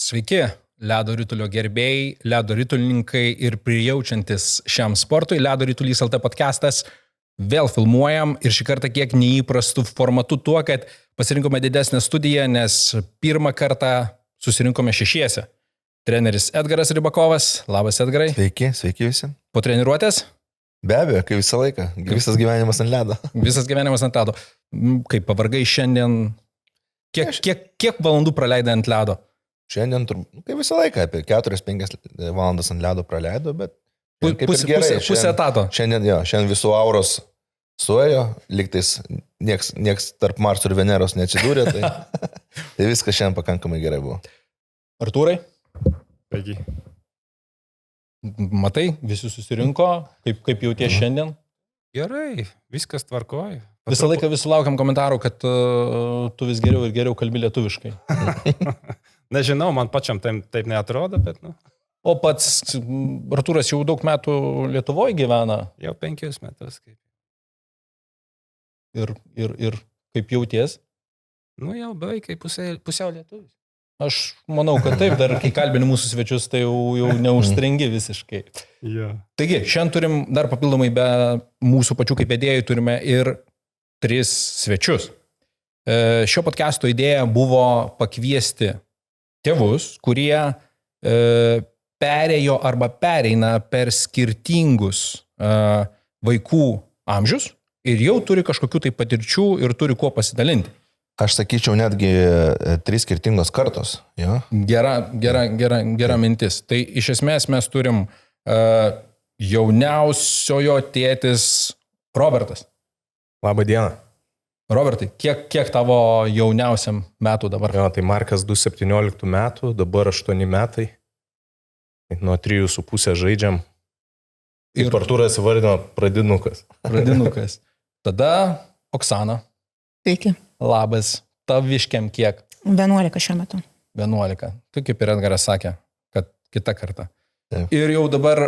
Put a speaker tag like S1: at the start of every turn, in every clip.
S1: Sveiki, ledo ritulio gerbėjai, ledo ritulininkai ir prijaučiantis šiam sportui. Ledo ritulys LT podcastas vėl filmuojam ir šį kartą kiek neįprastų formatų tuo, kad pasirinkome didesnę studiją, nes pirmą kartą susirinkome šešiese. Treneris Edgaras Rybakovas. Labas, Edgarai.
S2: Sveiki visi.
S1: Po treniruotės?
S2: Be abejo, kaip visą laiką. Visas gyvenimas ant ledo.
S1: Visas gyvenimas ant ledo. Kaip pavargai šiandien? Kiek valandų praleidai ant ledo?
S2: Šiandien, kaip visą laiką, apie 4-5 valandas ant ledo praleido, bet
S1: pusė etato.
S2: Šiandien visų auros suėjo, lygtais nieks tarp Marso ir Veneros neatsidūrė, tai viskas šiandien pakankamai gerai buvo.
S1: Artūrai?
S3: Sveiki.
S1: Matai, visi susirinko, kaip jauties šiandien?
S3: Gerai, viskas tvarkoja.
S1: Visą laiką visi laukiam komentarų, kad tu vis geriau ir geriau kalbi lietuviškai.
S3: Nežinau, man pačiam taip neatrodo, bet
S1: O pats Artūras jau daug metų Lietuvoje gyvena.
S3: Jau 5 metus.
S1: Ir kaip jauties?
S3: Jau beveik pusiau lietuvis.
S1: Aš manau, kad taip, dar kai kalbini mūsų svečius, tai jau neužstringi visiškai.
S3: Ja.
S1: Taigi, šiandien turim dar papildomai be mūsų pačių kaip vedėjų turime ir 3 svečius. Šio podcast'o idėja buvo pakviesti tėvus, kurie perėjo arba pereina per skirtingus vaikų amžius ir jau turi kažkokių tai patirčių ir turi kuo pasidalinti.
S2: Aš sakyčiau netgi 3 skirtingos kartos. Jo?
S1: Gera mintis. Tai iš esmės mes turim jauniausiojo tėtis Robertas.
S4: Labą dieną.
S1: Robertai, kiek tavo jauniausiam metų dabar?
S4: Tai Markas 2,17 metų, dabar 8 metai. Nuo 3,5 žaidžiam. Ir Artūras įvardino pradinukas.
S1: Pradinukas. Tada Oksana.
S5: Sveiki.
S1: Labas. Taviškiam kiek?
S5: 11 šiuo metu.
S1: 11. Tai kaip ir Edgaras sakė, kad kita karta.
S2: Taip.
S1: Ir jau dabar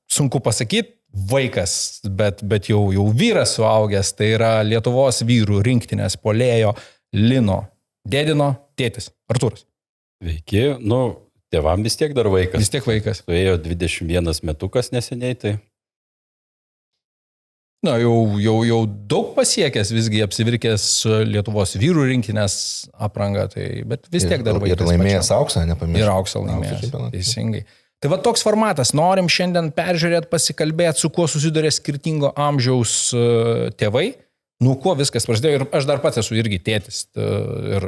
S1: sunku pasakyti, vaikas, bet jau vyras suaugęs, tai yra Lietuvos vyrų rinktinės puolėjo Lino Dėdino tėtis, Artūras.
S6: Sveiki, tėvam vis tiek dar vaikas.
S1: Vis tiek vaikas.
S6: Suėjo 21 metukas neseniai, tai...
S1: Jau daug pasiekęs, visgi apsivirkęs Lietuvos vyrų rinktinės aprangą, bet vis tiek dar vaikas.
S2: Ir laimėjęs auksą, nepamiršau.
S1: Ir auksą laimėjęs, teisingai. Tai va toks formatas, norim šiandien peržiūrėti, pasikalbėti, su kuo susiduria skirtingo amžiaus tėvai, nuo kuo viskas prasidėjo. Ir aš dar pats esu irgi tėtis, ir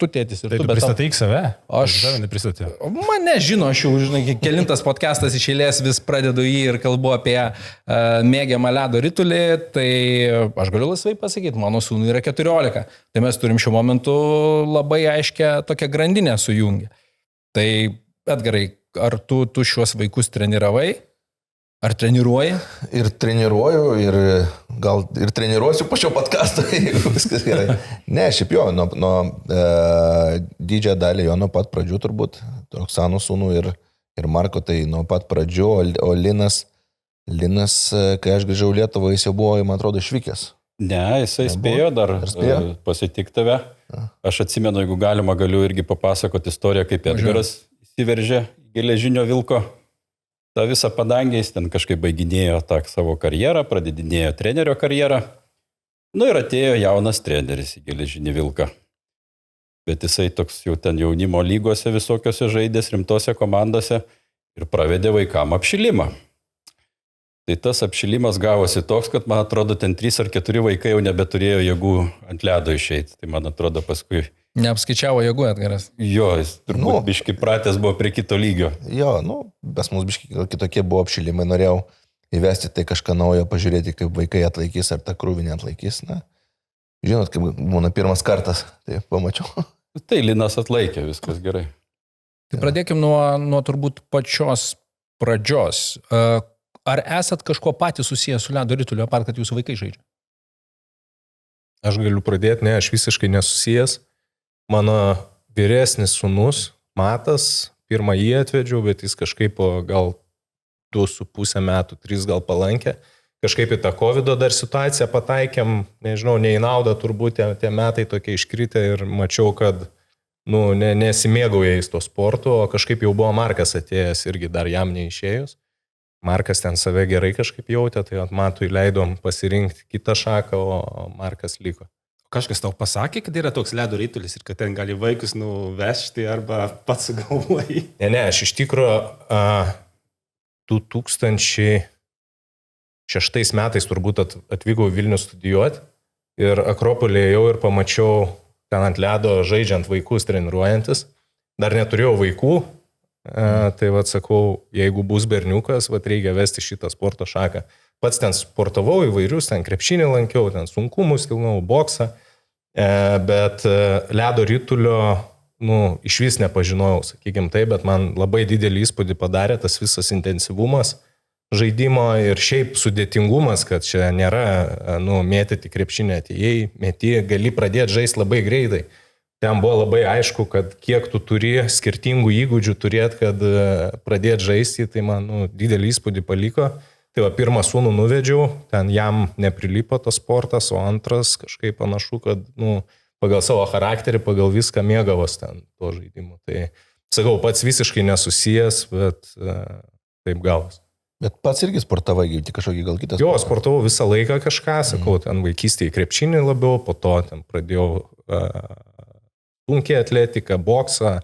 S1: tu tėtis, ir
S3: tai
S1: tu.
S3: Tu pristatyk save?
S1: Aš
S3: save nepristatė.
S1: Mane žino, aš jau, kelintas podcastas iš eilės vis pradedu jį ir kalbu apie mėgiamą ledo ritulį, tai aš galiu laisvai pasakyti, mano sūnui yra 14. Tai mes turim šiuo momentu labai aiškę tokią grandinę sujungę. Tai, Edgarai, ar tu šiuos vaikus treniravai? Ar treniruoji?
S2: Ir treniruoju, ir gal ir treniruosiu po šio podcast'o, jeigu viskas gerai. Ne, šiaip jo, nuo didžiąją dalį jo nuo pat pradžių turbūt, Oksano sūnų ir Marko, tai nuo pat pradžių, o Linas, kai aš grįžau į Lietuvą, jis jau buvo, man atrodo, išvykęs.
S6: Ne, jisai spėjo dar pasitikti tave. Aš atsimenu, jeigu galima, galiu irgi papasakoti istoriją, kaip Edgaras įsiveržė geležinio vilko. Ta visą padangę jis ten kažkaip baiginėjo tą savo karjerą, pradedinėjo trenerio karjerą. Ir atėjo jaunas treneris į geležinį vilką. Bet jisai toks jau ten jaunimo lygose visokiose žaidės, rimtose komandose ir pravedė vaikam apšilimą. Tai tas apšilimas gavosi toks, kad man atrodo ten 3 ar 4 vaikai jau nebeturėjo jėgų ant ledo išeiti. Tai man atrodo paskui...
S1: Neapskaičiavo jėgų, Edgaras.
S6: Jo, jis turbūt biški pratęs buvo prie kito lygio.
S2: Jo, pas mus biški kitokie buvo apšilimai, norėjau įvesti tai kažką naujo, pažiūrėti, kaip vaikai atlaikys, ar tą krūvinį atlaikys. Žinot, kaip būna pirmas kartas, tai pamačiau.
S6: Tai Linas atlaikė, viskas gerai.
S1: Tai pradėkim nuo turbūt pačios pradžios. Ar esat kažko patys susijęs su ledo rituliu, apart, kad jūsų vaikai žaidžia?
S4: Aš galiu pradėti, ne, aš visiškai nesusijęs. Mano vyresnis sūnus, Matas, pirmą jį atvedžiau, bet jis kažkaip gal 2,5 metų, 3 gal palankė. Kažkaip į tą COVID dar situaciją pataikėm, nežinau, ne į naudą turbūt tie metai tokie iškritę ir mačiau, kad nesimėgauja jais to sportu, o kažkaip jau buvo Markas atėjęs irgi dar jam neišėjus. Markas ten save gerai kažkaip jautė, tai Matui leidom pasirinkti kitą šaką, o Markas liko.
S3: Kažkas tau pasakė, kad yra toks ledo ritulis ir kad ten gali vaikus nuvežti arba pats sugalvojai?
S4: Ne, aš iš tikrųjų 2006 metais turbūt atvykau į Vilnių studijuoti ir Akropolėje jau ir pamačiau ten ant ledo žaidžiant vaikus treniruojantis. Dar neturėjau vaikų, tai sakau, jeigu bus berniukas, reikia vesti šitą sporto šaką. Pats ten sportavau įvairius, ten krepšinį lankiau, ten sunkumus kilnau, boksą, bet ledo ritulio iš vis nepažinojau, sakykim tai, bet man labai didelį įspūdį padarė tas visas intensyvumas žaidimo ir šiaip sudėtingumas, kad čia nėra, mėtyti krepšinį atėjai, mėti, gali pradėti žaisti labai greitai. Ten buvo labai aišku, kad kiek tu turi skirtingų įgūdžių turėti, kad pradėti žaisti, tai man didelį įspūdį paliko. Tai pirmą sūnų nuvedžiau, ten jam neprilipo tas sportas, o antras kažkaip panašu, kad pagal savo charakterį, pagal viską mėgavos ten to žaidimu. Tai sakau, pats visiškai nesusijęs, bet taip gavos.
S2: Bet pats irgi sportavai, tik kažkokį gal kitą sportą?
S4: Jo, sportavau visą laiką kažką, sakau, ten vaikystėje krepšinį labiau, po to ten pradėjau sunkiai atletiką, boksą,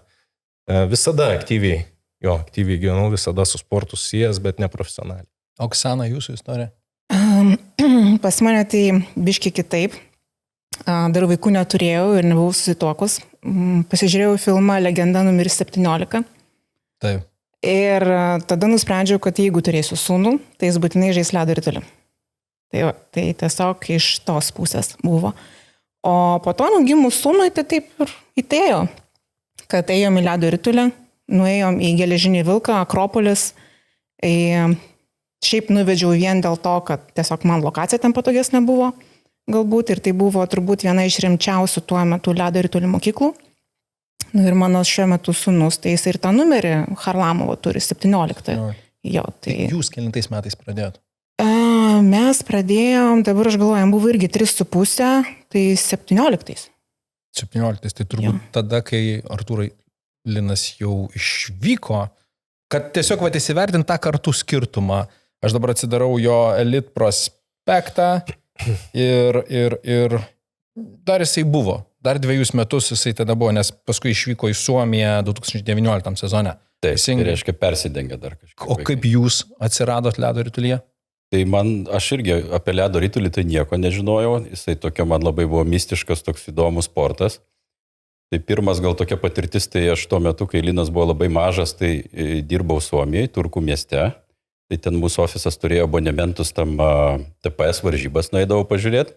S4: visada aktyviai gyvenau, visada su sportu susijęs, bet neprofesionaliai.
S1: Oksana, jūsų istorija?
S5: Pas mane tai biški kitaip. Dar vaikų neturėjau ir nebuvau susituokus. Pasižiūrėjau filmą Legenda numeris 17.
S1: Taip.
S5: Ir tada nusprendžiau, kad jeigu turėsiu sūnų, tai jis būtinai žais ledo ritulį. Tai tiesiog iš tos pusės buvo. O po to gimus sūnui, tai taip ir įtėjo, kad ėjom į ledo ritulį, nuėjom į Geležinį vilką, Akropolis. Šiaip nuvedžiau vien dėl to, kad tiesiog man lokacija ten patogesnė buvo, galbūt, ir tai buvo turbūt viena iš rimčiausių tuo metu ledo ritulį mokyklų. Ir mano šiuo metu sūnus, tai jis ir tą numerį Harlamovo turi, 17. Jo, tai...
S1: Jūs kelintais metais pradėjot?
S5: Mes pradėjom, dabar aš galvojam, buvo irgi 3,5, tai 17.
S1: 17, tai turbūt tada, kai Artūrai Linas jau išvyko, kad tiesiog įsivertint tą kartų skirtumą. Aš dabar atsidarau jo Elite prospektą ir dar jisai buvo. Dar 2 metus jisai tada buvo, nes paskui išvyko į Suomiją 2019 sezone.
S6: Taip, tai reiškia persidengia dar kažkaip.
S1: O kaip jūs atsiradot ledo ritulyje?
S6: Tai aš irgi apie ledo ritulį tai nieko nežinojau. Jisai tokia man labai buvo mistiškas, toks įdomus sportas. Tai pirmas gal tokia patirtis, tai aš tuo metu, kai Linas buvo labai mažas, tai dirbau Suomijoje, Turkų mieste. Tai ten mūsų ofisas turėjo abonementus tam TPS varžybas, nueidavau pažiūrėti.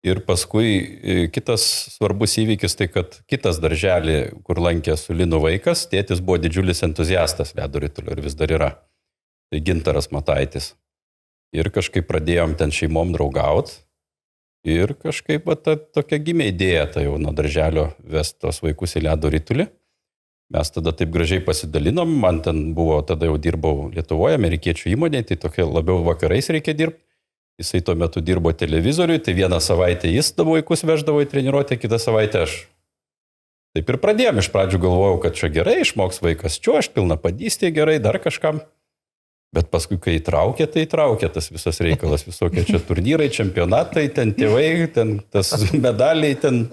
S6: Ir paskui kitas svarbus įvykis, tai kad kitas darželį, kur lankė su Linu vaikas, tėtis buvo didžiulis entuziastas ledo ritulio ir vis dar yra. Tai Gintaras Mataitis. Ir kažkaip pradėjom ten šeimom draugaut. Ir kažkaip tokia gimė idėja, tai jau nuo darželio vesti tos vaikus į ledo ritulį. Mes tada taip gražiai pasidalinom, man ten buvo, tada jau dirbau Lietuvoje, amerikiečių įmonėje, tai tokia labiau vakarais reikia dirbti. Jisai tuo metu dirbo televizoriui, tai vieną savaitę jis vaikus veždavo į treniruotę, kitą savaitę aš. Taip ir pradėjom, iš pradžių galvojau, kad čia gerai, išmoks vaikas čiuožti, pilna padystė gerai, dar kažkam. Bet paskui, kai įtraukė, tai įtraukė tas visas reikalas, visokie čia turnyrai, čempionatai, ten tėvai, ten tas medaliai, ten.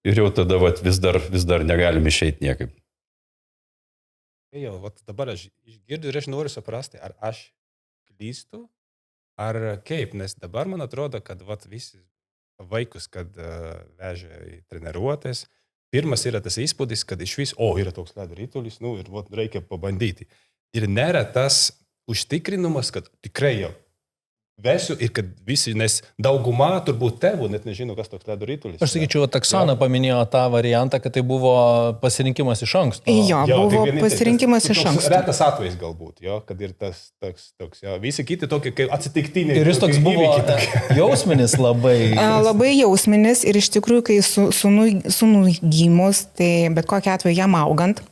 S6: Ir jau tada vis dar negalim išeiti niekaip.
S3: Jau, dabar aš išgirdu ir aš noriu suprasti, ar aš klystu, ar kaip, nes dabar man atrodo, kad visi vaikus, kad vežia į treniruotės, pirmas yra tas įspūdis, kad iš vis, yra toks ledo ritulis, ir reikia pabandyti. Ir nėra tas užtikrinimas, kad tikrai jau vesiu ir kad visi, nes dauguma turbūt tėvų net nežino, kas toks ledo ritulis.
S1: Aš sakyčiau, Oksana paminėjo tą variantą, kad tai buvo pasirinkimas iš anksto.
S5: Jo, buvo pasirinkimas iš anksto.
S3: Retas atvejis galbūt, kad ir tas toks, visi kiti tokie kaip atsitiktiniai.
S1: Ir jis toks buvo jausminis labai.
S5: Labai jausminis ir iš tikrųjų, kai sūnų gimus, tai bet kokiu atveju jam augant,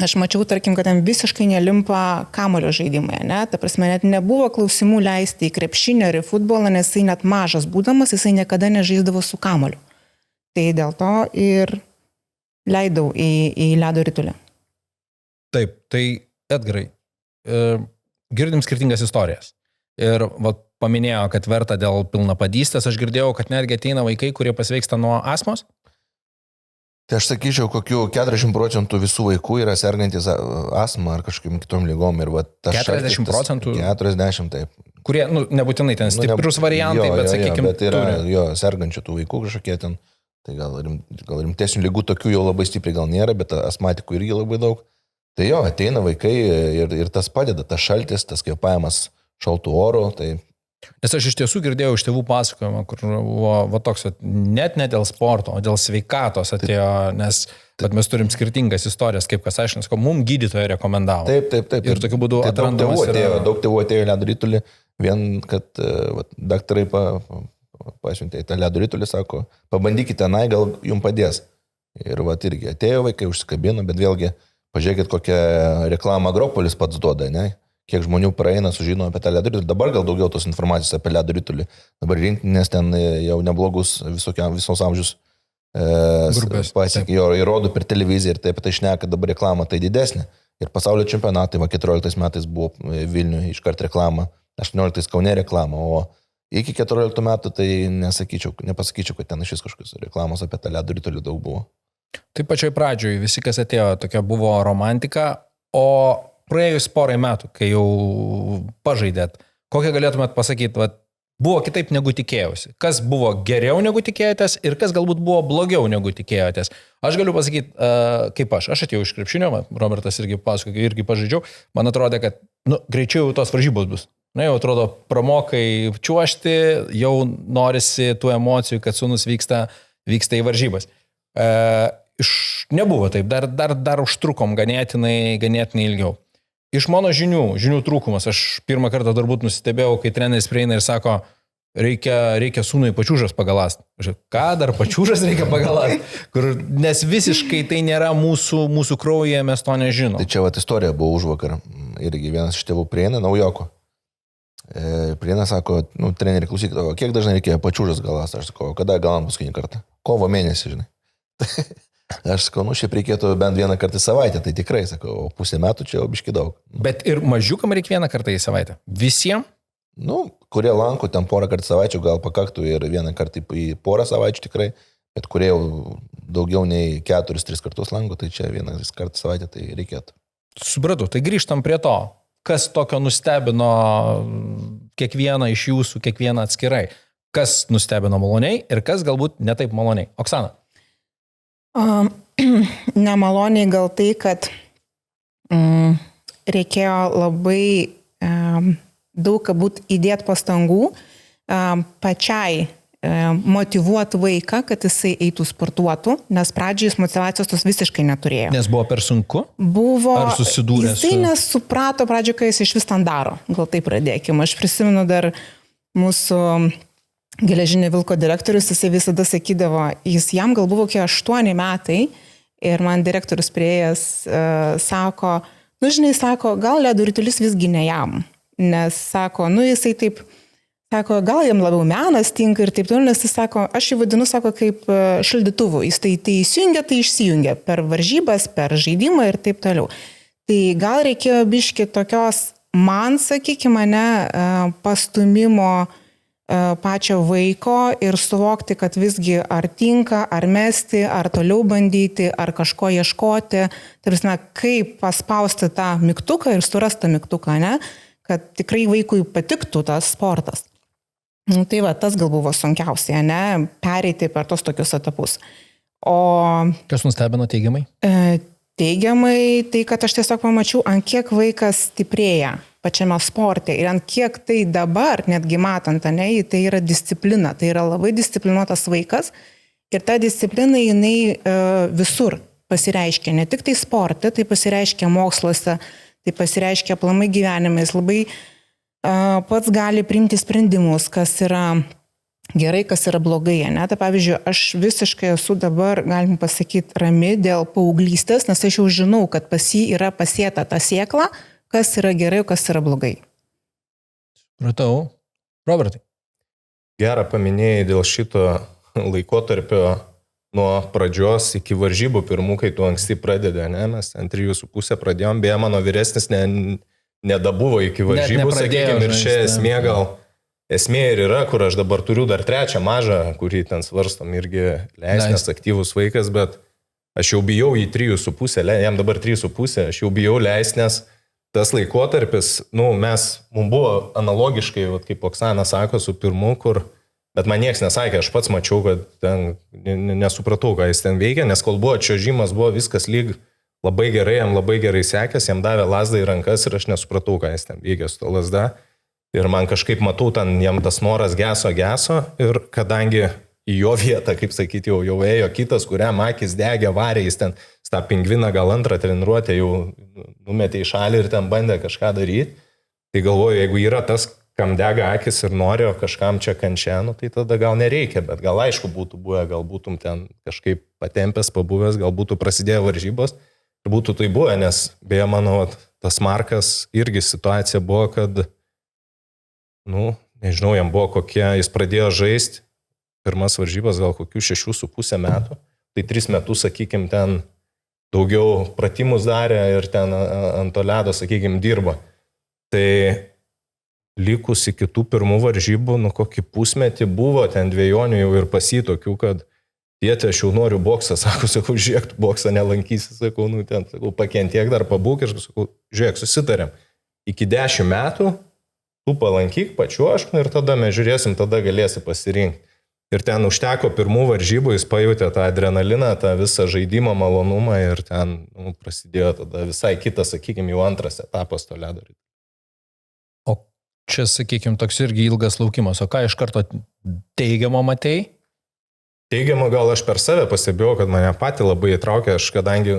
S5: aš mačiau, tarkim, kad ten visiškai nelimpa kamulio žaidimai, ne? Ta prasme, net nebuvo klausimų leisti į krepšinį ar į futbolą, nes jisai net mažas būdamas, jisai niekada nežaisdavo su kamuliu. Tai dėl to ir leidau į ledo ritulį.
S1: Taip, tai Edgarai, girdim skirtingas istorijas. Ir paminėjo, kad verta dėl pilnapadystės, aš girdėjau, kad netgi ateina vaikai, kurie pasveiksta nuo astmos.
S2: Tai aš sakyčiau, kokių 40% visų vaikų yra sergantis astma ar kažkokiam kitom lygom. Ir
S1: 40%?
S2: 40, taip.
S1: Kurie, nebūtinai ten stiprus variantai, bet sakykime,
S2: bet yra sergančių tų vaikų kažkokie ten. Tai gal rimtesnių lygų tokių jau labai stipriai gal nėra, bet astmatikų irgi labai daug. Tai ateina vaikai ir tas padeda, tas šaltis, tas kvėpavimas šaltų oro. Tai...
S1: Nes aš iš tiesų girdėjau iš tėvų pasakojimą, kur buvo toks, net ne dėl sporto, o dėl sveikatos atėjo, nes mes turim skirtingas istorijas, kaip kas aiškins, ko mums gydytoja rekomendavo.
S2: Taip.
S1: Ir tokiu būdu atrandamas.
S2: Daug tėvų atėjo į ledo ritulį, vien, kad daktarai pasiuntė į tą ledo ritulį, sako, pabandykite tenai, gal jums padės. Ir irgi atėjo vaikai, užsikabino, bet vėlgi, pažiūrėkit, kokią reklamą Agropolis pats duoda, ne? Kiek žmonių praeina, sužino apie tą ledo ritulį. Dabar gal daugiau tos informacijos apie ledo ritulį. Dabar rinktinės ten jau neblogus visos amžius pasiekė, įrodo per televiziją ir taip tai šneka, dabar reklama tai didesnė. Ir pasaulio čempionatai, 14 metais buvo Vilniuje iškart reklama, 18 Kaune reklama, o iki 14 metų tai nepasakyčiau, kad ten iš vis kažkokios reklamos apie tą ledo ritulį daug buvo.
S1: Taip pačioj pradžioj visi, kas atėjo, tokia buvo romantika, o praėjus porai metų, kai jau pažaidėt, kokią galėtumėt pasakyti, buvo kitaip negu tikėjausi? Kas buvo geriau negu tikėjotės ir kas galbūt buvo blogiau negu tikėjotės? Aš galiu pasakyti, kaip aš atėjau iš krepšinio, Robertas irgi pasakojo, irgi pažaidžiau, man atrodė, kad greičiau tos varžybos bus. Jau atrodo, pramokai čiuošti, jau norisi tų emocijų, kad sūnus vyksta į varžybas. Nebuvo taip, dar užtrukom ganėtinai ilgiau. Iš mano žinių trūkumas, aš pirmą kartą turbūt nusistebėjau, kai treneris prieina ir sako, reikia sūnui pačiūžas pagalast. Ką dar pačiūžas reikia pagalast? Nes visiškai tai nėra mūsų kraujyje, mes to nežinom.
S2: Tai čia istorija buvo užvakar. Irgi vienas iš tėvų prieina, naujoko. Prieina sako, treneri, klausykit, kiek dažnai reikia pačiūžas galast? Aš sakau, kada galam paskutinį kartą? Kovo mėnesį, žinai. Aš sakau, šiaip reikėtų bent vieną kartą į savaitę, tai tikrai, sakau, o pusę metų čia jau biški daug.
S1: Bet ir mažiukam reikia vieną kartą į savaitę? Visiems?
S2: Kurie lanko ten porą kartų savaičių, gal pakaktų ir vieną kartą į porą savaičių tikrai, bet kurie jau daugiau nei 4-3 kartus lanko, tai čia vieną kartą savaitę tai reikėtų.
S1: Supratau, tai grįžtam prie to, kas tokio nustebino kiekvieną iš jūsų, kiekvieną atskirai. Kas nustebino maloniai ir kas galbūt netaip maloniai. Oksana.
S5: Nemaloniai gal tai, kad reikėjo labai daug būt įdėti pastangų pačiai motyvuoti vaiką, kad jisai eitų sportuotų, nes pradžiai jis motivacijos tos visiškai neturėjo.
S1: Nes buvo per sunku?
S5: Buvo.
S1: Ar susidūrė
S5: jisai nesuprato pradžioje, kai jis iš vis ten daro. Gal taip pradėkime. Aš prisimenu dar mūsų Geležinio Vilko direktorius, jisai visada sakydavo, jam gal buvo kokie 8 metai ir man direktorius prieėjęs sako, sako, gal ledo ritulys visgi ne jam, nes sako, jisai taip, sako, gal jam labiau menas tinka ir taip toliau, nes jis sako, aš jį vadinu, sako, kaip šaldytuvu, jis tai įsijungia, tai išsijungia per varžybas, per žaidimą ir taip toliau. Tai gal reikėjo biški tokios, man, sakykime, pastumimo pačio vaiko ir suvokti, kad visgi ar tinka, ar mesti, ar toliau bandyti, ar kažko ieškoti. Tarsi, kaip paspausti tą mygtuką ir surasti tą mygtuką, kad tikrai vaikui patiktų tas sportas. Tai tas gal buvo sunkiausia, pereiti per tos tokius etapus. O
S1: kas nustebino teigiamai?
S5: Teigiamai tai, kad aš tiesiog pamačiau, ant kiek vaikas stiprėja pačiame sporte ir ant kiek tai dabar, netgi matant, tai yra disciplina, tai yra labai disciplinuotas vaikas ir ta disciplina jinai visur pasireiškia, ne tik tai sporte, tai pasireiškia moksluose, tai pasireiškia aplamai gyvenime, jis labai pats gali priimti sprendimus, kas yra gerai, kas yra blogai. Tai pavyzdžiui, aš visiškai esu dabar, galim pasakyti, rami dėl paauglystės, nes aš jau žinau, kad pas jį yra pasėta ta sėkla, kas yra gerai, kas yra blogai.
S1: Supratau. Robertai.
S4: Gerą paminėjai dėl šito laikotarpio nuo pradžios iki varžybų pirmų, kai tu anksti pradedi, ne, mes ten 3,5 pradėjom, beje, mano vyresnis nedabuvo iki varžybų, sakykime, ir čia esmė ir yra, kur aš dabar turiu dar trečią mažą, kurį ten svarstom, irgi leisnės aktyvus vaikas, bet aš jau bijau į 3,5, jam dabar 3,5, aš jau bijau leisnės. Tas laikotarpis, mums buvo analogiškai, kaip Oksana sako, su pirmu, bet man nieks nesakė, aš pats mačiau, kad ten nesupratau, ką jis ten veikia, nes kol buvo čiuožimas, buvo viskas lyg labai gerai, jam labai gerai sekės, jam davė lasdą į rankas ir aš nesupratau, ką jis ten veikia su to lasda. Ir man kažkaip matau, ten jam tas noras geso ir kadangi į jo vietą, kaip sakyti, jau ėjo kitas, kuriam akis degė, varė, jis ten tą pingviną gal antrą treniruotę jau numetė į šalį ir ten bandė kažką daryti. Tai galvoju, jeigu yra tas, kam dega akis ir nori, o kažkam čia kančia, tai tada gal nereikia, bet gal aišku būtų buvę, gal būtum ten kažkaip patempęs, pabuvęs, gal būtų prasidėję varžybos ir būtų tai buvę, nes beje mano tas Markas irgi situacija buvo, kad, nežinau, jam buvo kokie, jis pradėjo žaisti pirmas varžybas gal kokių 6,5 metų, tai 3 metus, sakykime, ten daugiau pratimus darė ir ten ant to ledo, sakykime, dirbo. Tai likus iki tų pirmų varžybų, kokį pusmetį buvo ten dviejonių jau ir pasitokių, kad tėtė, aš jau noriu boksą, sakau, žiūrėk, tu boksą nelankysi, sakau, pakentiek dar pabūk ir sakau, žiūrėk, susitarėm, iki 10 metų tu palankyk, pačiuošk ir tada mes žiūrėsim, tada galėsi pasirinkti. Ir ten užteko pirmų varžybų, jis pajutė tą adrenaliną, tą visą žaidimo malonumą ir ten prasidėjo tada visai kitas, sakykime, jau antras etapas to ledo.
S1: O čia, sakykime, toks irgi ilgas laukimas. O ką iš karto teigiamo matei?
S4: Teigiamo gal aš per save pastebėjau, kad mane patį labai įtraukė, aš kadangi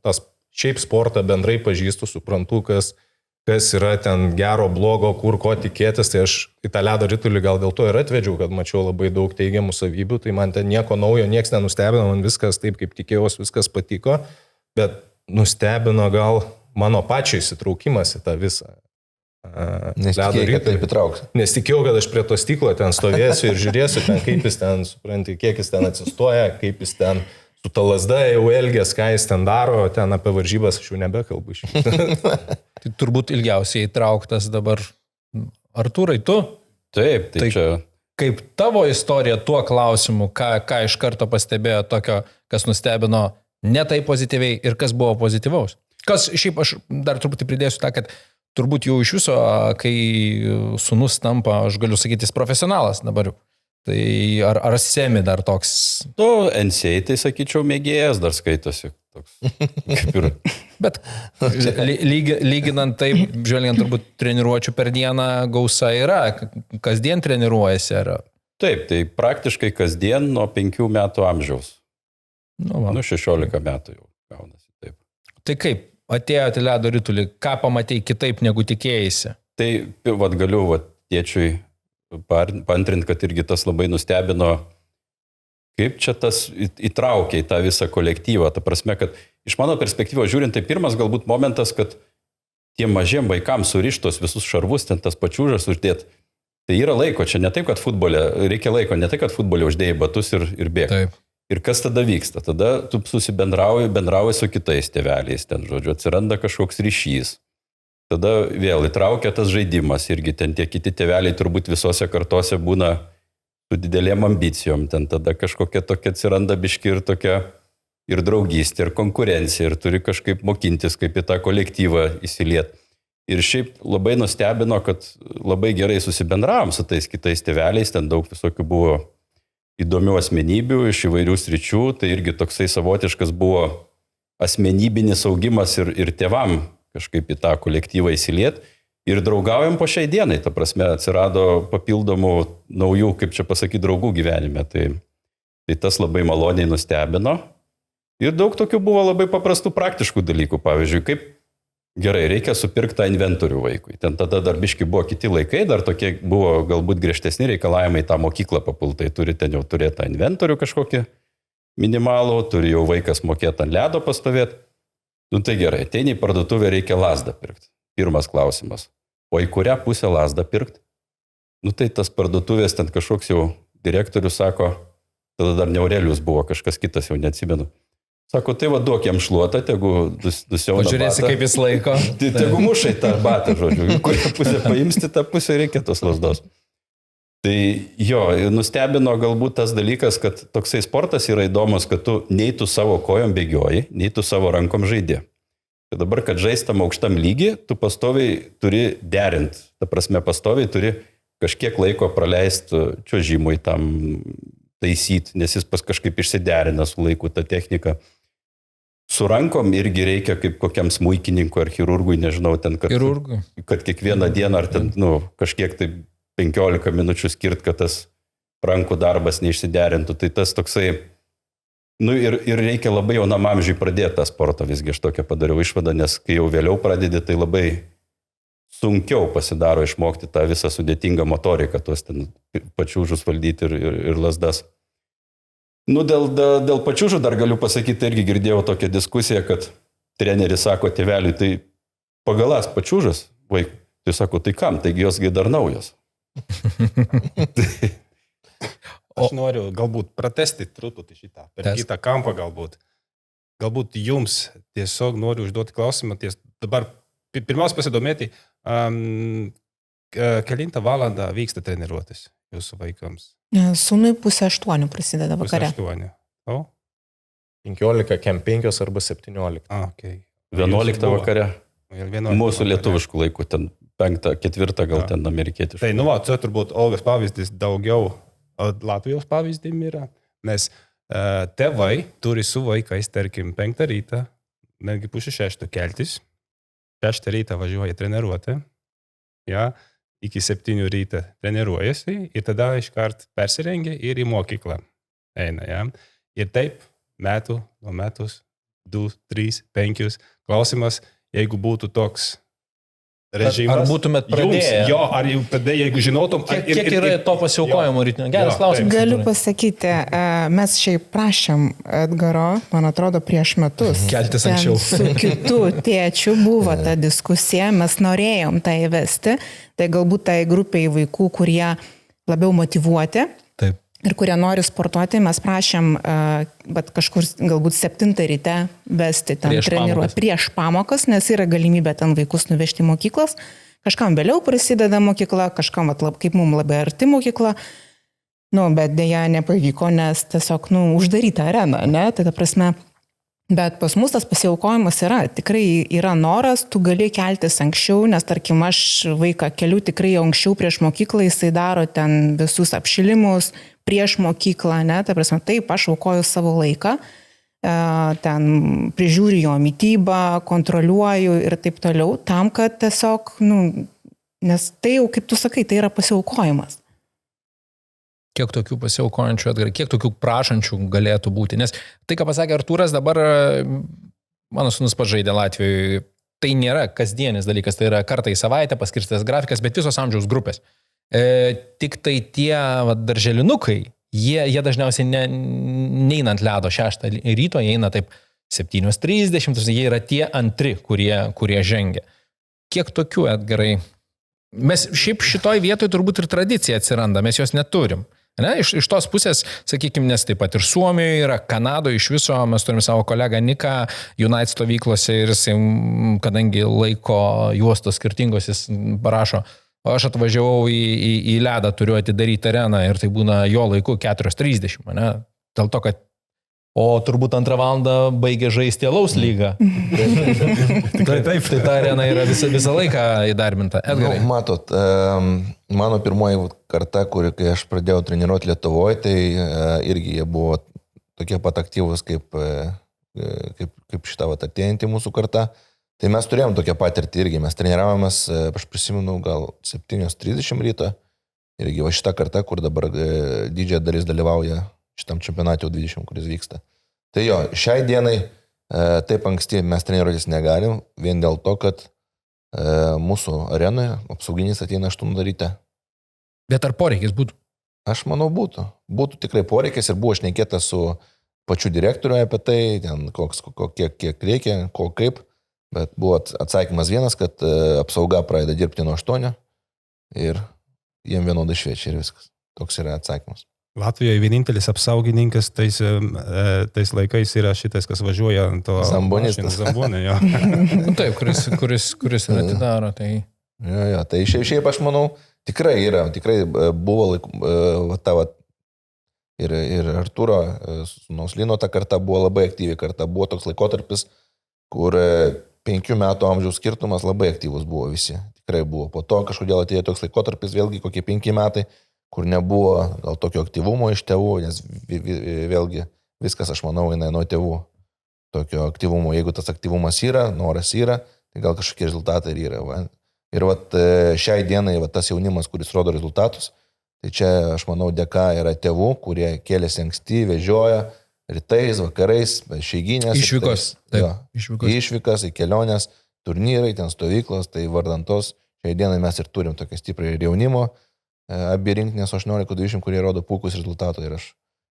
S4: tas šiaip sportą bendrai pažįstu, suprantu, kas yra ten gero, blogo, kur ko tikėtis, tai aš į tą ledo ritulį gal dėl to ir atvedžiau, kad mačiau labai daug teigiamų savybių, tai man ten nieko naujo, nieks nenustebino, man viskas taip, kaip tikėjausi, viskas patiko, bet nustebino gal mano pačio įsitraukimas į tą visą ledo ritulį. Taip įtrauks. Nes tikėjau, kad aš prie to stiklo ten stovėsiu ir žiūrėsiu ten, kaip jis ten, supranti, kiek jis ten atsistoja, kaip jis ten su ta lasda jau elgės, ką jis ten daro, ten apie varžybas aš jau nebekalbu.
S1: Tai turbūt ilgiausiai įtrauktas dabar Artūrai, tu?
S6: Taip, tai čia.
S1: Kaip tavo istorija tuo klausimu, ką iš karto pastebėjo tokio, kas nustebino ne tai pozityviai ir kas buvo pozityvaus? Kas, šiaip aš dar truputį pridėsiu tą, kad turbūt jau iš viso, kai sūnus tampa, aš galiu sakyti, jis profesionalas dabar jau. Tai ar semi dar toks?
S6: NCAA, tai sakyčiau, mėgėjas dar skaitosi. Toks, kaip ir.
S1: Bet lyginant taip, žvelgiant turbūt treniruočių per dieną gausa yra, kasdien treniruojasi ar?
S6: Taip, tai praktiškai kasdien nuo 5 metų amžiaus. 16 metų jau gaunasi taip.
S1: Tai kaip, atėjote ledo ritulį, ką pamatei kitaip negu tikėjai?
S6: Tai galiu tėčiui paantrinti, kad irgi tas labai nustebino, kaip čia tas įtraukė į tą visą kolektyvą. Ta prasme, kad iš mano perspektyvos žiūrint, tai pirmas galbūt momentas, kad tiem mažiem vaikams surištos visus šarvus, ten tas pačiūžas uždėt. Tai yra laiko, čia ne taip, kad futbole, reikia laiko, ne taip, kad futbole uždėjai batus ir bėgai. Ir kas tada vyksta? Tada tu bendrauji su kitais tėveliais, ten, žodžiu, atsiranda kažkoks ryšys. Tada vėl įtraukia tas žaidimas, irgi ten tie kiti tėveliai turbūt visose kartose būna su didelėm ambicijom, ten tada kažkokia tokia atsiranda biški ir tokia ir draugystė, ir konkurencija, ir turi kažkaip mokintis, kaip į tą kolektyvą įsiliet. Ir šiaip labai nustebino, kad labai gerai susibendravom su tais kitais tėveliais, ten daug visokių buvo įdomių asmenybių iš įvairių sričių, tai irgi toksai savotiškas buvo asmenybinis augimas ir tėvam kažkaip į tą kolektyvą įsiliet. Ir draugaujam po šiai dienai, ta prasme, atsirado papildomų naujų, kaip čia pasakyti, draugų gyvenime. Tai tas labai maloniai nustebino. Ir daug tokių buvo labai paprastų praktiškų dalykų. Pavyzdžiui, kaip gerai, reikia supirkti tą inventorių vaikui. Ten tada dar biški buvo kiti laikai, dar tokie buvo galbūt griežtesni reikalavimai tą mokyklą papultai. Turi ten jau turėti tą inventorių kažkokį minimalų, turi jau vaikas mokėti ant ledo pastovėti. Tai gerai, ateini į parduotuvę, reikia lasdą pirkti. Pirmas klausimas. O į kurią pusę lasdą pirkti? Tai tas parduotuvės ten kažkoks jau direktorius sako, tada dar ne Aurelijus buvo, kažkas kitas, jau neatsimenu. Sako, tai va duok jam šluotą, tegu dusiauna batą.
S1: Pažiūrėsi, kaip jis laiko.
S6: Tegu mušai tą batą, žodžiu. Kurią pusę paimsti, tą pusę reikia tos lasdos. Tai jo, nustebino galbūt tas dalykas, kad toksai sportas yra įdomus, kad tu nei tu savo kojom bėgioji, nei tu savo rankom žaidži. Tai dabar, kad žaistam aukštam lygi, tu pastoviai turi derinti. Ta prasme, pastoviai turi kažkiek laiko praleisti čiuožimui tam taisyti, nes jis kažkaip išsiderina su laiku tą techniką. Su rankom irgi reikia kaip kokiam smuikininkui ar chirurgui, nežinau, ten, kad kiekvieną dieną ar ten, kažkiek tai 15 minučių skirt, kad tas rankų darbas neišsiderintų. Tai tas toksai, ir reikia labai jaunam amžiui pradėti tą sportą, visgi aš tokią padariau išvadą, nes kai jau vėliau pradedi, tai labai sunkiau pasidaro išmokti tą visą sudėtingą motoriką, tuos ten pačiūžus valdyti ir lasdas. Dėl pačiūžų dar galiu pasakyti, irgi girdėjau tokią diskusiją, kad treneris sako tėveliui, tai pagalas pačiūžas, vaikui. Tai sako, tai kam, taigi jos dar naujos.
S3: Aš noriu galbūt pratesti truputį šitą, per kitą kampą galbūt. Galbūt jums tiesiog noriu užduoti klausimą, dabar pirmiausia pasidomėti, kelintą valandą vyksta treniruotis jūsų vaikams?
S5: Sūnui 7:30 prasideda vakare.
S3: 7:30. O?
S4: 15, kem 5 arba 17.
S3: Okay.
S6: 11 vakare.
S3: 11
S6: Mūsų lietuviškų laikų, ten 5, 4 gal ten amerikietiškų.
S3: Tai, čia turbūt Olgas pavyzdys daugiau Latvijos pavyzdym yra, nes tėvai turi su vaikais, tarkim, 5 rytą, netgi 5:30 keltis, 6 rytą važiuoja treniruoti, iki 7 rytą treniruojasi ir tada iškart persirengia ir į mokyklą eina. Ir taip metus, 2, 3, 5. Klausimas, jeigu būtų toks režimas.
S1: Ar būtumėt pradėję?
S3: Ar jau tada, jeigu žinotum...
S1: Kiek yra to pasiaukojimo rytinio? Geras klausimas.
S5: Galiu pasakyti, mes šiaip prašėm Edgaro, man atrodo, prieš metus.
S1: Keltis anksčiau.
S5: Su kitu tėčiu buvo ta diskusija, mes norėjom tą įvesti, tai galbūt tai grupiai vaikų, kurie labiau motyvuoti.
S1: Taip.
S5: Ir kurie nori sportuoti, mes prašėm, bet kažkur galbūt 7 ryte vesti ten treniruoti prieš pamokas, nes yra galimybė ten vaikus nuvežti į mokyklas. Kažkam vėliau prasideda mokykla, kažkam kaip mums labai arti mokykla. Bet dėja nepavyko, nes tiesiog uždaryta arena, ne? Tai ta prasme, bet pas mus tas pasiaukojimas yra. Tikrai yra noras, tu gali keltis anksčiau, nes tarkim aš vaiką keliu tikrai anksčiau prieš mokyklą, jisai daro ten visus apšilimus, prieš mokyklą, ne, tai prasme, taip, aš aukoju savo laiką, ten prižiūriu jo mitybą, kontroliuoju ir taip toliau, tam, kad tiesiog, nes tai jau, kaip tu sakai, tai yra pasiaukojimas.
S1: Kiek tokių pasiaukojančių, kiek tokių prašančių galėtų būti, nes tai, ką pasakė Artūras, dabar mano sūnus pats žaidė Latvijoje, tai nėra kasdienis dalykas, tai yra kartą į savaitę paskirstytas grafikas, bet visos amžiaus grupės. Tik tai tie darželinukai, jie dažniausiai neina ant ledo 6 ryto, jie eina taip 7:30, jie yra tie antri, kurie žengia. Kiek tokių, Edgarai? Mes šiaip šitoj vietoj turbūt ir tradicija atsiranda, mes jos neturim. Ne? Iš tos pusės, sakykime, nes taip pat ir Suomijoje yra, Kanadoje iš viso, mes turim savo kolegą Niką Unite stovyklose ir jis, kadangi laiko juostos skirtingos, jis parašo, aš atvažiavau į ledą, turiu atidaryti areną ir tai būna jo laiku 4:30, ne? Dėl to, kad turbūt 2 valandą baigė žaisti alaus lygą. Taip, tai ta arena yra visą laiką įdarbinta. Edgarai.
S2: Matot, mano pirmoji karta, kai aš pradėjau treniruoti Lietuvoje, tai irgi jie buvo tokie pat aktyvus kaip šitą atėjantį mūsų kartą. Tai mes turėjom tokią patirtį irgi, mes treniravomės, aš prisimenu, gal 7:30 ryto, irgi va šitą kartą, kur dabar didžiąją dalis dalyvauja šitam čempionatė 20, kuris vyksta. Tai jo, šiai dienai taip anksti mes treniruotis negalim, vien dėl to, kad mūsų arenoje apsauginis ateina 8 ryte.
S1: Bet ar poreikis būtų?
S2: Aš manau būtų. Būtų tikrai poreikis ir buvo šnekėta su pačiu direktoriu apie tai, ten kiek reikia, ko kaip, bet buvo atsakymas vienas, kad apsauga pradeda dirbti nuo 8 ir jiem vienodai šviečia ir viskas. Toks yra atsakymas.
S3: Latvijoje vienintelis apsaugininkas tais laikais yra šitas, kas važiuoja ant to
S2: Zambonistas.
S3: Zambonė, jo.
S1: Taip, kuris ir atidaro. Tai...
S2: Jo, tai šiaip aš manau, tikrai buvo laiku, ir Artūro sūnaus Lino ta karta buvo labai aktyvi karta, buvo toks laikotarpis, kur 5 metų amžiaus skirtumas labai aktyvus buvo visi, tikrai buvo. Po to kažkodėl atėjo toks laikotarpis, vėlgi kokie 5 metai, kur nebuvo gal tokio aktyvumo iš tėvų, nes vėlgi viskas, aš manau, eina nuo tėvų tokio aktyvumo. Jeigu tas aktyvumas yra, noras yra, tai gal kažkokie rezultatai yra. Va. Ir šiai dienai tas jaunimas, kuris rodo rezultatus, tai čia, aš manau, dėka yra tėvų, kurie kėlėsi anksti, vežioja rytais, vakarais, šeiginės.
S1: Išvykos.
S2: Išvykas, į kelionės, turnyrai, ten stovyklos, tai vardantos. Šiai dienai mes ir turim tokią stiprią ir jaunimo, abi rinktinės 18-20, kurie rodo puikus rezultatų ir aš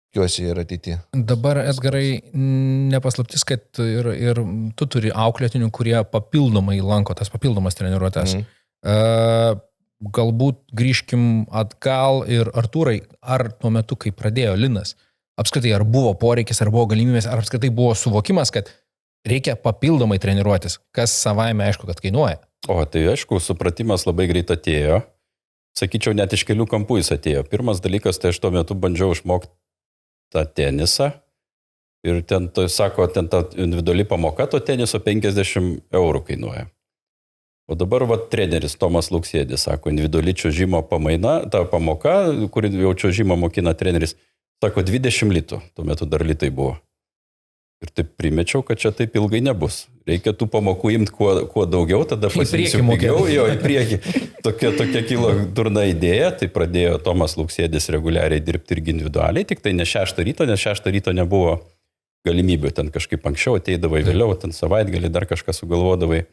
S2: tikiuosi ir ateityje.
S1: Dabar, Edgarai, nepaslaptis, kad ir tu turi auklėtinių, kurie papildomai lanko tas papildomas treniruotės. Galbūt grįžkim atgal ir Artūrai, ar tuo metu, kai pradėjo Linas, apskritai ar buvo poreikis, ar buvo galimybės, ar apskritai buvo suvokimas, kad reikia papildomai treniruotis, kas savaime aišku, kad kainuoja?
S6: O, tai aišku, supratimas labai greit atėjo. Sakyčiau, net iš kelių kampų jis atėjo. Pirmas dalykas, tai aš tuo metu bandžiau išmokti tą tenisą. Ir ten, sako, ten ta individuali pamoka to teniso 50 eurų kainuoja. O dabar treneris Tomas Luksėdis, sako, individuali čiuožimo pamaina, ta pamoka, kuri jau čiuožimo mokina treneris, sako, 20 litų. Tuo metu dar litai buvo. Ir taip primečiau, kad čia taip ilgai nebus. Reikia tų pamokų imti kuo daugiau, tada pasirinksiu pigiau, jo, į priekį. Tokia kilo durna idėja, tai pradėjo Tomas Luksėdis reguliariai dirbti irgi individualiai, tik tai ne 6 ryto, nes 6 ryto nebuvo galimybių, ten kažkaip anksčiau ateidavai, vėliau, ten savaitgalį dar kažką sugalvodavai.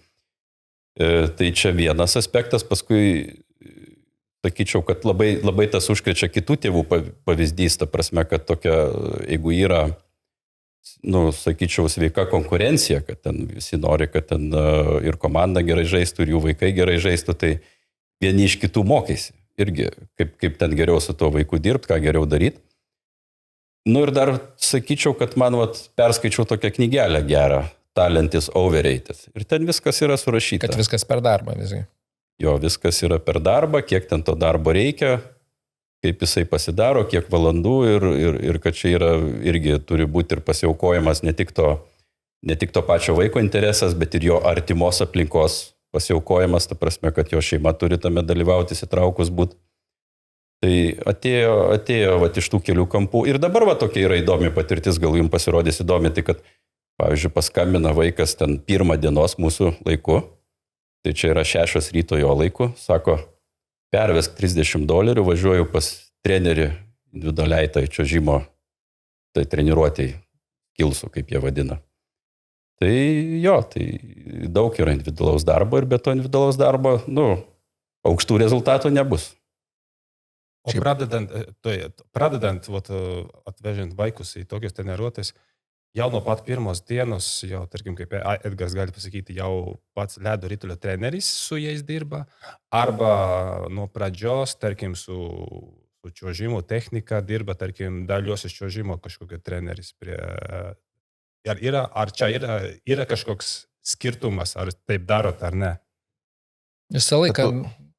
S6: Tai čia vienas aspektas, paskui sakyčiau, kad labai tas užkrečia kitų tėvų pavyzdys, ta prasme, kad tokia, jeigu yra sakyčiau, sveika konkurencija, kad ten visi nori, kad ten ir komanda gerai žaistų, ir jų vaikai gerai žaistų, tai vieni iš kitų mokėsi. Irgi, kaip ten geriau su tuo vaiku dirbti, ką geriau daryti. Ir dar sakyčiau, kad man perskaičiau tokią knygelę gerą, Talent is Overrated. Ir ten viskas yra surašyta.
S1: Kad viskas per darbą visai.
S6: Jo, viskas yra per darbą, kiek ten to darbo reikia, kaip jisai pasidaro, kiek valandų ir kad čia yra irgi turi būti ir pasiaukojimas ne tik to pačio vaiko interesas, bet ir jo artimos aplinkos pasiaukojimas, ta prasme, kad jo šeima turi tame dalyvauti, įsitraukus būti. Tai atėjo iš tų kelių kampų. Ir dabar tokia yra įdomi patirtis, gal jums pasirodys įdomi, tai kad, pavyzdžiui, paskambina vaikas ten 1 dienos mūsų laiku, tai čia yra 6 ryto jo laiku, sako, pervesk $30, važiuoju pas trenerį individualiai tai čiuožimo, tai treniruotėjai, kilsų, kaip jie vadina. Tai jo, tai daug yra individualaus darbo ir be to individualaus darbo, aukštų rezultatų nebus.
S3: O pradedant atvežant vaikus į tokias treniruotės, jau nuo pat pirmos dienos, jau, tarkim, kaip Edgaras gali pasakyti, jau pats ledo ritulio treneris su jais dirba, arba nuo pradžios, tarkim, su čiuožimo technika dirba, tarkim, daliosios čiuožimo kažkokio treneris. Ar čia yra kažkoks skirtumas, ar taip darot, ar ne?
S1: Visą laiką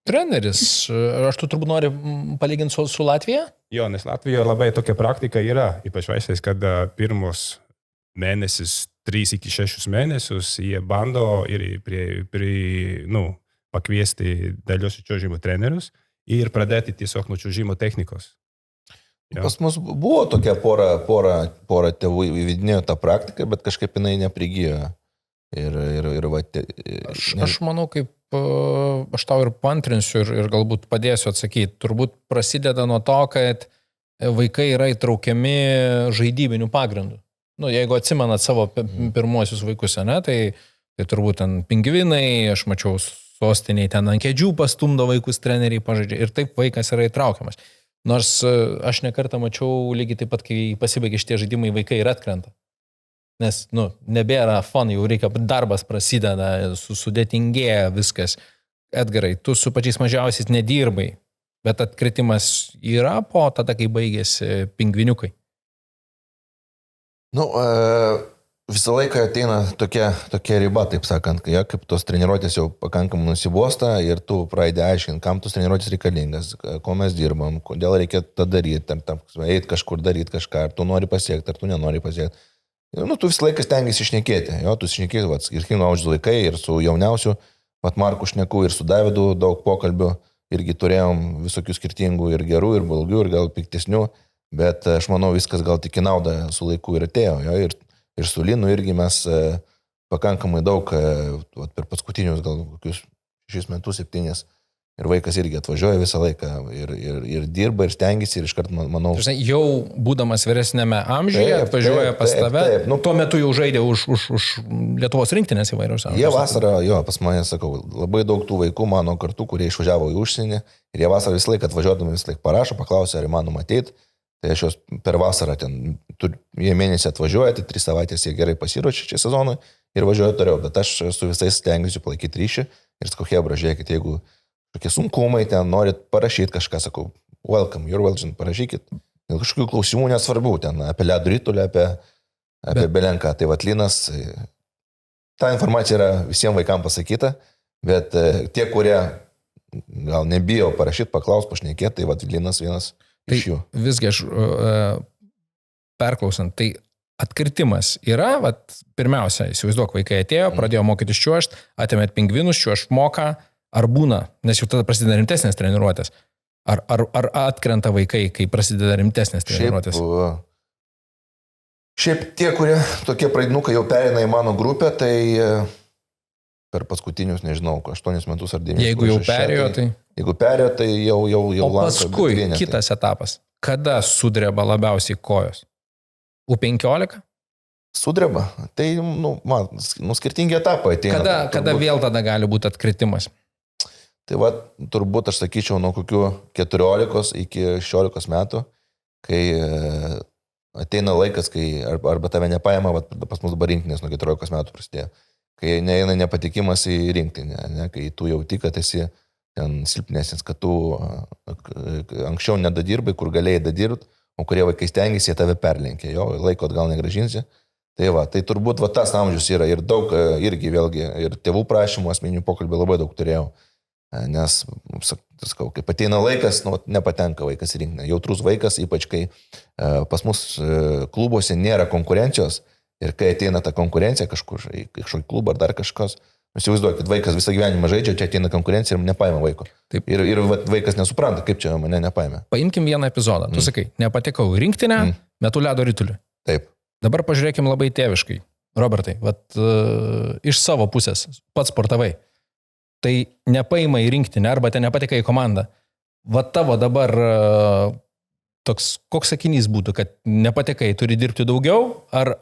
S1: treneris, aš tu turbūt nori palyginti su Latvija?
S3: Jo, nes Latvijoje labai tokia praktika yra, ypač vaisiais, kad pirmos mėnesis, 3 iki 6 mėnesius, jie bando ir pakviesti dalios čiuožimo trenerius ir pradėti tiesiog nuo čiuožimo technikos.
S2: Ja. Pas mus buvo tokia pora tėvų įvedinėjo tą praktiką, bet kažkaip jinai neprigijo.
S1: Aš manau, kaip aš tau ir pantrinsiu ir galbūt padėsiu atsakyti. Turbūt prasideda nuo to, kad vaikai yra įtraukiami žaidybinių pagrindų. Jeigu atsimenat savo pirmuosius vaikus, ne, tai turbūt ten pingvinai, aš mačiau sostiniai, ten ant kėdžių pastumdo vaikus treneriai pažaidžia ir taip vaikas yra įtraukiamas. Nors aš nekartą mačiau lygiai taip pat, kai pasibaigė šitie žaidimai, vaikai ir atkrenta. Nes, nebėra fun, jau reikia, darbas prasideda, sudėtingėja viskas. Edgarai, tu su pačiais mažiausiais nedirbai. Bet atkritimas yra po tada, kai baigėsi pingviniukai.
S2: Nu, visą laiką ateina tokia riba, taip sakant, kaip tos treniruotės jau pakankamai nusibosta ir tu pradedi aiškinti, kam tos treniruotės reikalingas, ko mes dirbam, kodėl reikia tą daryti, eiti kažkur daryti kažką, ar tu nori pasiekti, ar tu nenori pasiekti. Nu, tu visą laiką stengiasi išnekėti, tu išnekėti, skirtingo amžiaus laikai ir su jauniausiu, Marku šneku ir su Davidu daug pokalbių, irgi turėjom visokių skirtingų ir gerų, ir blogių, ir gal piktesnių, bet aš manau viskas gal tik į naudą su laiku ir atėjo, ir su Linu irgi mes pakankamai daug, per paskutinius gal kokius 6 metus, 7, ir vaikas irgi atvažiuoja visą laiką ir dirba, ir stengiasi, ir iškart, manau...
S1: Jau būdamas vyresnėme amžiuje, atvažiuoja pas tave,
S2: nu,
S1: tuo metu jau žaidė už Lietuvos rinktinės įvairius.
S2: Jie vasarą, pas mane, sakau, labai daug tų vaikų mano kartu, kurie išvažiavo į užsienį, ir jie vasarą visą laiką atvažiuodami visą laiką parašo, paklausė, ar įmanoma ateiti. Tai aš juos per vasarą jie mėnesį atvažiuoja, tai 3 savaitės jie gerai pasiruošia čia sezonui ir važiuoja toliau, bet aš su visais stengiuosi palaikyti ryšį ir sakau, hebra, žiūrėkit, jeigu tokie sunkumai, ten norit parašyti kažką, sakau, welcome, you're welcome, parašykit. Dėl kažkokių klausimų nesvarbu, ten apie ledo ritulį, apie belenką. Tai Linas, ta informacija yra visiems vaikams pasakyta, bet tie, kurie gal nebijo parašyti, paklaus, pašnekėti, tai Linas vienas iš jų.
S1: Visgi aš perklausant, tai atkritimas yra, pirmiausia, įsivaizduok, vaikai atėjo, pradėjo mokytis čiuožt, atėmėt pingvinus, čiuožt moka. Ar būna, nes jau tada prasideda rimtesnės treniruotės? Ar atkrenta vaikai, kai prasideda rimtesnės treniruotės?
S2: Šiaip tie, kurie tokie pradinukai jau perina į mano grupę, tai per paskutinius, nežinau, 8 metus ar 9.
S1: Jeigu jau perėjo, tai...
S2: Jeigu perėjo, tai jau
S1: O paskui kitas etapas. Kada sudreba labiausiai kojos? U15?
S2: Sudreba? Tai, skirtingi etapai ateina.
S1: Kada vėl tada gali būti atkritimas?
S2: Tai turbūt aš sakyčiau nuo kokių 14 iki 16 metų, kai ateina laikas, kai arba tave nepaima, pas mus dabar rinktinės nuo 14 metų prasidėjo, kai neina nepatikimas į rinktinę, ne? Kai tu jauti, kad esi ten silpnesnis, kad tu anksčiau nedadirbai, kur galėjai dadirbti, o kurie vaikai stengiasi, jie tave perlenkė, laiko atgal negražinsi. Tai turbūt tas amžius yra ir daug irgi vėlgi ir tėvų prašymų, asmeninių pokalbių labai daug turėjau. Nes, sakau, kai ateina laikas, nepatenka vaikas į rinktinę. Jautrus vaikas, ypač kai pas mus klubuose nėra konkurencijos ir kai ateina ta konkurencija kažkur, kažkokį klubą ar dar kažkas, įsivaizduokit, vaikas visą gyvenimą žaidžia, čia ateina konkurencija ir nepaima vaiko. Taip. Ir vaikas nesupranta, kaip čia mane nepaima.
S1: Paimkim vieną epizodą. Tu sakai, nepatekau į rinktinę, metu ledo ritulį.
S2: Taip.
S1: Dabar pažiūrėkim labai tėviškai. Robertai, iš savo pusės, pats sportavai. Tai nepaima į rinktinę arba ten nepatekai į komandą. Tavo dabar koks sakinys būtų, kad nepatekai, turi dirbti daugiau, ar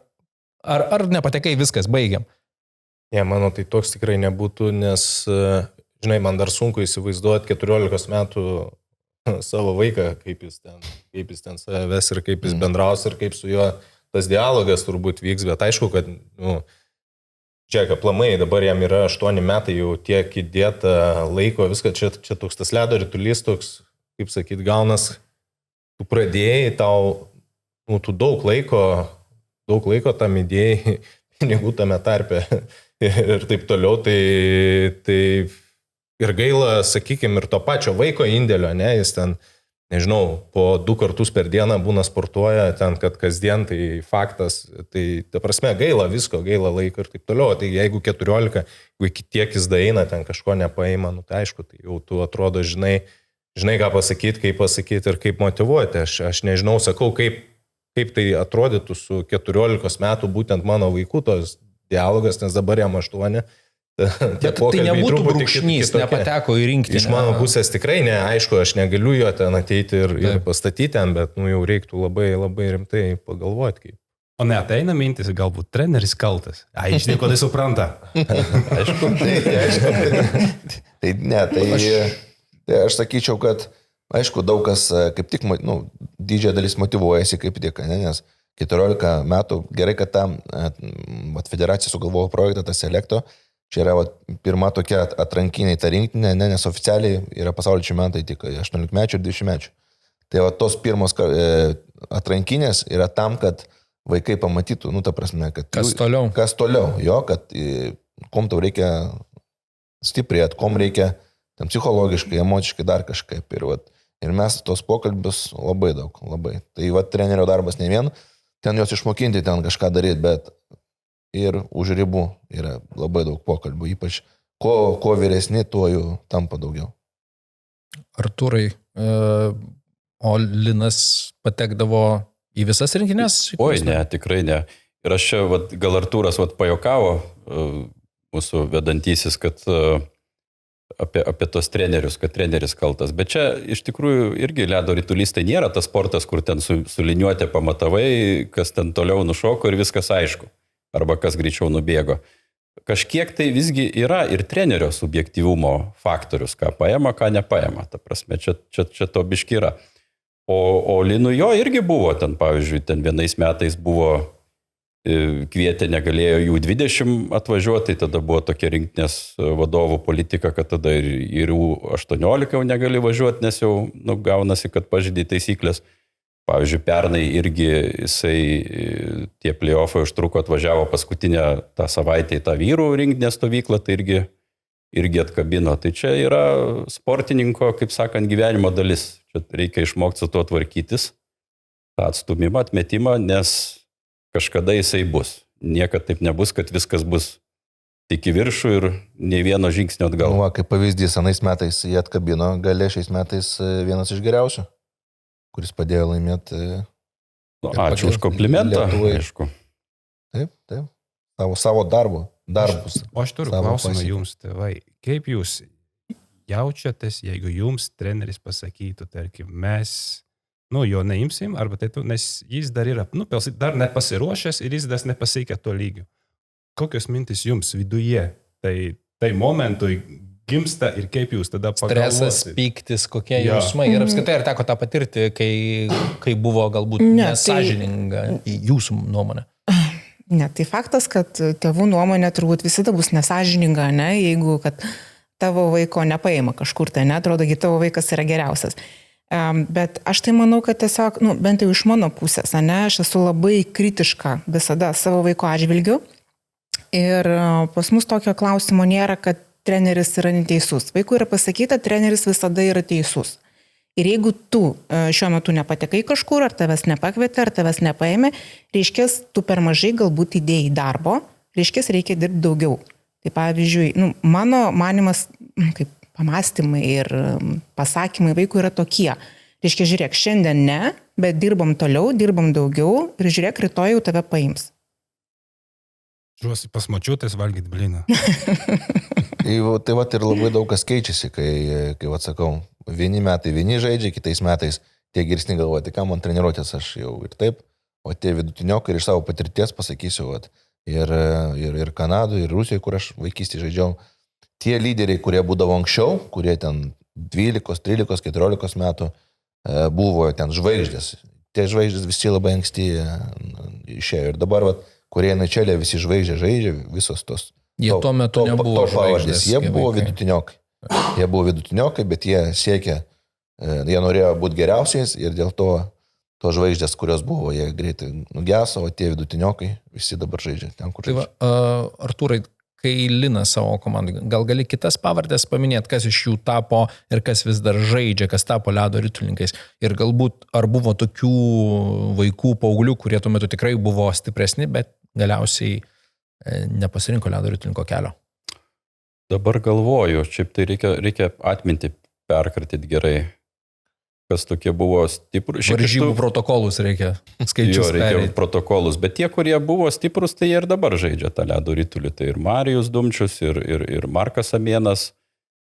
S1: nepatekai, viskas, baigiam?
S4: Manau, tai toks tikrai nebūtų, nes, žinai, man dar sunku įsivaizduoti 14 metų savo vaiką, kaip jis ten save ves ir kaip jis bendraus ir kaip su juo tas dialogas turbūt vyks, bet aišku, kad, čia, aplamai, dabar jam yra 8 metai, jau tiek įdėta laiko, viską, čia toks tas ledo ritulys, toks, kaip sakyt, gaunas, tu pradėjai, tu daug laiko tam įdėjai, pinigų tame tarpe ir taip toliau, tai ir gaila, sakykime, ir to pačio vaiko indėlio, ne, jis ten, nežinau, po 2 kartus per dieną būna sportuoja, ten, kad kasdien tai faktas, tai ta prasme gaila visko, gaila laiko ir taip toliau. Tai jeigu 14, jeigu iki tiek jis daeina, ten kažko nepaima, tai aišku, tai jau tu atrodo, žinai ką pasakyti, kaip pasakyti ir kaip motivuoti. Aš nežinau, sakau, kaip tai atrodytų su 14 metų būtent mano vaikų tos dialogas, nes dabar jam 8.
S1: Bet tai nebūtų brūkšnys, nepateko į rinktinę.
S4: Iš mano pusės tikrai ne, aišku, aš negaliu jo ten ateiti ir pastatyti ten, bet jau reiktų labai, labai rimtai pagalvoti. Kaip.
S3: O ne, ateina mintis, galbūt treneris kaltas. Jis nieko nesupranta.
S2: Aišku. Tai aš sakyčiau, kad, aišku, daug kas, kaip tik, didžiąją dalis motyvuojasi kaip tik, nes 14 metų, gerai, kad ta federacija sugalvojo projektą, tą selekto. Čia yra pirma tokia atrankiniai ta rinktinė, nes oficialiai yra pasaulio čempionatai tik 18-mečių ir 20-mečių. Tai tos pirmos atrankinės yra tam, kad vaikai pamatytų, ta prasme, kad...
S1: Kas toliau?
S2: Kas toliau, jo, kad kom tau reikia stiprėti, kom reikia tam psichologiškai, emociškai dar kažkaip. Ir mes tos pokalbius labai daug, labai. Tai trenerio darbas ne vien, ten jos išmokinti, ten kažką daryti, bet ir už ribų yra labai daug pokalbių, ypač ko vyresni, tuo jų tampa daugiau.
S1: Artūrai, o Linas patekdavo į visas rinkinės?
S6: Oi, ne, tikrai ne. Ir aš čia, gal Artūras pajokavo, mūsų vedantysis, kad apie tos trenerius, kad treneris kaltas. Bet čia iš tikrųjų irgi ledo ritulys tai nėra tas sportas, kur ten su liniuotė pamatavai, kas ten toliau nušoko ir viskas aišku. Arba kas greičiau nubėgo. Kažkiek tai visgi yra ir trenerio subjektyvumo faktorius, ką paėma, ką nepaėma. Ta prasme, čia to biški yra. O Linui jo irgi buvo, ten pavyzdžiui, ten vienais metais buvo kvietė, negalėjo jų 20 atvažiuoti, tai tada buvo tokia rinktinės vadovų politika, kad tada ir jų 18 jau negali važiuoti, nes jau gaunasi, kad pažydė taisyklės. Pavyzdžiui, pernai irgi jisai tie play-offai užtruko, atvažiavo paskutinę tą savaitę į tą vyrų rinktinės stovyklą, tai irgi atkabino. Tai čia yra sportininko, kaip sakant, gyvenimo dalis. Čia reikia išmokti su tuo tvarkytis, tą atstumimą, atmetimą, nes kažkada jisai bus. Niekad taip nebus, kad viskas bus tik į viršų ir nei vieno žingsnio atgal.
S2: Kaip pavyzdys, anais metais jie atkabino, gale šiais metais vienas iš geriausių, kuris padėjo laimėti.
S6: Ačiū už komplimentą. Aišku.
S2: Taip. Savo darbus.
S3: O aš turiu klausimą jums, tėvai. Kaip jūs jaučiatės, jeigu jums treneris pasakytų, tarkim, mes, jo neimsim, arba tai nes jis dar yra, dar nepasiruošęs ir jis dar nepasiekė to lygio. Kokios mintis jums viduje tai momentui gimsta ir kaip jūs tada pagalvosite?
S1: Stresas, pyktis, kokie jausmai. Ir apskritai, ar teko tą patirti, kai buvo galbūt nesąžininga jūsų nuomonė?
S5: Ne, tai faktas, kad tėvų nuomonė turbūt visada bus nesąžininga, ne, jeigu kad tavo vaiko nepaima kažkur, tai neatrodo, kad tavo vaikas yra geriausias. Bet aš tai manau, kad tiesiog, bent jau iš mano pusės, ne, aš esu labai kritiška visada savo vaiko atžvilgiu. Ir pas mus tokio klausimo nėra, kad treneris yra neteisus. Vaikui yra pasakyta, treneris visada yra teisus. Ir jeigu tu šiuo metu nepatekai kažkur, ar tavęs nepakvietė, ar tavęs nepaėmė, reiškės, tu per mažai galbūt įdėjai darbo, reiškės, reikia dirbti daugiau. Tai pavyzdžiui, mano manimas, kaip pamastymai ir pasakymai vaikui yra tokie. Reiškia, žiūrėk, šiandien ne, bet dirbam toliau, dirbam daugiau ir žiūrėk, rytoj jau tave paims.
S3: Žiūrėsi pas močiutės valgyti bliną.
S2: Tai ir labai daug kas keičiasi, kai sakau, vieni metai vieni žaidžia, kitais metais tie girsni galvoja, tai ką man treniruotės aš jau ir taip, o tie vidutiniokai ir iš savo patirties pasakysiu, ir Kanadoje, ir Rusijoje, kur aš vaikystėje žaidžiau, tie lyderiai, kurie būdavo anksčiau, kurie ten 12, 13, 14 metų buvo ten žvaigždės, tie žvaigždės visi labai anksti išėjo ir dabar, kurie načelė visi žaidžia, visos tos.
S1: Jie tuo metu nebuvo žvaigždės.
S2: Jie buvo vidutiniokai. Jie buvo vidutiniokai, bet jie siekė, jie norėjo būti geriausiais ir dėl to žvaigždės, kurios buvo, jie greitai nugeso, o tie vidutiniokai visi dabar žaidžia ten, kur žaidžia.
S1: Artūrai, kai Linas savo komandai, gal gali kitas pavardės paminėti, kas iš jų tapo ir kas vis dar žaidžia, kas tapo ledo ritulininkais. Ir galbūt ar buvo tokių vaikų, paauglių, kurie tuo metu tikrai buvo stipresni, bet galiausiai nepasirinko ledo ritulininko kelio.
S6: Dabar galvoju, šiaip tai reikia atminti, perkartyti gerai, kas tokie buvo stiprus.
S1: Varžybų protokolus reikia skaičius.
S6: Reikia protokolus, bet tie, kurie buvo stiprus, tai jie ir dabar žaidžia tą ledo ritulį. Tai ir Marijus Dumčius, ir Markas Amėnas,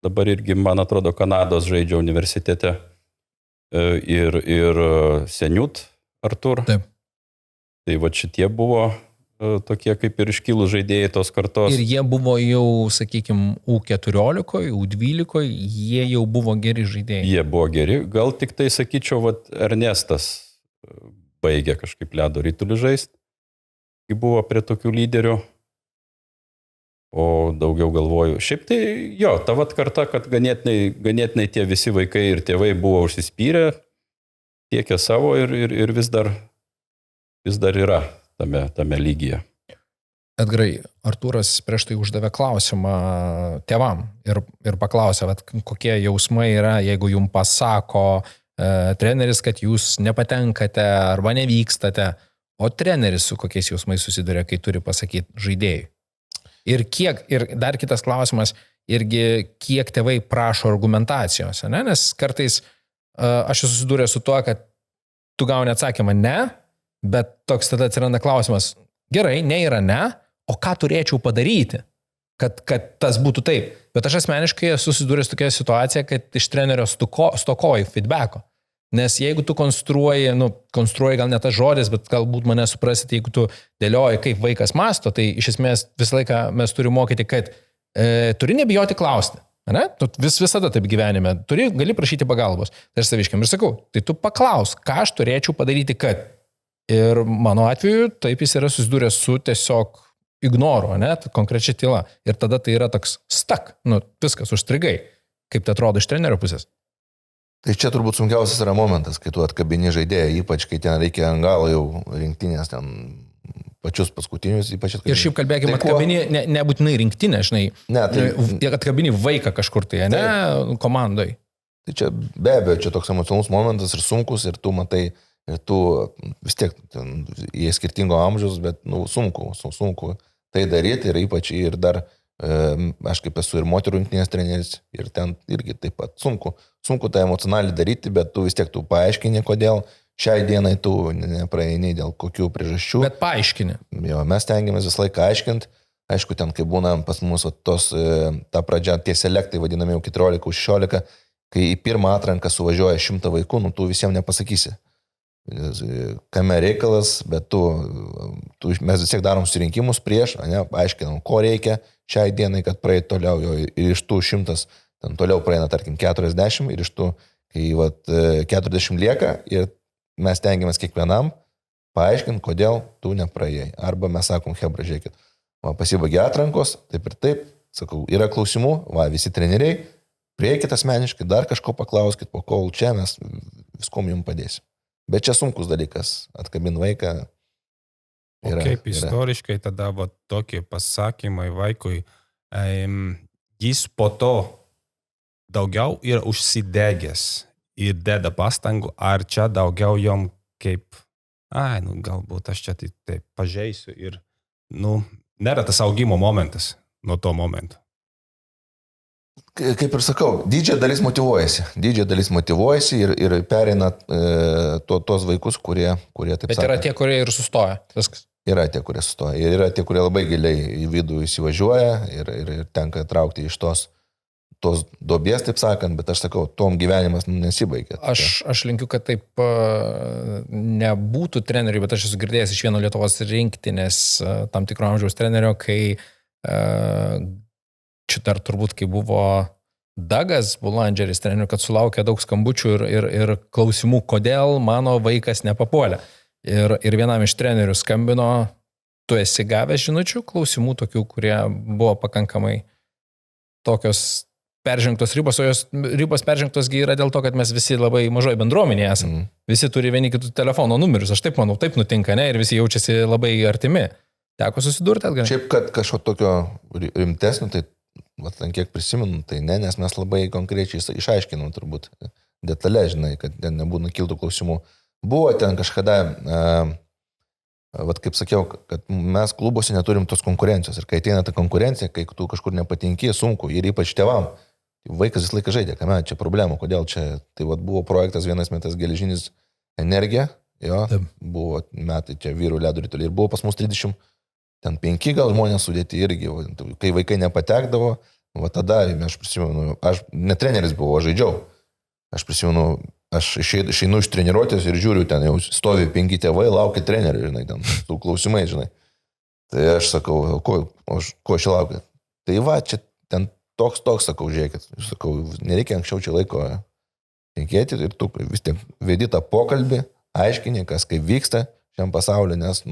S6: dabar irgi, man atrodo, Kanados žaidžia universitete, ir Seniut Artur.
S1: Taip.
S6: Tai va šitie buvo tokie kaip ir iškilų žaidėjai tos kartos.
S1: Ir jie buvo jau, sakykime, U14, U12, jie jau buvo geri žaidėjai.
S6: Jie buvo geri, gal tik tai, sakyčiau, Ernestas baigė kažkaip ledo ritulį žaisti, kai buvo prie tokių lyderių. o daugiau galvoju. Šiaip tai jo, ta vat karta, kad ganėtinai tie visi vaikai ir tėvai buvo užsispyrę, tiekė savo ir vis dar yra tame lygyje.
S1: Edgarai, Artūras prieš tai uždavė klausimą tėvam ir paklausė, kokie jausmai yra, jeigu jums pasako treneris, kad jūs nepatenkate arba nevykstate, o treneris su kokiais jausmais susiduria, kai turi pasakyti žaidėjui. Ir dar kitas klausimas, irgi kiek tėvai prašo argumentacijos, ne? Nes kartais aš esu susidūręs su tuo, kad tu gauni atsakymą ne, bet toks tada atsiranda klausimas, gerai, ne yra ne, o ką turėčiau padaryti, kad tas būtų taip. Bet aš asmeniškai esu susidūręs tokia situacija, kad iš trenerio stokoju feedbacko. Nes jeigu tu konstruoji gal ne tas žodis, bet galbūt mane suprasit, jeigu tu dėlioji, kaip vaikas masto, tai iš esmės visą laiką mes turime mokyti, kad turi nebijoti klausti. Ne? Visada taip gyvenime. Gali prašyti pagalbos. Tai aš saviškiam ir sakau, tai tu paklaus, ką aš turėčiau padaryti, kad. Ir mano atveju taip jis yra susidūręs su tiesiog ignoru, ne? Konkrečia tyla. Ir tada tai yra toks stak, viskas užstrigai. Kaip tai atrodo iš trenerio pusės?
S2: Tai čia turbūt sunkiausias yra momentas, kai tu atkabini žaidėją, ypač kai ten reikia ant galo jau rinktinės, ten pačius paskutinius, ypač atkabini.
S1: Ir šiaip kalbėkime, atkabini nebūtinai rinktinę, žinai, atkabini vaiką kažkur tai, ne, komandai. Tai
S2: čia be abejo, čia toks emocionalus momentas ir sunkus, ir tu matai, ir tu vis tiek jie skirtingo amžiaus, bet sunku tai daryti ir ypač ir dar aš kaip esu ir moterų rinktinės treneris ir ten irgi taip pat sunku tai emocionaliai daryti, bet tu vis tiek tu paaiškini, kodėl šiai dienai tu nepraeini dėl kokių priežasčių.
S1: Bet paaiškini.
S2: Jo, mes tengiamės visą laiką aiškinti. Aišku, ten kai būna pas mus ta pradžia, tie selektai vadinami jau 14-16, kai į pirmą atranką suvažiuoja 100 vaikų, tu visiems nepasakysi. Kame reikalas, bet mes vis tiek darom susirinkimus prieš, aiškinam, ko reikia šiai dienai, kad praeit toliau, ir iš tų 100 ten toliau praeina, tarkim, 40 ir iš tų, kai 40 lieka ir mes tengiamės kiekvienam paaiškinti, kodėl tu nepraėjai. Arba mes sakom, hebra, žiūrėkit, pasibaigė atrankos, taip ir taip, sakau, yra klausimų, visi treneriai, prieikit asmeniškai, dar kažko paklauskit, po kol čia mes viskom jums padėsim. Bet čia sunkus dalykas, atkabin vaiką.
S3: Kaip istoriškai tada tokie pasakymai vaikui, jis po to daugiau yra užsidegęs ir deda pastangų, ar čia daugiau jom kaip, galbūt aš čia taip pažeisiu ir, nėra tas augimo momentas nuo to momento.
S2: Kaip ir sakau, didžia dalis motyvuojasi ir pereina tos vaikus, kurie taip
S1: Bet yra tie, kurie ir sustoja. Viskas.
S2: Yra tie, kurie sustoja. Ir yra tie, kurie labai giliai į vidų įsivažiuoja ir tenka traukti iš tos duobės, taip sakant, bet aš sakau, tom gyvenimas nesibaigia.
S1: Aš linkiu, kad taip nebūtų trenerių, bet aš esu girdėjęs iš vieno Lietuvos rinktinės tam tikro amžiaus trenerio, kai dar turbūt, kai buvo Dagas Bulandžeris treneriu, kad sulaukė daug skambučių ir klausimų, kodėl mano vaikas nepapuolė. Ir vienam iš trenerių skambino, tu esi gavęs žinučių, klausimų tokių, kurie buvo pakankamai tokios peržengtos ribos, o jos ribos peržengtos yra dėl to, kad mes visi labai mažoje bendruomenėje esame. Visi turi vieni kitų telefono numerius, aš taip manau, taip nutinka, ne, ir visi jaučiasi labai artimi. Teko susidurti atgal.
S2: Šiaip, kad kažko tokio rimtesnio, tai kiek prisimenu, tai nes mes labai konkrečiai išaiškinom turbūt detalę, žinai, kad nebūna kiltų klausimų. Buvo ten kažkada, kaip sakiau, kad mes klubuose neturim tos konkurencijos ir kai ateina ta konkurencija, kai tu kažkur nepatinki, sunku ir ypač tėvam. Vaikas visą laiką žaidė, kame čia problema, kodėl čia, tai buvo projektas vienas metas Geležinis energija, buvo metai čia vyrų ledo ritulį ir buvo pas mus 35 gal žmonės sudėti irgi, kai vaikai nepatekdavo, tada aš prisimenu, aš ne treneris buvau, aš žaidžiau, aš prisimenu, aš išeinu iš treniruotės ir žiūriu, ten jau stovi 5 tėvai, laukia trenerių, žinai, ten su klausimai, žinai. Tai aš sakau, ko čia laukia? Tai čia ten toks, sakau, žiūrėkit, sakau, nereikia anksčiau čia laiko tinkėti ir tu vis tiek vedi tą pokalbį, aiškini, kas kaip vyksta šiam pasauliu, nes,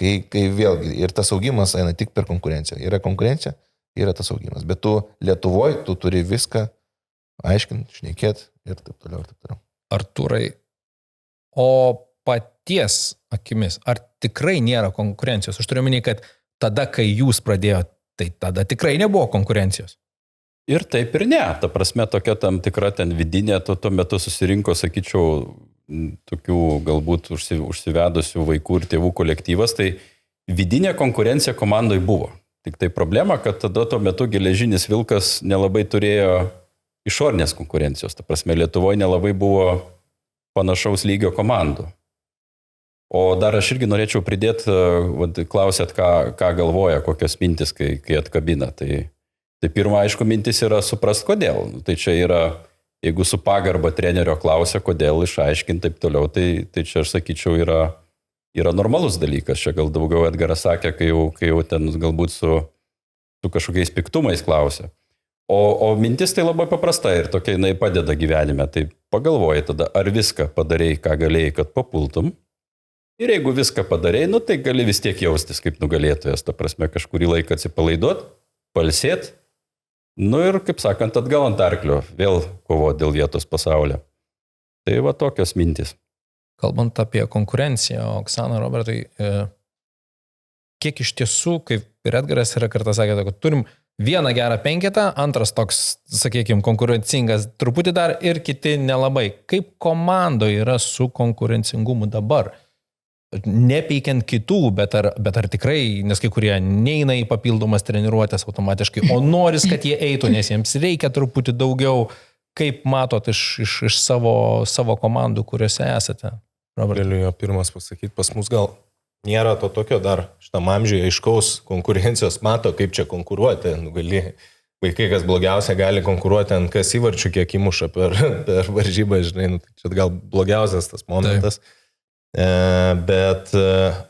S2: kai vėlgi ir tas augimas eina tik per konkurenciją. Yra konkurencija, yra tas augimas. Bet tu Lietuvoje, tu turi viską aiškinti, šnekėti ir taip toliau, ir taip toliau.
S1: Artūrai, o paties akimis, ar tikrai nėra konkurencijos? Aš turiu omeny, kad tada, kai jūs pradėjote, tai tada tikrai nebuvo konkurencijos.
S6: Ir taip ir ne. Ta prasme, tokia tam tikra ten vidinė, tuo metu susirinko, sakyčiau, tokių galbūt užsivedusių vaikų ir tėvų kolektyvas, tai vidinė konkurencija komandoje buvo. Tik tai problema, kad tada tuo metu Geležinis Vilkas nelabai turėjo išorinės konkurencijos. Ta prasme, Lietuvoje nelabai buvo panašaus lygio komandų. O dar aš irgi norėčiau pridėti, klausėt, ką galvoja, kokios mintis, kai atkabina. Tai pirma, aišku, mintis yra suprast, kodėl. Tai čia yra, jeigu su pagarba trenerio klausia, kodėl išaiškinti taip toliau, tai čia aš sakyčiau yra normalus dalykas. Čia gal daugiau Edgaras sakė, kai jau ten galbūt su kažkokiais piktumais klausia. O mintis tai labai paprasta ir tokia jinai padeda gyvenime. Tai pagalvoji tada, ar viską padarėjai, ką galėjai, kad papultum. Ir jeigu viską padarėjai, tai gali vis tiek jaustis kaip nugalėtojas. Ta prasme, kažkurį laiką atsipalaiduot, palsėt. Ir, kaip sakant, atgal ant arklio, vėl kovoti dėl vietos pasaulio. Tai va tokios mintis.
S1: Kalbant apie konkurenciją, Oksana, Robertai, kiek iš tiesų, kaip ir Edgaras yra kartą sakė, kad turim vieną gerą penketą, antras toks, sakykime, konkurencingas truputį dar ir kiti nelabai. Kaip komandoje yra su konkurencingumu dabar? Nepeikiant kitų, bet ar tikrai, nes kai kurie neina į papildomas treniruotės automatiškai, o noris, kad jie eitų, nes jiems reikia truputį daugiau. Kaip matot iš savo komandų, kuriuose esate?
S4: Galiu jo pirmas pasakyti, pas mus gal nėra to tokio dar šitam amžiuje aiškaus konkurencijos mato, kaip čia konkuruoti. Vaikai, kas blogiausia, gali konkuruoti ant kas įvarčių, kiek įmuša per varžybą, žinai, čia gal blogiausias tas momentas. Taip. Bet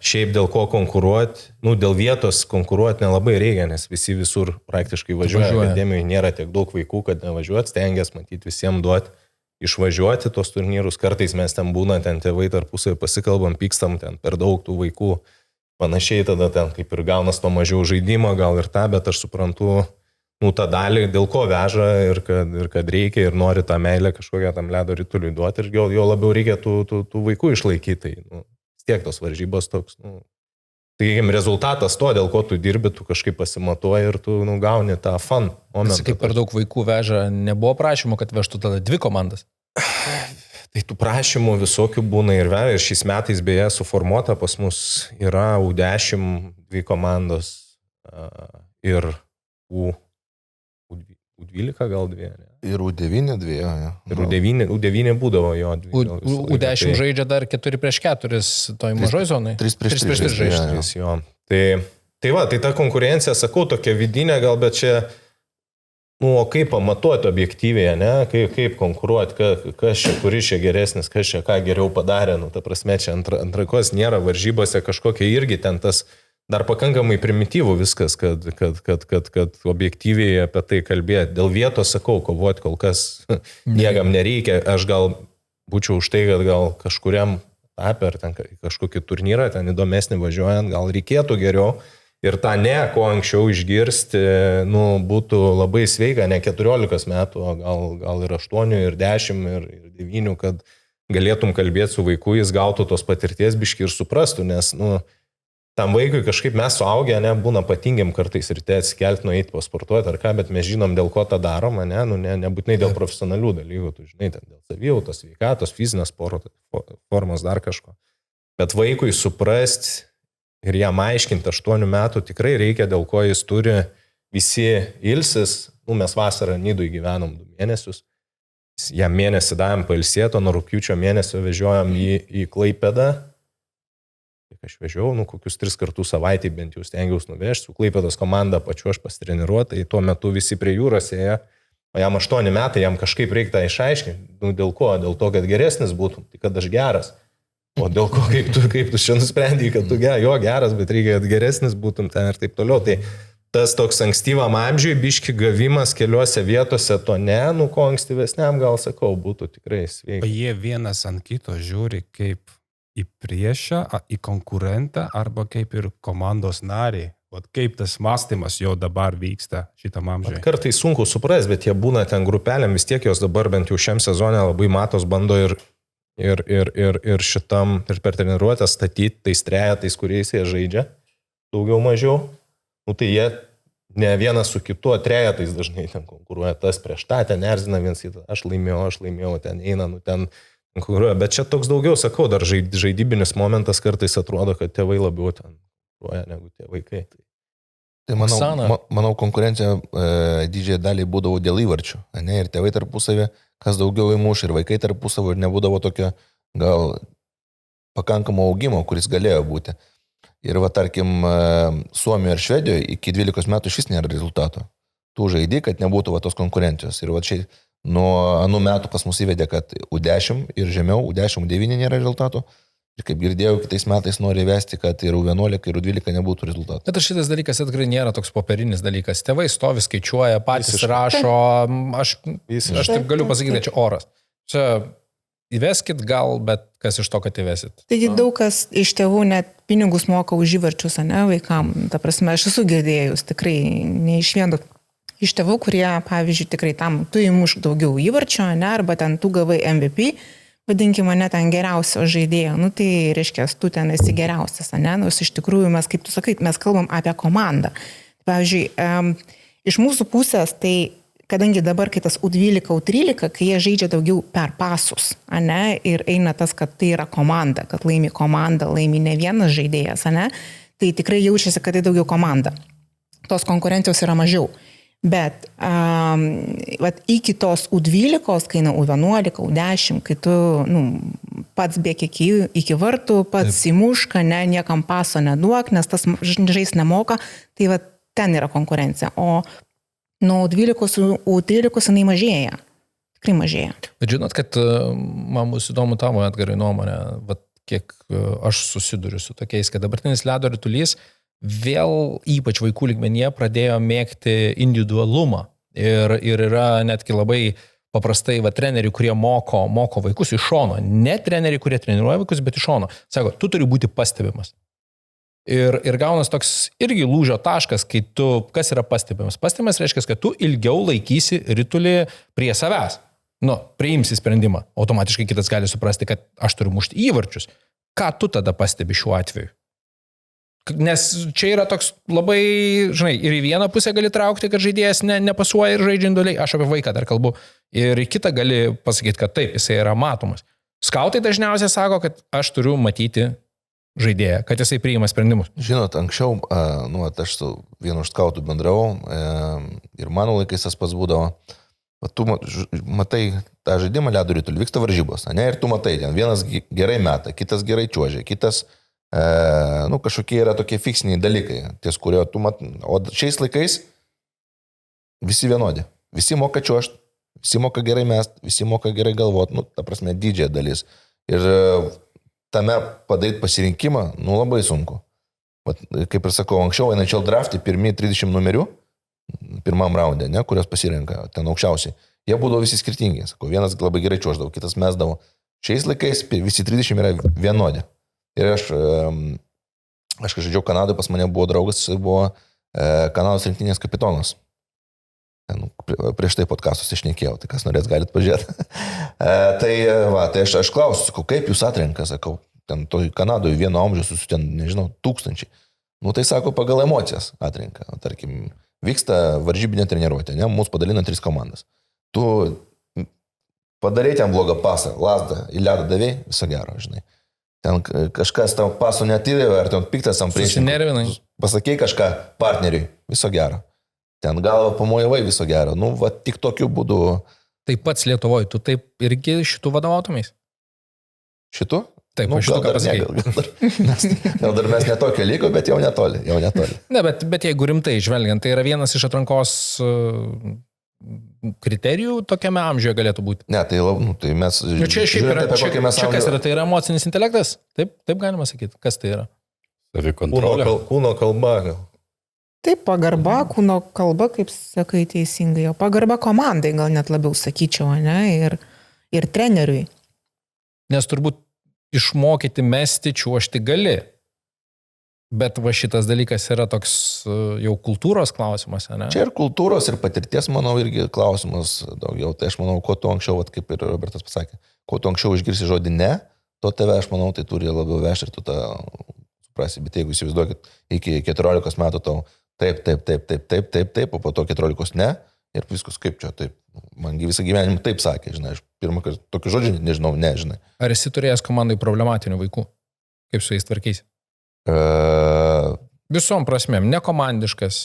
S4: šiaip dėl ko konkuruoti, dėl vietos konkuruoti nelabai reikia, nes visi visur praktiškai važiuoja. Akademijoje nėra tiek daug vaikų, kad nevažiuoti, stengiasi matyti visiems duoti išvažiuoti tos turnyrus. Kartais mes ten būna, ten tėvai tarpusai pasikalbam, pykstam ten per daug tų vaikų. Panašiai tada ten kaip ir gaunas to mažiau žaidimo, gal ir tą, bet aš suprantu, tą dalį, dėl ko veža ir kad reikia ir nori tą meilę kažkokią tam ledo rituliui duoti ir jo labiau reikia tų vaikų išlaikyti. Tai, tiek tos varžybos toks, sakykime, rezultatas to, dėl ko tu dirbi, tu kažkaip pasimatuoji ir tu gauni tą fun momentą.
S1: Kaip per daug vaikų veža, nebuvo prašymų, kad vežtų tada 2 komandas?
S4: Tai tų prašymų visokių būna ir veža. Ir šiais metais beje suformuota pas mus yra U10 2 komandos ir U12 gal 2, ne?
S2: Ir U9 2, ja.
S4: Ir U9 būdavo jo 2.
S1: U10 žaidžia dar 4-4 toj mažoj zonai.
S2: 3-3
S4: žaidžia. Jo. Tai ta konkurencija, sakau, tokia vidinė gal, bet čia, o kaip pamatuoti objektyviai, ne? Kaip konkuruoti, kas čia, kuris čia geresnis, kas čia ką geriau padarė, ta prasme, čia ant rankos nėra varžybose kažkokia irgi ten tas dar pakankamai primityvų viskas, kad objektyviai apie tai kalbėti. Dėl vietos, sakau, kovoti kol kas niekam nereikia. Aš gal būčiau už tai, kad gal kažkuriam tapę ar ten kažkokį turnyrą, ten įdomesnį važiuojant, gal reikėtų geriau. Ir tą ko anksčiau išgirsti, būtų labai sveika, ne 14 metų, o gal ir 8, ir 10, ir 9, kad galėtum kalbėti su vaiku, jis gautų tos patirties biški ir suprastų, nes, tam vaikui kažkaip mes suaugę, būna patingiam kartais ryte atsikelti, nueiti pasportuoti ar ką, bet mes žinom, dėl ko tą darom, nebūtinai dėl profesionalių dalykų, tu žinai, ten dėl savijautos, sveikatos, fizinės formos, dar kažko. Bet vaikui suprast ir jam aiškinti 8 metų tikrai reikia, dėl ko jis turi visi ilsis. Mes vasarą Nidui gyvenom 2 mėnesius, jam mėnesį davėm pailsėto, nuo rugpjūčio mėnesio vežiojom į Klaipėdą. Aš vežiau, kokius 3 kartus savaitį bent jau stengiausi nuvežti, su Klaipėdos komanda pačiu aš pasitreniruoti, tai tuo metu visi prie jūros ėjo, o jam 8 metai, jam kažkaip reikia išaiškinti, dėl ko, dėl to, kad geresnis būtum, tai kad aš geras, o dėl ko, kaip tu čia nusprendai, kad tu geras, bet reikia, kad geresnis būtum ten ir taip toliau, tai tas toks ankstyvam amžiui, biški gavimas keliose vietose, to ko ankstyvesniam gal sakau, būtų tikrai sveika.
S3: Jie vienas ant kito žiūri kaip į priešą, į konkurentą arba kaip ir komandos narį. vat kaip tas mąstymas jau dabar vyksta šitam amžiui.
S4: Kartais sunku suprasti, bet jie būna ten grupelėm, vis tiek jos dabar bent jau šiam sezone labai matos bando ir šitam, ir per treniruotę statyti tais trejetais, kuriais jie žaidžia, daugiau mažiau. Nu tai jie ne vienas su kitu trejetais dažnai ten konkuruoja, tas prieš tą, ten erzina viens kitą, aš laimėjau, ten eina, nu ten konkuruoja. Bet čia toks daugiau, sakau, dar žaidybinis momentas kartais atrodo, kad tėvai labiau ten konkuruoja negu tie vaikai.
S2: Tai manau konkurencija didžiai daliai būdavo dėl įvarčių, ne? Ir tėvai tarpusavį, kas daugiau įmuš, ir vaikai tarpusavį, ir nebūdavo tokio gal pakankamo augimo, kuris galėjo būti. Ir va, tarkim, Suomijoje ir Švedijoje iki 12 metų šis nėra rezultato. Tu žaidi, kad nebūtų va tos konkurencijos. Ir va čia nuo anų metų pas mus įvedė, kad U10 ir žemiau, U10, U9 nėra rezultatų. Ir kaip girdėjau, kitais metais nori įvesti, kad ir U11, ir U12 nebūtų rezultatų.
S1: Bet šitas dalykas tikrai nėra toks popierinis dalykas. Tėvai stovi, skaičiuoja, patys rašo. Aš taip galiu pasakyti, kad čia oras. Čia įveskit gal, bet kas iš to, kad įvesit?
S5: Taigi daug kas iš tėvų net pinigus moka už įvarčius, ne, vaikam. Ta prasme, aš esu girdėjus tikrai ne iš vieno iš tėvų, kurie, pavyzdžiui, tikrai tam tu įmušk daugiau įvarčio, ne, arba ten tu gavai MVP, vadinkime mane ten geriausio žaidėjo. Nu tai reiškia, tu ten esi geriausias, ne, nors iš tikrųjų mes, kaip tu sakai, mes kalbam apie komandą. Pavyzdžiui, iš mūsų pusės tai kadangi dabar, kai tas U12, U13, kai jie žaidžia daugiau per pasus, ne, ir eina tas, kad tai yra komanda, kad laimi komanda, laimi ne vienas žaidėjas, ne, tai tikrai jaučiasi, kad tai daugiau komanda. Tos konkurencijos yra mažiau. Bet vat, iki tos U12, kai na U11, U10, kai tu pats bėg iki vartų, pats įmuška, ne, niekam paso neduok, nes tas žais nemoka, tai vat, ten yra konkurencija. O nuo 12 U13 jinai mažėja. Tikrai mažėja.
S1: Bet žinot, kad man bus įdomu tavo, Edgarai, nuomonė, vat, kiek aš susiduriu su tokiais, kad dabartinis ledo ritulys vėl ypač vaikų lygmenyje pradėjo mėgti individualumą. Ir yra netgi labai paprastai treneriai, kurie moko vaikus iš šono. Ne treneriai, kurie treniruoja vaikus, bet iš šono. Sako, tu turi būti pastebimas. Ir gaunas toks irgi lūžio taškas, kai tu, kas yra pastebimas? Pastebimas reiškia, kad tu ilgiau laikysi ritulį prie savęs. Priimsi sprendimą. Automatiškai kitas gali suprasti, kad aš turiu mušti įvarčius. Ką tu tada pastebi šiuo atveju? Nes čia yra toks labai, žinai, ir į vieną pusę gali traukti, kad žaidėjas nepasuoja ir žaidžia individualiai. Aš apie vaiką dar kalbu. Ir į kitą gali pasakyti, kad taip, jisai yra matomas. Skautai dažniausiai sako, kad aš turiu matyti žaidėją, kad jisai priima sprendimus.
S2: Žinot, anksčiau, aš su vienu iš skautų bendravau ir mano laikais tas pats būdavo. Tu matai tą žaidimą ledo ritulį, vyksta varžybos, ne? Ir tu matai, ten vienas gerai meta, kitas gerai čiuožia, kitas kažkokie yra tokie fiksiniai dalykai, ties kurio tu matai. O šiais laikais visi vienodi. Visi moka čiuožti, visi moka gerai mest, visi moka gerai galvoti, ta prasme, didžiąją dalis. Ir tame padaryti pasirinkimą, labai sunku. Bet, kaip ir sakau, anksčiau NHL draftai, pirmie 30 numerių, pirmam raunde, ne, kurios pasirenka ten aukščiausiai, jie būdavo visi skirtingi. Sakau, vienas labai gerai čiuoždavo, kitas mesdavo. Šiais laikais visi 30 yra vienodi. Ir aš kai žaidžiau Kanadoje, pas mane buvo draugas, jis buvo Kanados rinktinės kapitonas. Prieš tai podcastus išnekėjau, tai kas norės, galit pažiūrėti. Tai aš klausiu, sakau, kaip jūs atrenka, sakau, ten Kanadoje vieno amžiaus, ten, nežinau, 1000. Tai sako, pagal emocijas atrenka. Tarkim, vyksta varžybinė treniruotė, ne, mūsų padalina 3 komandas. Tu padarei ten blogą pasą, lasdą, į ledą davėjai, viso gero, žinai. Ten kažkas tam paso netidavė, ar ten piktas tam priešininkui. Pasakei kažką partneriui, viso gero. Ten galvą pamojavai, viso gero. Tik tokiu būdu.
S1: Taip pats Lietuvoje, tu taip irgi šitų vadovautumės?
S2: Šitų?
S1: Taip, šitų ką pasakei.
S2: Gal dar mes netokio lygo, bet jau netoli.
S1: Ne, bet jeigu rimtai žvelgiant, tai yra vienas iš atrankos kriterijų tokiame amžiuje galėtų būti.
S2: Ne, tai mes...
S1: Čia kas yra, tai yra emocinis intelektas? Taip galima sakyti. Kas tai yra?
S6: Savikontrolė.
S4: Kūno kalba.
S5: Taip, pagarba, kūno kalba, kaip sakai teisingai, o pagarba komandai gal net labiau sakyčiau, ne, ir treneriui.
S1: Nes turbūt išmokyti mesti čiuožti gali. Bet va šitas dalykas yra toks jau kultūros klausimas, ne?
S2: Čia ir kultūros, ir patirties, manau, irgi klausimas daugiau. Tai aš manau, kuo tu anksčiau, vat, kaip ir Robertas pasakė, kuo tu anksčiau išgirsi žodį ne, to tave, aš manau, tai turi labiau vežti ir tu tą suprasi. Bet jeigu įsivaizduokit, iki 14 metų tau taip, o po to 14 ne, ir viskas kaip čia taip. Mangi visą gyvenimą taip sakė, žinai, aš pirmą kartą tokį žodžią nežinau, nežinai.
S1: Ar esi turėjęs komandai problematinių vaikų? Kaip su jais tvarkysi? Visom prasmėm, nekomandiškas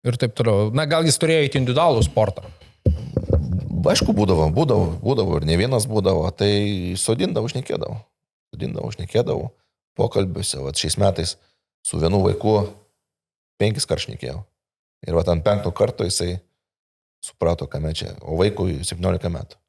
S1: ir taip toliau. Na, gal jis turėjo įti individualų sportą?
S2: Aišku, būdavo ir ne vienas būdavo, tai sodindavo, šnekėdavo pokalbiuose. Vat šiais metais su vienu vaiku 5 kartų šnekėjau. Ir vat ant 5 karto jisai suprato, kame čia, o vaikui 17 metų.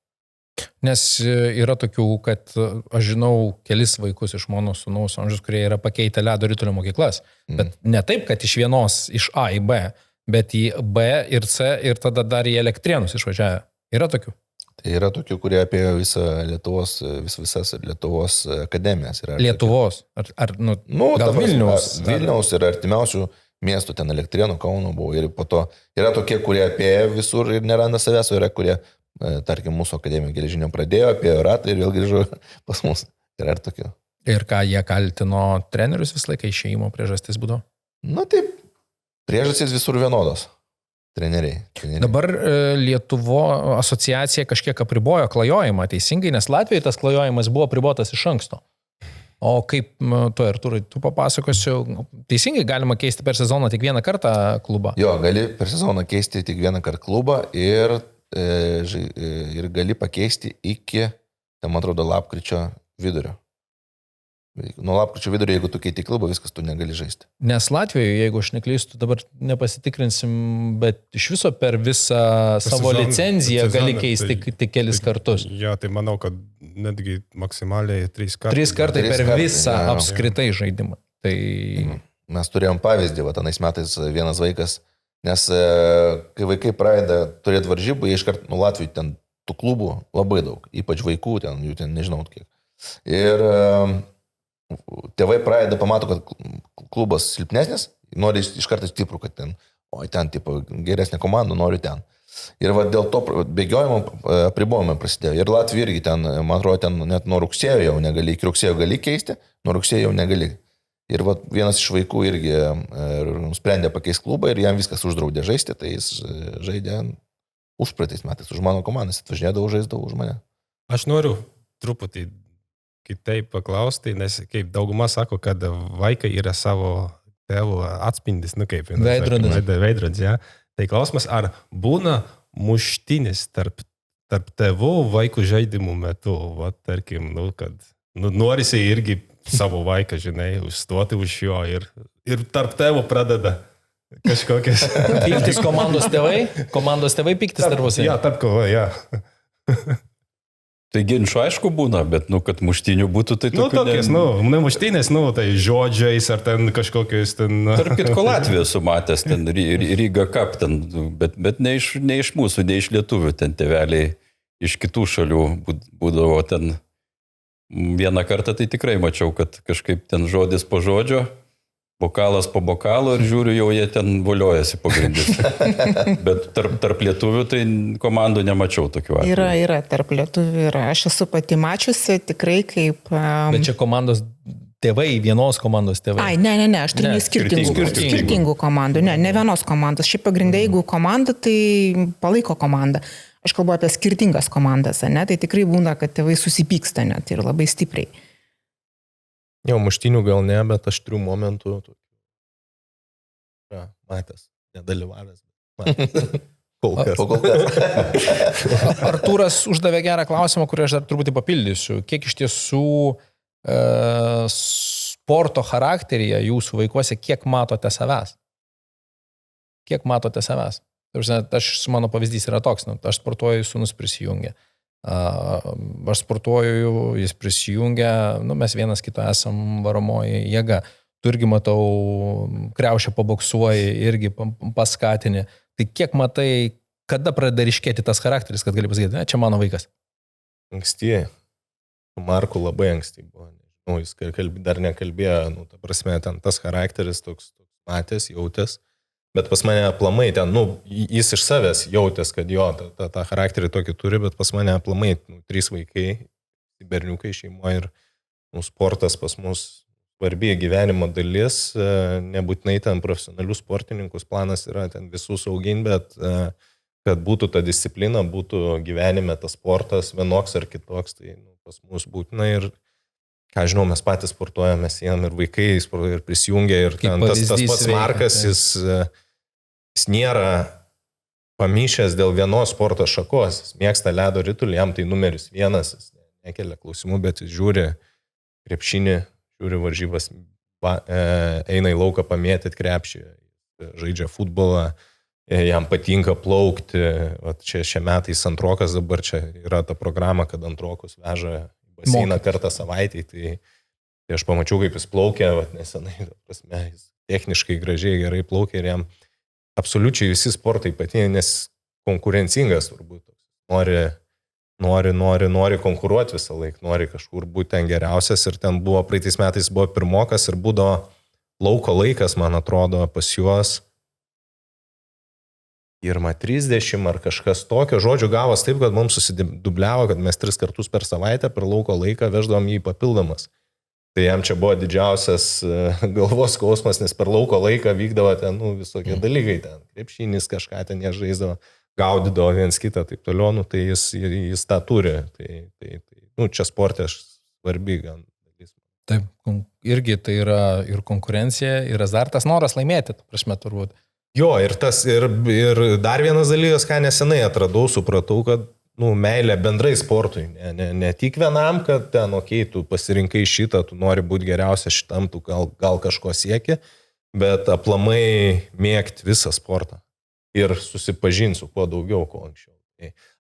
S1: Nes yra tokių, kad aš žinau kelis vaikus iš mano sūnaus amžiaus, kurie yra pakeitę ledo ritulio mokyklas. Bet ne taip, kad iš vienos, iš A į B, bet į B ir C ir tada dar į Elektrėnus išvažiavę. Yra tokių?
S2: Tai yra tokių, kurie apie visą Lietuvos, visas Lietuvos akademijas.
S1: Lietuvos? Gal Vilniaus?
S2: Vilniaus ir artimiausių miestų, ten Elektrėnų, Kauno buvo. Ir po to yra tokie, kurie apie visur ir neranda savęs, o yra kurie tarkim, mūsų akademijų geležinio pradėjo, apie ratą ir vėl grįžo pas mus. Yra ir tokių.
S1: Ir ką jie kaltino trenerius visą laiką išėjimo priežastis būdavo?
S2: Na taip, priežastis visur vienodos. Treneriai.
S1: Dabar Lietuvo asociacija kažkiek apribojo klajojimą teisingai, nes Latvijoje tas klajojimas buvo apribotas iš anksto. O kaip tu, Artūrai, tu papasakosiu, teisingai galima keisti per sezoną tik vieną kartą klubą?
S2: Jo, gali per sezoną keisti tik vieną kartą klubą ir gali pakeisti iki, man atrodo, lapkričio vidurio. Nuo lapkričio vidurio, jeigu tu keiti klubą, viskas tu negali žaisti.
S1: Nes Latvijoje, jeigu aš neklystu, dabar nepasitikrinsim, bet iš viso per visą savo licenciją gali keisti tik kelis kartus.
S3: Jo, tai manau, kad netgi maksimaliai 3 kartai.
S1: 3 kartai per visą apskritai žaidimą. Tai...
S2: Mes turėjom pavyzdį, va, tenais metais vienas vaikas, nes kai vaikai pradeda turėti varžybų, jie iškart nuo Latvijų ten tų klubų labai daug, ypač vaikų, ten jų ten nežinau kiek. Ir tėvai pradeda, pamato, kad klubas silpnesnis, nori iš karto stiprų, kad ten, ten tipo, geresnė komanda, nori ten. Ir va, dėl to bėgiojimo apribojimai prasidėjo. Ir Latvija irgi ten, man atrodo, ten net nuo rugsėjo jau negali, iki rugsėjo gali keisti, nuo rugsėjo jau negali. Ir va, vienas iš vaikų irgi nusprendė pakeisti klubą ir jam viskas uždraudė žaisti, tai jis žaidė užpraeitais metais, už mano komandas, atvažiuodavo, žaisdavo už mane.
S3: Aš noriu truputį kitaip paklausti, nes kaip dauguma sako, kad vaikai yra savo tėvų atspindis, kaip veidrodis, ja. Tai klausimas, ar būna muštinis tarp tėvų vaikų žaidimų metu, va, tarkim, kad norisi irgi savo vaiką, žinai, užstoti už jo ir tarp tėvų pradeda kažkokias...
S1: Pyktis komandos tėvai pyktis tarpusi.
S3: Ja, tarp kovo, ja.
S6: Tai ginčių aišku būna, bet, kad muštinių būtų, tai tokių...
S3: Tokiais, muštinės, tai žodžiais ar ten kažkokiais ten...
S6: Tarp kitko Latvijos sumatęs, ten Ryga Cup, ten, bet ne iš mūsų, ne iš lietuvių, ten tėveliai iš kitų šalių būdavo ten... Vieną kartą tai tikrai mačiau, kad kažkaip ten žodis po žodžio, bokalas po bokalo ir žiūriu, jau jie ten voliojasi po grindis. Bet tarp lietuvių tai komandų nemačiau tokių atvejų.
S5: Yra tarp lietuvių, yra. Aš esu pati mačiusi tikrai kaip...
S1: Bet čia komandos tėvai, vienos komandos tėvai.
S5: Ai, ne, aš turiu skirtingų komandų. Ne vienos komandos. Šiaip pagrindai, jeigu komanda, tai palaiko komandą. Aš kalbu apie skirtingas komandas, ne? Tai tikrai būna, kad tėvai susipyksta net ir labai stipriai.
S4: Jau muštinių gal ne, bet aštrių momentų matęs, nedalyvavęs. Kol kas.
S1: Artūras uždavė gerą klausimą, kurį aš dar truputį papildysiu. Kiek iš tiesų sporto charakteryje jūsų vaikuose, kiek matote savęs? Kiek matote savęs? Mano pavyzdys yra toks, aš sportuoju, sūnus prisijungia. Aš sportuoju, jis prisijungia, mes vienas kito esam varomoji jėga. Tu irgi matau, kriaušę paboksuoji, irgi paskatini. Tai kiek matai, kada pradeda ryškėti tas charakteris, kad gali pasakyti, čia mano vaikas?
S4: Anksti. Su Marku labai anksti buvo. jis dar nekalbėjo, ta prasme, ten tas charakteris toks matęs, jautęs. Bet pas mane aplamai ten, jis iš savęs jautęs, kad jo, tą charakterį tokį turi, bet pas mane aplamai 3 vaikai, berniukai šeimoje ir sportas pas mus svarbi gyvenimo dalis, nebūtinai ten profesionalių sportininkus planas yra ten visus auginti, bet kad būtų ta disciplina, būtų gyvenime tas sportas vienoks ar kitoks, tai pas mus būtina ir ką žinau, mes patys sportuojame, mes jam ir vaikai ir prisijungia ir ten, tas pats Markas, jis nėra pamyšęs dėl vienos sporto šakos, jis mėgsta ledo ritulį, jam tai numeris 1, jis nekelia klausimų, bet jis žiūri krepšinį, žiūri varžybas, eina į lauką pamėtyti krepšį, žaidžia futbolą, jam patinka plaukti, čia metais antrokas, dabar čia yra ta programa, kad antrokus veža baseiną kartą savaitį, tai aš pamačiau, kaip jis plaukia, nesenai, prasme, jis techniškai gražiai gerai plaukia ir jam absoliučiai visi sportai patinka, nes konkurencingas turbūt. Nori konkuruoti visą laiką, nori kažkur būti ten geriausias ir ten buvo, praeitais metais buvo pirmokas ir būdavo lauko laikas, man atrodo, pas juos 1:30 ar kažkas tokio. Žodžiu, gavos taip, kad mums susidubliavo, kad mes 3 kartus per savaitę per lauko laiką veždavom jį papildomas. Tai jam čia buvo didžiausias galvos skausmas, nes per lauko laiką vykdavo ten visokie dalykai ten. Krepšinis kažką ten jie žaisdavo, gaudydavo viens kitą, taip toliau, tai jis tą turi. Tai čia sportė svarbi gan.
S1: Taip, irgi tai yra ir konkurencija, ir azartas, noras laimėti, prasme turbūt.
S4: Jo, ir dar vienas dalykas, ką nesenai atradau, supratau, kad meilė bendrai sportui, ne tik vienam, kad ten, tu pasirinkai šitą, tu nori būti geriausia šitam, tu gal kažko sieki, bet aplamai mėgti visą sportą ir susipažinti su kuo daugiau, kuo anksčiau.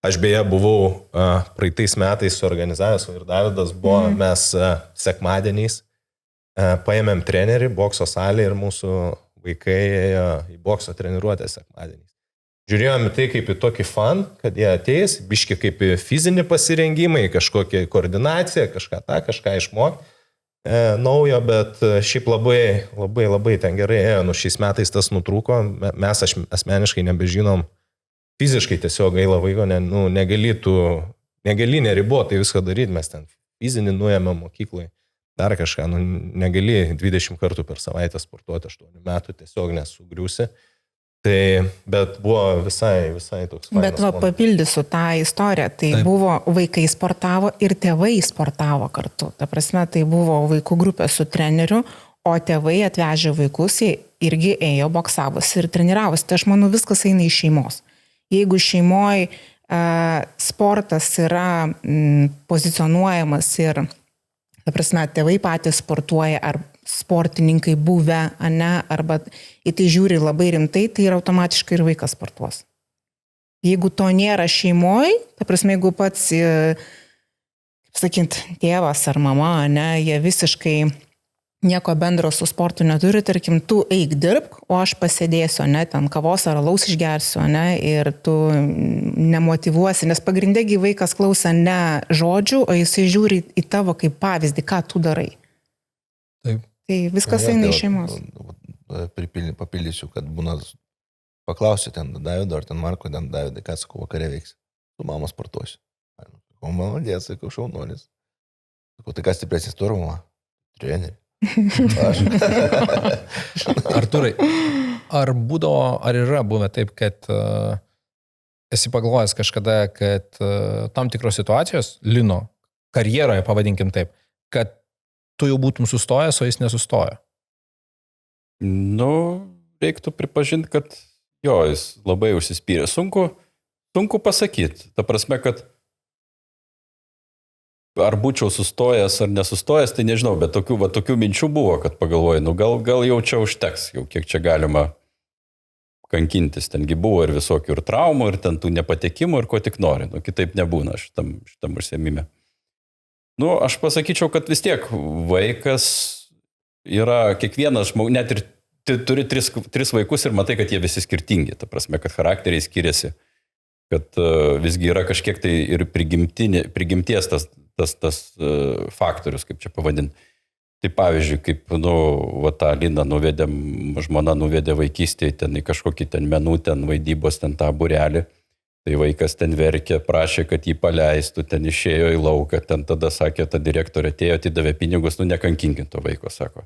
S4: Aš beje buvau praeitais metais suorganizavęs ir Davidas buvo, mes sekmadieniais paėmėm trenerį, bokso salę ir mūsų vaikai ėjo į bokso treniruotę sekmadieniais. Žiūrėjome tai kaip į tokį fan, kad jie ateis, biški kaip į fizinį pasirengimą, į kažkokią koordinaciją, kažką išmokti naujo, bet šiaip labai ten gerai ėjo. Šiais metais tas nutrūko, mes asmeniškai nebežinom, fiziškai tiesiog gaila vaiko, negali neribotai viską daryti, mes ten fizinį nuėjame mokyklai. Dar kažką, negali 20 kartų per savaitę sportuoti 8 metų, tiesiog nesugriusi. Bet buvo visai toks fainas.
S5: Bet papildysiu tą istoriją. Tai buvo vaikai sportavo ir tėvai sportavo kartu. Ta prasme, tai buvo vaikų grupė su treneriu, o tėvai atvežė vaikus, jie irgi ėjo, boksavosi ir treniravosi. Tai aš manau, viskas eina iš šeimos. Jeigu šeimoje sportas yra pozicionuojamas ir ta prasme, tėvai patys sportuoja, ar sportininkai buvę, arba į tai žiūri labai rimtai, tai ir automatiškai ir vaikas sportuos. Jeigu to nėra šeimoje, ta prasme, jeigu pats, kaip sakint, tėvas ar mama, jie visiškai nieko bendro su sportu neturi, tarkim, tu eik dirbk, o aš pasėdėsiu, ten kavos ar alaus išgersiu, ir tu nemotyvuosi, nes pagrindėgi vaikas klausia ne žodžių, o jisai žiūri į tavo kaip pavyzdį, ką tu darai.
S1: Taip.
S5: Tai viskas eina iš šeimos.
S2: Papildysiu, kad būna, paklausiu ten Davido ar ten Marko, ten Davidai, ką sakau, vakare veiks. Tu mama sportuosiu. O maladės, sakau, šaunuolis. Sakau, tai kas stipresnis tu ar mama? Treneri.
S1: Artūrai, ar yra buvę taip, kad esi pagalvojęs kažkada, kad tam tikros situacijos Lino karjeroje, pavadinkim taip, kad tu jau būtum sustojęs, o jis nesustojo?
S6: Reiktų pripažinti, kad jis labai užsispyrė. Sunku pasakyti. Ta prasme, kad ar būčiau sustojęs ar nesustojęs, tai nežinau, bet tokių minčių buvo, kad pagalvoju, gal jau čia užteks, jau kiek čia galima kankintis. Tengi buvo ir visokių ir traumų, ir ten tų nepatekimų, ir ko tik nori. Kitaip nebūna šitam užsiėmime. Aš pasakyčiau, kad vis tiek vaikas yra kiekvienas žmogus, net ir turi 3 vaikus ir matai, kad jie visi skirtingi. Ta prasme, kad charakteriai skiriasi, kad visgi yra kažkiek tai ir prigimties tas faktorius, kaip čia pavadinti. Tai pavyzdžiui, kaip, va tą Liną nuvedėm, žmona nuvedė vaikystėje ten į kažkokį ten menų, ten vaidybos, ten tą burelį. Tai vaikas ten verkė, prašė, kad jį paleistų, ten išėjo į lauką, ten tada sakė, ta direktorė atėjo, atidavė pinigus, nekankinkit to vaiko, sako.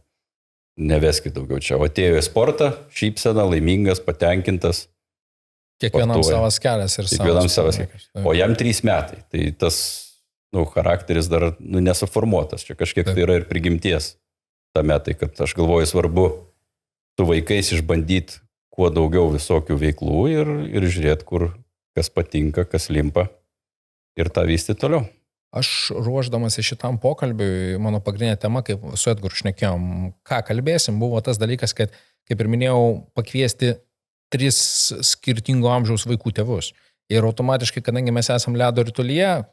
S6: Neveskit daugiau čia. O atėjo į sportą, šypsena, laimingas, patenkintas.
S1: Kiekvienam savas kelias ir
S6: savas kelias. O jam 3 metai. Tai tas charakteris dar nesuformuotas. Čia kažkiek tai yra ir prigimties tame, tai kad aš galvoju svarbu su vaikais išbandyti kuo daugiau visokių veiklų ir žiūrėti, kur kas patinka, kas limpa ir tą vystyti toliau.
S1: Aš ruoždamasi šitam pokalbiui, mano pagrindinė tema, kaip su Edgaru šnekėjom, ką kalbėsim, buvo tas dalykas, kad, kaip ir minėjau, pakviesti 3 skirtingo amžiaus vaikų tėvus. Ir automatiškai, kadangi mes esam ledo ritulyje,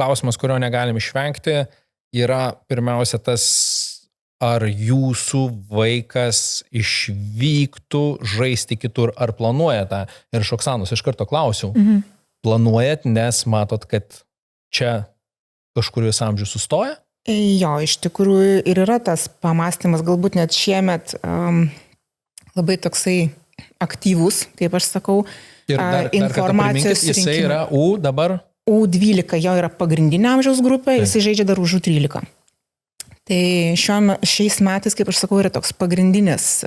S1: klausimas, kurio negalim išvengti, yra pirmiausia tas, ar jūsų vaikas išvyktų žaisti kitur, ar planuojate. Ir iš Oksanos iš karto klausiau. Planuojat, nes matot, kad čia kažkuris amžius sustoja?
S5: Jo, iš tikrųjų ir yra tas pamastymas, galbūt net šiemet labai toksai aktyvus, kaip aš sakau,
S1: ir dar informacijos rinkimai. Jisai yra dabar?
S5: U12 jo yra pagrindinė amžiaus grupė, jisai žaidžia dar už U13. Tai šiais metais, kaip aš sakau, yra toks pagrindinis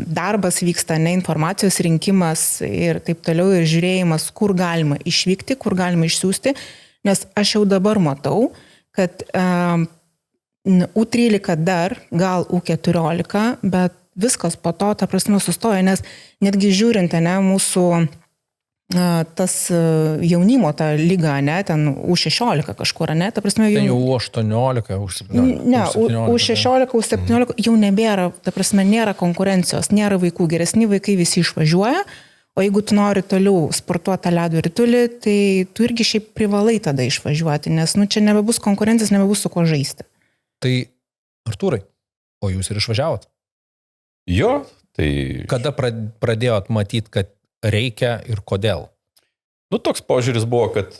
S5: darbas vyksta, ne informacijos rinkimas ir taip toliau, ir žiūrėjimas, kur galima išvykti, kur galima išsiųsti, nes aš jau dabar matau, kad U13 dar, gal U14, bet viskas po to, ta prasme, sustoja, nes netgi žiūrint, ne, mūsų tas jaunimo, ta lyga, ne, ten U16 kažkur, ne, ta prasme,
S1: jau U18, U17.
S5: Ne, U16, U17 jau nebėra, ta prasme, nėra konkurencijos, nėra vaikų, geresni vaikai visi išvažiuoja, o jeigu tu nori toliau sportuoti ledo ritulį, tai tu irgi šiaip privalai tada išvažiuoti, nes, čia nebebus konkurencijos, nebebus su ko žaisti.
S1: Tai, Artūrai, o jūs ir išvažiavot?
S6: Jo, tai...
S1: Kada pradėjot matyti, kad reikia ir kodėl?
S6: Toks požiūris buvo, kad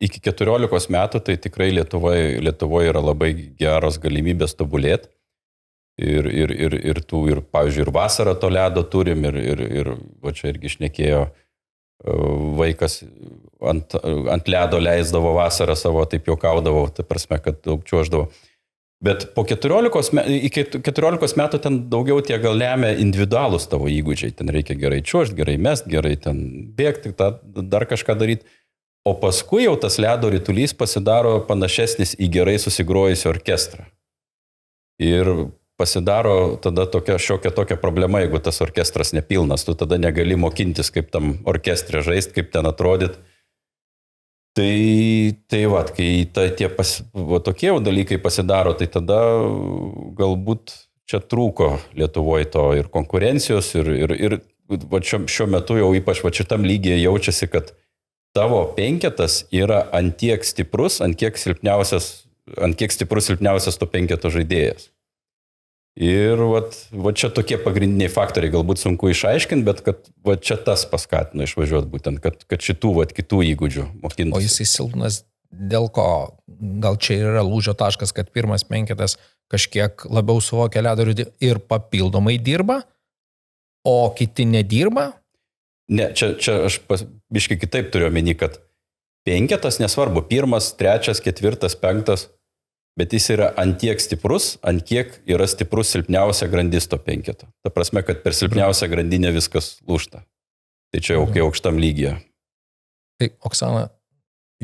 S6: iki 14 metų tai tikrai Lietuvoje yra labai geros galimybės tobulėti. Ir pavyzdžiui, ir vasarą to ledo turim, ir va čia irgi šnekėjo vaikas ant ledo leisdavo vasarą savo, taip juokaudavo, tai prasme, kad daug čiuoždavo. Bet po 14 metų ten daugiau tie gal lemia individualūs tavo įgūdžiai. Ten reikia gerai čiuožti, gerai mest, gerai ten bėgti, dar kažką daryti. O paskui jau tas ledo ritulys pasidaro panašesnis į gerai susigrojusią orkestrą. Ir pasidaro tada šiokia tokia problema, jeigu tas orkestras nepilnas. Tu tada negali mokintis, kaip tam orkestre žaisti, kaip ten atrodyti. Tai va, kai tie tokie dalykai pasidaro, tai tada galbūt čia trūko Lietuvoje to ir konkurencijos, ir va, šiuo metu jau ypač va, šitam lygyje jaučiasi, kad tavo penketas yra ant kiek stiprus silpniausias to penketo žaidėjas. Ir va čia tokie pagrindiniai faktoriai, galbūt sunku išaiškinti, bet kad va čia tas paskatino išvažiuoti būtent, kad šitų kitų įgūdžių mokintis.
S1: O jisai silpnas dėl ko? Gal čia yra lūžio taškas, kad pirmas penketas kažkiek labiau suvokia ledo ritulį ir papildomai dirba, o kiti nedirba?
S6: Ne, čia aš biškai kitaip turiu omeny, kad penketas nesvarbu, 1, 3, 4, 5, bet jis yra ant tiek stiprus, ant kiek yra stiprus silpniausia grandis to penketo. Ta prasme, kad per silpniausią grandinę viskas lūžta. Tai čia jau kai aukštam lygyje.
S1: Tai, Oksana,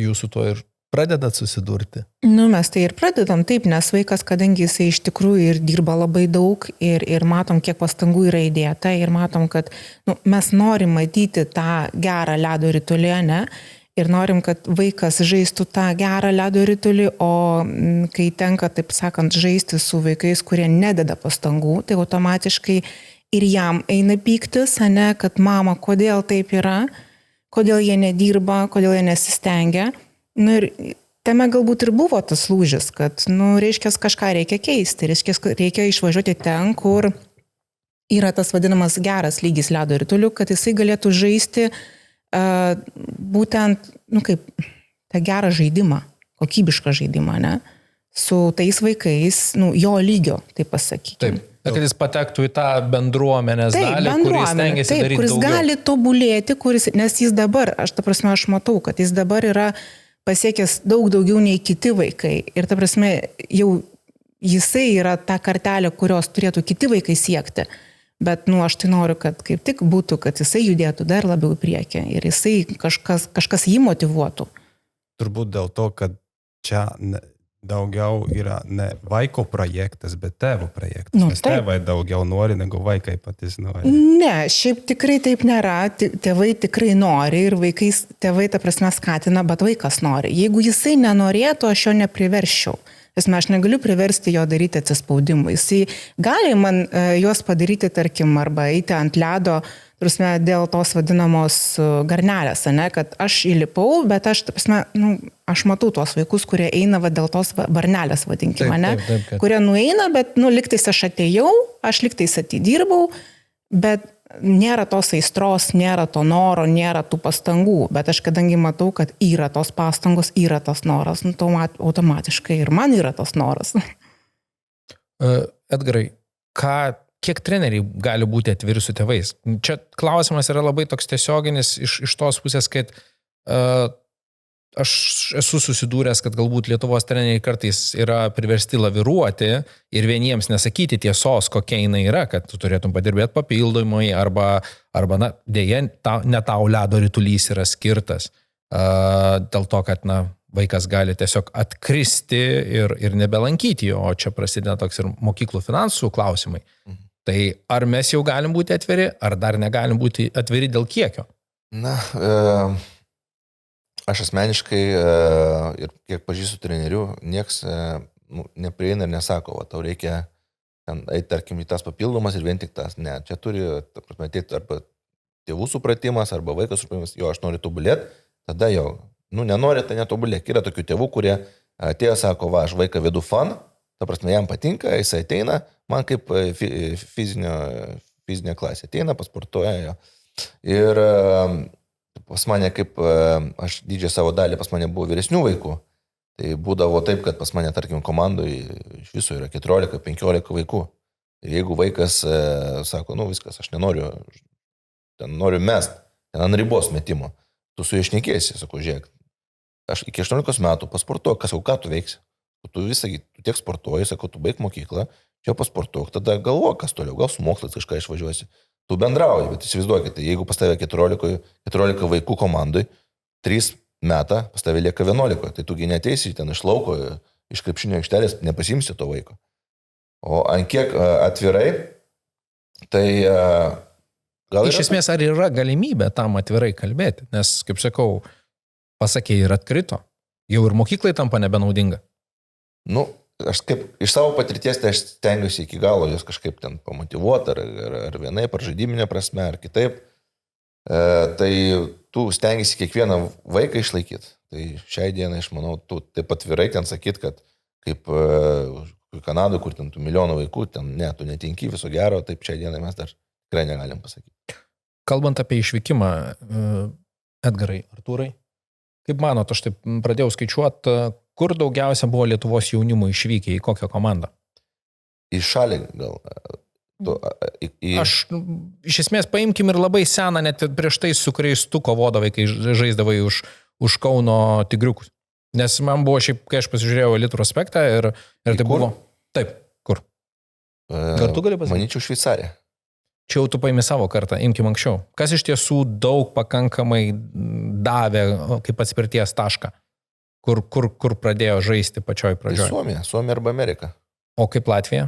S1: jūs su to ir pradedat susidurti?
S5: Mes tai ir pradedam taip, nes vaikas, kadangi jisai iš tikrųjų ir dirba labai daug ir matom, kiek pastangų yra įdėta ir matom, kad mes norim matyti tą gerą ledo ritulį, ne? Ir norim, kad vaikas žaistų tą gerą ledo ritulį, o kai tenka, taip sakant, žaisti su vaikais, kurie nededa pastangų, tai automatiškai ir jam eina pyktis, ne, kad mama, kodėl taip yra, kodėl jie nedirba, kodėl jie nesistengia. Ir tame galbūt ir buvo tas lūžis, kad, reiškia, kažką reikia keisti, reikia išvažiuoti ten, kur yra tas vadinamas geras lygis ledo ritulių, kad jisai galėtų žaisti būtent, kaip tą gerą žaidimą, kokybišką žaidimą, ne? su tais vaikais, jo lygio, taip pasakykime.
S1: Taip. Kad jis patektų į tą bendruomenės dalį, kuris stengiasi daryti
S5: kuris
S1: daugiau.
S5: Gali tobulėti, nes jis dabar, aš matau, kad jis dabar yra pasiekęs daug daugiau nei kiti vaikai. Ir jau jisai yra ta kartelė, kurios turėtų kiti vaikai siekti. Bet, aš tai noriu, kad kaip tik būtų, kad jisai judėtų dar labiau į priekį ir jisai kažkas jį motyvuotų.
S3: Turbūt dėl to, kad čia daugiau yra ne vaiko projektas, bet tėvo projektas. Nes tėvai daugiau nori, negu vaikai patys nori.
S5: Ne, šiaip tikrai taip nėra. Tėvai tikrai nori ir tėvai skatina, bet vaikas nori. Jeigu jisai nenorėtų, aš jo nepriverščiau. Aš negaliu priversti jo daryti atsispaudimą. Jisai gali man juos padaryti, tarkim, arba eiti ant ledo, dėl tos vadinamos garnelės, kad aš įlipau, bet aš matau tuos vaikus, kurie eina dėl tos varnelės, vadinkime, kurie nueina, bet liktais aš atėjau, aš liktais atidirbau, bet nėra tos aistros, nėra to noro, nėra tų pastangų, bet aš kadangi matau, kad yra tos pastangos, yra tas noras, automatiškai ir man yra tas noras.
S1: Edgarai, kiek treneriai gali būti atviri su tėvais? Čia klausimas yra labai toks tiesioginis iš tos pusės, kad aš esu susidūręs, kad galbūt Lietuvos treneriai kartais yra priversti laviruoti ir vieniems nesakyti tiesos, kokia jinai yra, kad tu turėtum padirbėti papildomai arba dėja, ne tau ledo ritulys yra skirtas. Dėl to, kad vaikas gali tiesiog atkristi ir nebelankyti jo, o čia prasideda toks ir mokyklų finansų klausimai. Tai ar mes jau galim būti atviri, ar dar negalim būti atviri dėl kiekio?
S2: Aš asmeniškai ir kiek pažįstu trenerių, nieks neprieina ir nesako, tau reikia eiti, tarkim, į tas papildomas ir vien tik tas. Ne, čia turi ateiti arba tėvų supratimas, arba vaikas supratimas, jo, aš noriu tobulėti, tada jau, nenori, tai netobulėk. Yra tokių tėvų, kurie atėjo, sako, aš vaiką vedu fan, jam patinka, jis ateina, man kaip fizinė klasė ateina, pasportuoja jo. Ir pas mane, kaip aš didžiąją savo dalį, pas mane buvo vyresnių vaikų, tai būdavo taip, kad pas mane, tarkim, komandoje iš viso yra 14-15 vaikų. Ir jeigu vaikas sako, viskas, aš nenoriu, noriu mest, ten ant ribos metimo, tu su juo šnekėsi, sako, žiūrėk, aš iki 18 metų pasportuoju, ką tu veiksi? Tu tiek sportuoji, sako, tu baig mokyklą, čia pasportuok, tada galvo, kas toliau, gal su mokslas kažką išvažiuosi. Tu bendrauji, bet įsivaizduokite, jeigu pas tave 14 vaikų komandai, 3 metą pas tave lieka 11, tai tugi neteisi ten iš lauko, iš krepšinio aikštelės, nepasimsi to vaiko. O ant kiek atvirai, tai gal...
S1: Iš esmės, ar yra galimybė tam atvirai kalbėti? Nes, kaip sakau, pasakė ir atkrito, jau ir mokyklai tampa nebenaudinga.
S2: Aš kaip iš savo patirties, tai aš stengiuosi iki galo jos kažkaip ten pamotyvuoti, ar vienaip, ar žaidiminė prasme, ar kitaip. Tai tu stengiasi kiekvieną vaiką išlaikyti. Tai šiai dienai, aš manau, tu taip atvirai ten sakyt, kad kaip Kanadoje, kur ten tų milijonų vaikų, ten tu netinki viso gero, taip šiai dienai mes dar tikrai negalim pasakyti.
S1: Kalbant apie išvykimą, Edgarai, Artūrai, kaip manot, aš taip pradėjau skaičiuoti, kur daugiausia buvo Lietuvos jaunimo išvykę, į kokią komandą?
S2: Į šalį gal.
S1: Aš iš esmės paimkim ir labai seną, net prieš tai su kuriais tu kovodavai, kai žaisdavai už Kauno Tigriukus. Nes man buvo šiaip, kai aš pasižiūrėjau Elite prospektą ir tai buvo... Taip, kur? Kartu gali pasakyti?
S2: Manyčiau Šveicarija.
S1: Čia jau tu paimi savo kartą, imkim anksčiau. Kas iš tiesų daug pakankamai davė kaip atspirties tašką? Kur pradėjo žaisti pačioj pradžioj?
S2: Tai Suomija arba Amerika.
S1: O kaip Latvija?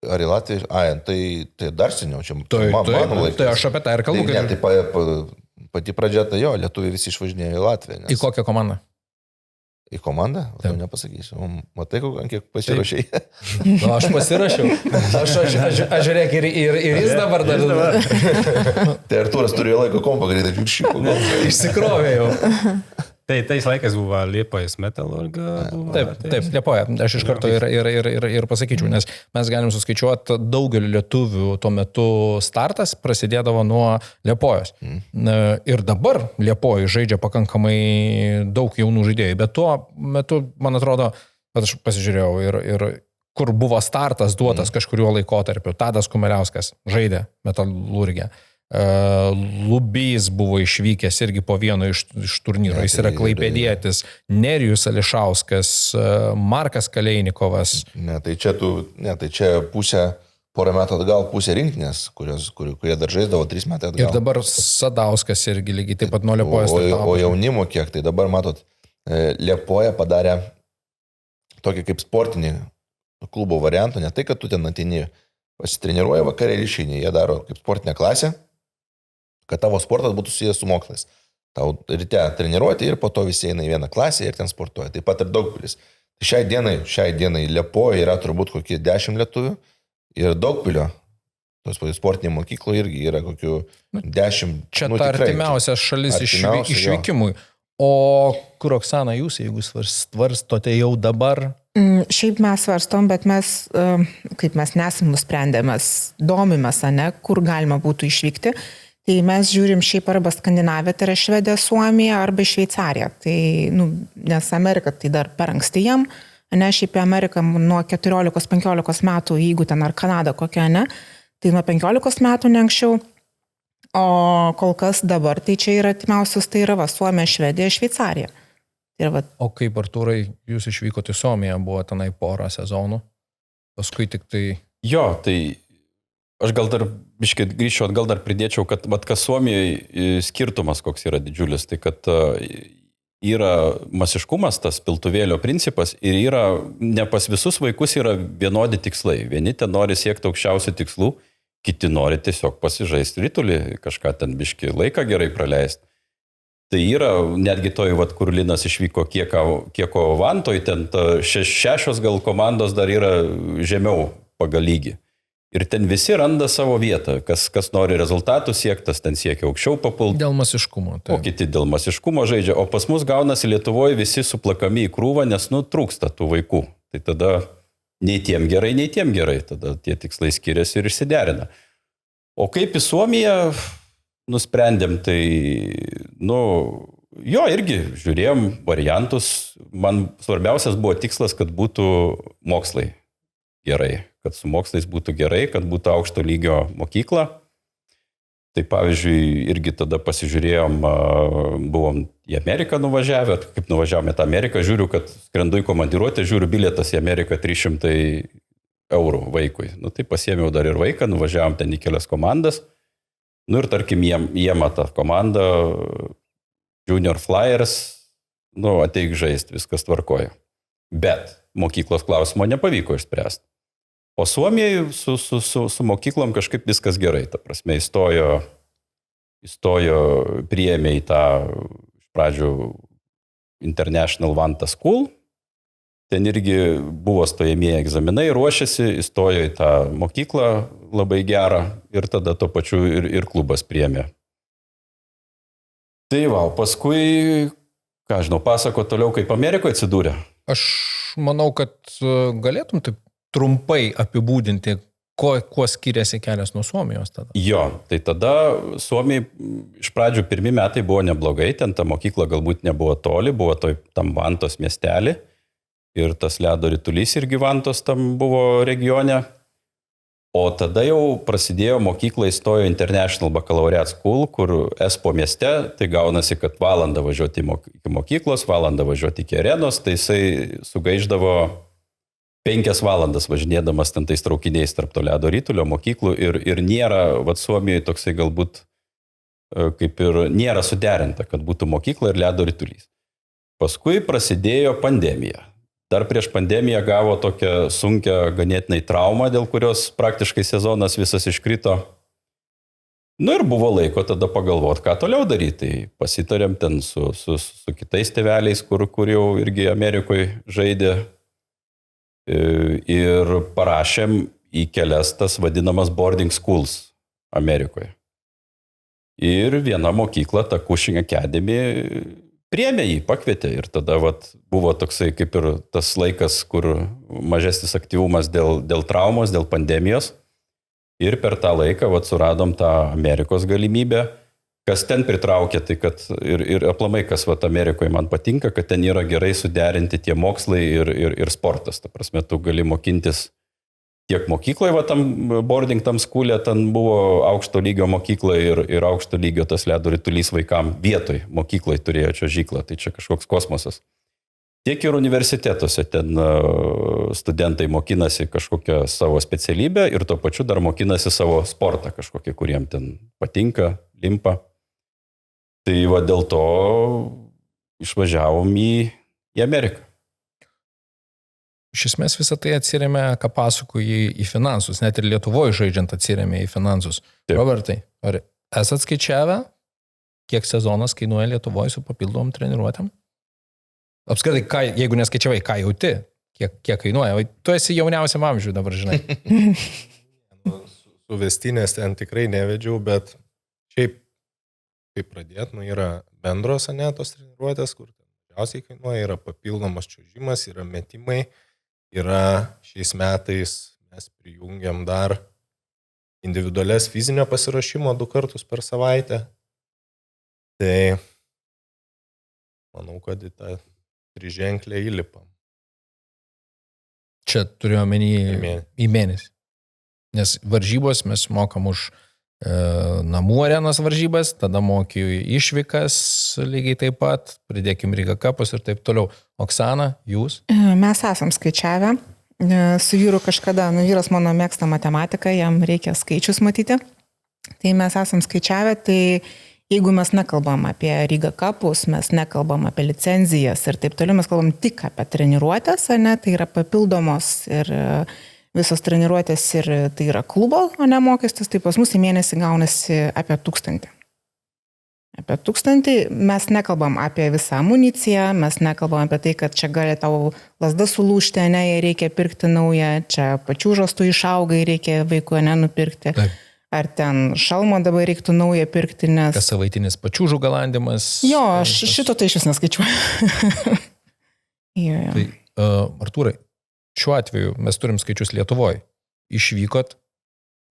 S2: Ar į Latviją? Tai dar seniau, čia
S1: mano laikas. Tai aš apie tai ir kalbu.
S2: Tai pati pradžia, tai jo, lietuviai visi išvažinėjo į Latviją.
S1: Į kokią komandą?
S2: Į komandą? To nepasakysiu. Matai, kiek pasirašai?
S1: Aš pasirašiau. Aš žiūrėk, ir jis dabar dar.
S2: Tai Artūras turėjo laiko kompą greitai viršykų.
S1: Išsikrovė jau.
S3: Tais laikais buvo Liepojos Metalurga.
S1: Taip, Liepoja. Aš iš karto ir pasakyčiau, nes mes galim suskaičiuoti daugelį lietuvių tuo metu startas prasidėdavo nuo Liepojos. Ir dabar Liepojai žaidžia pakankamai daug jaunų žaidėjų, bet tuo metu, man atrodo, aš pasižiūrėjau ir kur buvo startas duotas kažkuriuo laikotarpiu. Tadas Kumeliauskas žaidė Metalurgę. Lubys buvo išvykęs irgi po vieno iš turnyro. Jis yra klaipėdietis. Nerijus Ališauskas, Markas Kaleinikovas.
S2: Tai čia pusė, porą metų atgal pusė rinktinės, kurie dar žaisdavo 3 metai atgal.
S1: Ir dabar Sadauskas irgi lygiai taip pat nuo Liepojos.
S2: O jaunimo kiek, tai dabar matot, Liepoja padarė tokį kaip sportinį klubo variantą, ne tai, kad tu ten ateini, pasitreniruoja vakarė ir išeini, jie daro kaip sportinę klasę, kad tavo sportas būtų susijęs su mokslais. Tau ryte treniruoti ir po to visi eina į vieną klasę ir ten sportuoja. Taip pat ir Daugpilis. Šiai dienai Liepoja yra turbūt kokie 10 lietuvių ir Daugpilio, tos sportinė mokyklo irgi yra kokių 10.
S1: Čia ta artimiausia šalis išvykimui. O kur, Oksana, jūs, jeigu svarstote jau dabar?
S5: Šiaip mes svarstom, bet mes, kaip mes nesam nusprendę, mes domimės, kur galima būtų išvykti. Tai mes žiūrim šiaip arba Skandinaviją, tai yra Švedija, Suomija, arba Šveicarija. Tai, nes Amerika tai dar per anksti jam, šiaip į Ameriką nuo 14-15 metų, jeigu ten ar Kanada kokia, tai nuo 15 metų ne anksčiau. O kol kas dabar, tai čia yra artimiausius, tai yra Suomija, Švedija, Šveicarija.
S1: O kaip, Artūrai, jūs išvykote į Suomiją, buvo tenai porą sezonų, paskui tik tai...
S6: Jo, tai aš gal dar, grįžčiau atgal dar pridėčiau, kad kas Suomijoje skirtumas koks yra didžiulis, tai kad yra masiškumas, tas piltuvėlio principas ir yra, ne pas visus vaikus yra vienodi tikslai. Vieni ten nori siekti aukščiausių tikslų, kiti nori tiesiog pasižaisti ritulį, kažką ten biški laiką gerai praleisti. Tai yra netgi toj, kur Linas išvyko kieko Vantoj, ten 6 gal komandos dar yra žemiau pagal lygį. Ir ten visi randa savo vietą, kas nori rezultatų siektas, ten siekia aukščiau papulti.
S1: Dėl masiškumo.
S6: O kiti dėl masiškumo žaidžia. O pas mus gaunasi Lietuvoje visi suplakami į krūvą, nes trūksta tų vaikų. Tai tada nei tiem gerai, tada tie tikslai skiriasi ir išsiderina. O kaip į Suomiją nusprendėm, tai, jo, irgi žiūrėjom variantus. Man svarbiausias buvo tikslas, kad būtų mokslai gerai, kad su mokslais būtų gerai, kad būtų aukšto lygio mokykla. Tai pavyzdžiui, irgi tada pasižiūrėjom, buvom į Ameriką nuvažiavę, kaip nuvažiavome tą Ameriką, žiūriu, kad skrendu į komandiruotę, žiūriu bilietas į Ameriką 300 eurų vaikui. Tai pasiėmiau dar ir vaiką, nuvažiavom ten į kelias komandas. Ir tarkim, jiem tą komandą, Junior Flyers, ateik žaisti, viskas tvarkoja. Bet mokyklos klausimo nepavyko išspręsti. O Suomijai su mokyklom kažkaip viskas gerai. Ta prasme, įstojo, priėmė į tą, iš pradžių, International Vanta School. Ten irgi buvo stojamieji egzaminai, ruošėsi, įstojo į tą mokyklą labai gerą ir tada to pačiu ir klubas priėmė. Tai paskui, pasako toliau, kaip Amerikoje atsidūrė.
S1: Aš manau, kad galėtum taip trumpai apibūdinti, kuo skiriasi kelias nuo Suomijos tada.
S6: Jo, tai tada Suomijai iš pradžių pirmi metai buvo neblogai, ten ta mokykla galbūt nebuvo toli, buvo tam Vantos miestelį ir tas ledo ritulys irgi Vantos tam buvo regione. O tada jau prasidėjo mokykla, įstojo International Baccalaureate School, kur Espo mieste, tai gaunasi, kad valandą važiuoti iki mokyklos, valandą važiuoti iki arenos, tai jisai sugaiždavo 5 valandas važinėdamas ten tais traukiniais tarp to ledo ritulio mokyklų ir nėra, Suomijoje toksai galbūt kaip ir nėra suderinta, kad būtų mokykla ir ledo ritulys. Paskui prasidėjo pandemija. Dar prieš pandemiją gavo tokią sunkią ganėtinai traumą, dėl kurios praktiškai sezonas visas iškrito. Ir buvo laiko tada pagalvoti, ką toliau daryti. Tai pasitarėm ten su kitais tėveliais, kur jau irgi Amerikoje žaidė. Ir parašėm į kelias tas vadinamas boarding schools Amerikoje. Ir viena mokykla, ta Cushing Academy, priėmė jį, pakvietė ir tada buvo toksai kaip ir tas laikas, kur mažesnis aktyvumas dėl traumos, dėl pandemijos. Ir per tą laiką suradom tą Amerikos galimybę. Kas ten pritraukia, tai kad ir aplamai, kas vat Amerikoje man patinka, kad ten yra gerai suderinti tie mokslai ir sportas. Ta prasme, tu gali mokintis tiek mokykloje, va tam boarding tam skūlė, ten buvo aukšto lygio mokykla ir aukšto lygio tas ledo ritulys vaikam vietoj mokyklai turėjo čiuožyklą, tai čia kažkoks kosmosas. Tiek ir universitetuose ten studentai mokinasi kažkokią savo specialybę ir tuo pačiu dar mokinasi savo sportą kažkokią, kuriem ten patinka, limpa. Tai va dėl to išvažiavom į Ameriką.
S1: Iš esmės visą tai atsirėmė, ką pasakoji, į finansus, net ir Lietuvoje žaidžiant atsirėmė į finansus. Taip. Robertai, ar esat skaičiavę, kiek sezonas kainuoja Lietuvoje su papildomom treniruotėm? Apskritai, jeigu neskaičiavai, ką jauti, kiek kainuoja? Tu esi jauniausiam amžiui dabar, žinai.
S4: Su vestinės ten tikrai nevedžiau, bet šiaip, kaip pradėt, yra bendros anetos treniruotės, kur mažiausiai kainuoja, yra papildomas čiuožimas, yra metimai, yra šiais metais mes prijungiam dar individualias fizinio pasiruošimo 2 kartus per savaitę. Tai manau, kad į tą 3 ženklę įlipam.
S1: Čia turiu omeny į mėnesį. Nes varžybos mes mokam už namų arenos varžybas, tada mokiu išvykas lygiai taip pat, pridėkim Riga Kapus ir taip toliau. Oksana, jūs?
S5: Mes esam skaičiavę. Su vyru kažkada, vyras mano mėgsta matematiką, jam reikia skaičius matyti. Tai mes esam skaičiavę, tai jeigu mes nekalbam apie Riga Kapus, mes nekalbam apie licenzijas ir taip toliau, mes kalbam tik apie treniruotės, ne, tai yra papildomos ir visos treniruotės ir tai yra klubo, o ne mokestis, tai pas mus į mėnesį gaunasi apie 1000. Apie 1000 mes nekalbam apie visą amuniciją, mes nekalbam apie tai, kad čia gali tau lasda sulūžti, ne, jei reikia pirkti naują, čia pačiūžos tu išaugai, reikia vaikų nenupirkti. Taip. Ar ten šalmo dabar reiktų naują pirkti, nes...
S1: Kas savaitinis pačiūžų galandimas.
S5: Jo, aš šito tai iš vis neskaičiuoju. Jo.
S1: Tai, Artūrai, šiuo atveju mes turim skaičius Lietuvoje. Išvykot?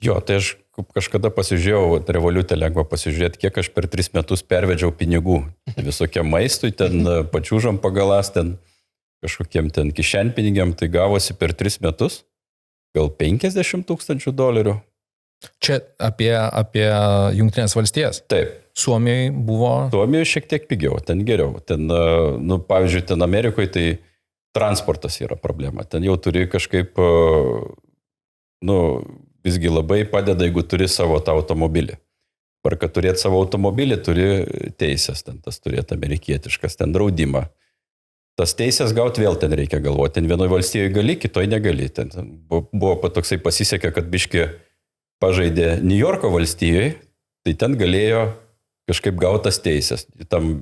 S6: Jo, tai aš kažkada pasižiūrėjau, Revolutė lengva pasižiūrėti, kiek aš per 3 metus pervedžiau pinigų. Visokiam maistui, ten pačiūžom pagalas, ten kažkokiem ten kišenpinigiam, tai gavosi per 3 metus gal $50,000.
S1: Čia apie Jungtinės valstijas.
S6: Taip.
S1: Suomijoje buvo...
S6: Suomijoje šiek tiek pigiau, ten geriau. Ten, pavyzdžiui, ten Amerikoje tai transportas yra problema. Ten jau turi kažkaip, visgi labai padeda, jeigu turi savo tą automobilį. Ar kad turėti savo automobilį, turi teisės, ten tas turėti amerikietiškas, ten draudimą. Tas teisės gauti vėl ten reikia galvoti. Ten vienoje valstijoje gali, kitoje negali. Ten buvo toksai pasisekė, kad biški pažaidė New Yorko valstijoje, tai ten galėjo kažkaip gautas teisės. Tam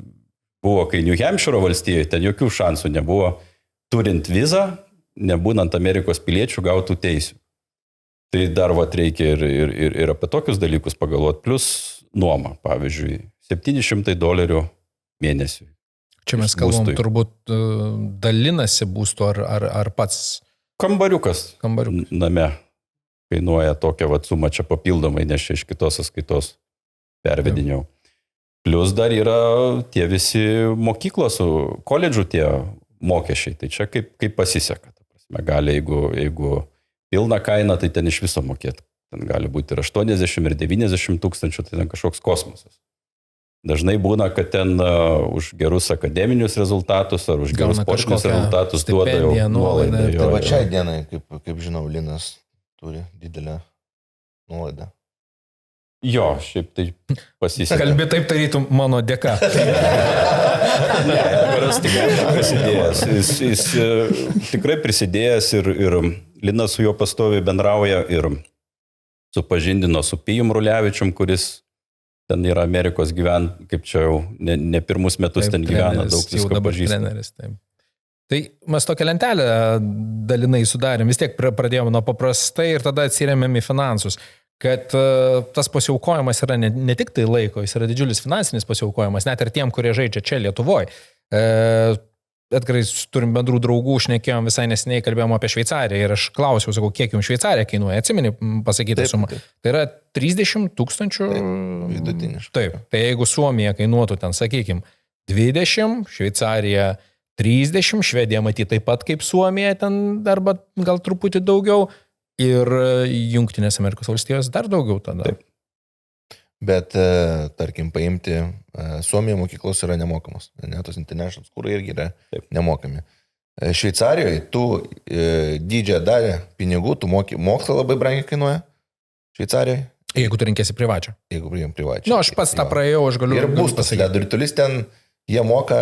S6: buvo, kai New Hampshire valstijoje, ten jokių šansų nebuvo, turint vizą, nebūnant Amerikos piliečių, gautų teisių. Tai dar reikia ir apie tokius dalykus pagalvoti, plus nuoma, pavyzdžiui, $700 mėnesiui.
S1: Čia mes kalbam, turbūt dalinasi būstu ar pats?
S6: Kambariukas name kainuoja tokią sumą čia papildomai, nes čia iš kitos sąskaitos pervediniau. Plius dar yra tie visi mokyklos, koledžų tie mokesčiai, tai čia kaip pasiseka. Gali, jeigu pilna kaina, tai ten iš viso mokėti. Ten gali būti ir 80 ir 90 tūkstančių, tai ten kažkoks kosmosas. Dažnai būna, kad ten už gerus akademinius rezultatus ar už gerus sportinius rezultatus duoda jau nuolaidą.
S2: Tai va šiai dienai, kaip žinau, Linas turi didelę nuolaidą.
S6: Jo, šiaip tai pasisekė.
S1: Kalbi taip tarytum mano dėka.
S6: Ne, Garas tikrai prisidėjęs. Jis tikrai prisidėjęs ir Linas su juo pastoviai bendrauja ir supažindino su Pijum Rulevičium, kuris ten yra Amerikos kaip čia jau ne pirmus metus taip, ten gyvena, daug visko pažįsta.
S1: Tai mes tokią lentelę dalinai sudarėm, vis tiek pradėjome nuo paprastai ir tada atsirėmėm į finansus, kad tas pasiaukojimas yra ne tik tai laiko, jis yra didžiulis finansinis pasiaukojimas, net ir tiem, kurie žaidžia čia Lietuvoje. Atgarai turim bendrų draugų, šnekėjom visai nesiniai, kalbėjom apie Šveicariją ir aš klausiau, sakau, kiek jums Šveicarija kainuoja, atsimeni pasakytą sumą. Tai yra 30 000.
S2: Vidutiniškai.
S1: Taip, tai jeigu Suomija kainuotų ten, sakykime, 20, Šveicarija 30, Švedija matyti taip pat kaip Suomija ten arba gal truputį daugiau ir Jungtinės Amerikos valstijos dar daugiau tada.
S2: Taip. Bet, tarkim, paimti, Suomijoje mokyklos yra nemokamos, ne, tos international kurai irgi yra nemokami. Šveicarijoje tu didžiąją dalį pinigų, tu mokslą labai brangiai kainuoja, Šveicarijoje.
S1: Jeigu tu rinkėsi privačią.
S2: Jeigu privačią.
S1: Nu, aš pats tą praėjau, aš galiu.
S2: Ir būstas, ledo ritulys ten, jie moka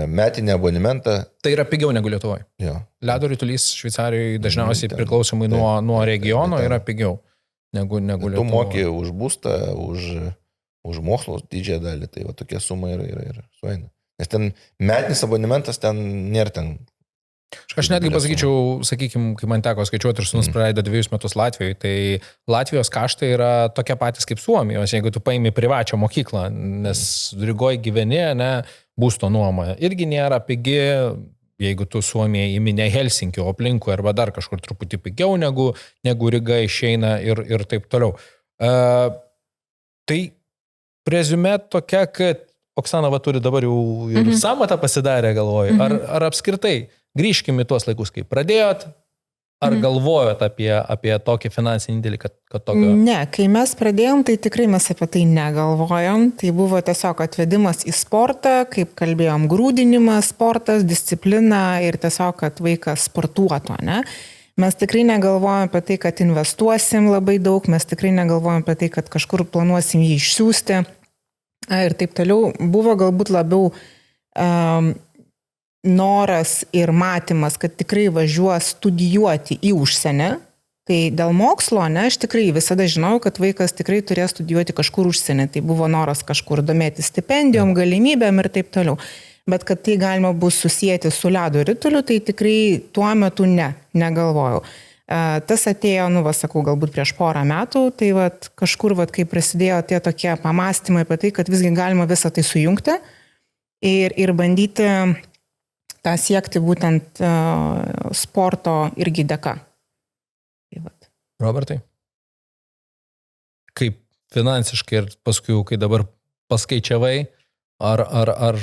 S2: metinį abonementą.
S1: Tai yra pigiau negu Lietuvoje.
S2: Jo.
S1: Ledo ritulys Šveicarijoje dažniausiai priklausomai nuo regiono yra pigiau. Negu
S2: tu moki už būstą, už mokslus didžiąją dalį, tai va tokia suma yra sueina. Nes ten metinis abonementas ten nėra ten.
S1: Aš netgi pasakyčiau, sakykime, kai man teko skaičiuoti ir sunus praleido 2 metus Latvijoje, tai Latvijos kaštai yra tokie patys kaip Suomijos, jeigu tu paimi privačią mokyklą, nes Rygoje gyveni, ne, būsto nuoma irgi nėra pigi. Jeigu tu Suomiją įmi ne Helsinkio aplinkui arba dar kažkur truputį pigiau negu Ryga išeina ir taip toliau. Tai reziumė tokia, kad Oksana va turi dabar jau ir samatą pasidarę galvoju. Ar apskritai grįžkime į tuos laikus, kai pradėjot, ar galvojot apie tokį finansinį indėlį, kad tokio...
S5: Ne, kai mes pradėjom, tai tikrai mes apie tai negalvojom. Tai buvo tiesiog atvedimas į sportą, kaip kalbėjom, grūdinimas, sportas, disciplina ir tiesiog, kad vaikas sportuotų, ne? Mes tikrai negalvojom apie tai, kad investuosim labai daug, mes tikrai negalvojom apie tai, kad kažkur planuosim jį išsiųsti ir taip toliau. Buvo galbūt labiau noras ir matymas, kad tikrai važiuos studijuoti į užsienį. Tai dėl mokslo, ne, aš tikrai visada žinau, kad vaikas tikrai turės studijuoti kažkur užsienį. Tai buvo noras kažkur domėti stipendijom, galimybėm ir taip toliau. Bet kad tai galima bus susijęti su ledo rituliu, tai tikrai tuo metu negalvojau. Tas atėjo, sakau, galbūt prieš porą metų, tai kažkur, kai prasidėjo tie tokie pamastymai apie tai, kad visgi galima visą tai sujungti ir bandyti tą siekti būtent sporto irgi dėka.
S1: Robertai, kaip finansiškai ir paskui, kai dabar paskaičiavai, ar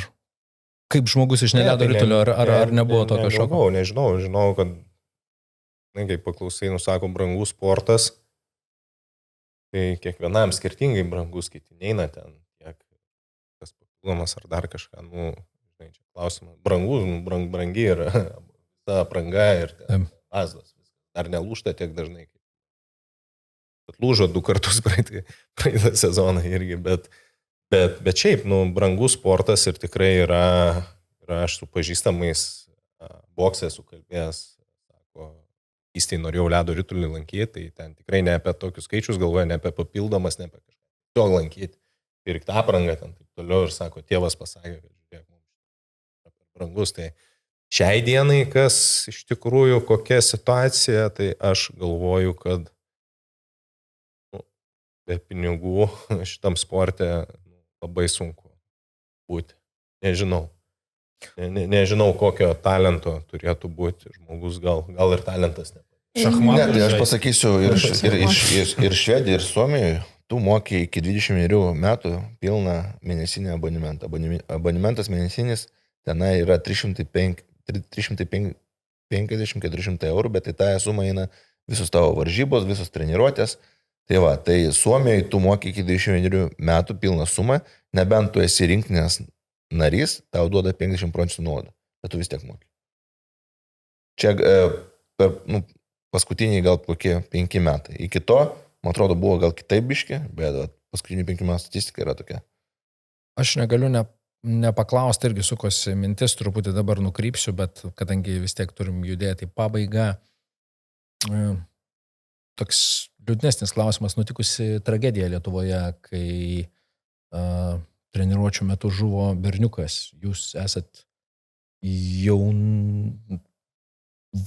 S1: kaip žmogus iš neledo ritulio, ar nebuvo tokio šoko?
S4: Žinau, kad, kaip paklausai, nusako, brangus sportas, tai kiekvienam skirtingai brangus, kiti neina ten, kiek kas papildomas ar dar kažką, čia klausimas, brangi yra ta apranga ir lazdas. Dar nelūžta tiek dažnai. Bet lūžo 2 kartus praeitą sezoną irgi, bet šiaip, brangus sportas ir tikrai yra aš su pažįstamais boksė sukalbėjęs, sako, įstai norėjau ledo ritulį lankyti, tai ten tikrai ne apie tokius skaičius galvoja, ne apie papildomas, ne apie kažką lankyti, pirkti aprangą ten taip toliau ir sako, tėvas pasakė, kad žiūrėk, brangus, tai šiai dienai, kas iš tikrųjų kokia situacija, tai aš galvoju, kad be pinigų šitam sporte labai sunku būti. Nežinau, kokio talento turėtų būti žmogus, gal ir talentas ne.
S2: Ne, tai aš pasakysiu ir Švedijoje, ir Suomijoje, tu moki iki 20 metų pilną mėnesinį abonementą. Abonementas mėnesinis tenai yra 350-400 eurų, bet į tą sumą eina visos tavo varžybos, visos treniruotės. Tai Suomijoje tu moki iki 21 metų pilną sumą, nebent tu esi rinktinės narys, tau duoda 50% nuolaidą, bet tu vis tiek moki. Čia paskutiniai gal kokie 5 metai. Iki to, man atrodo, buvo gal kitaip biški, bet paskutiniai 5 metų statistika yra tokia.
S1: Aš negaliu nepaklausti, irgi sukosi mintis, truputį dabar nukrypsiu, bet kadangi vis tiek turim judėti į pabaigą, toks liūdnesnis klausimas, nutikusi tragedija Lietuvoje, kai treniruočių metu žuvo berniukas. Jūs esat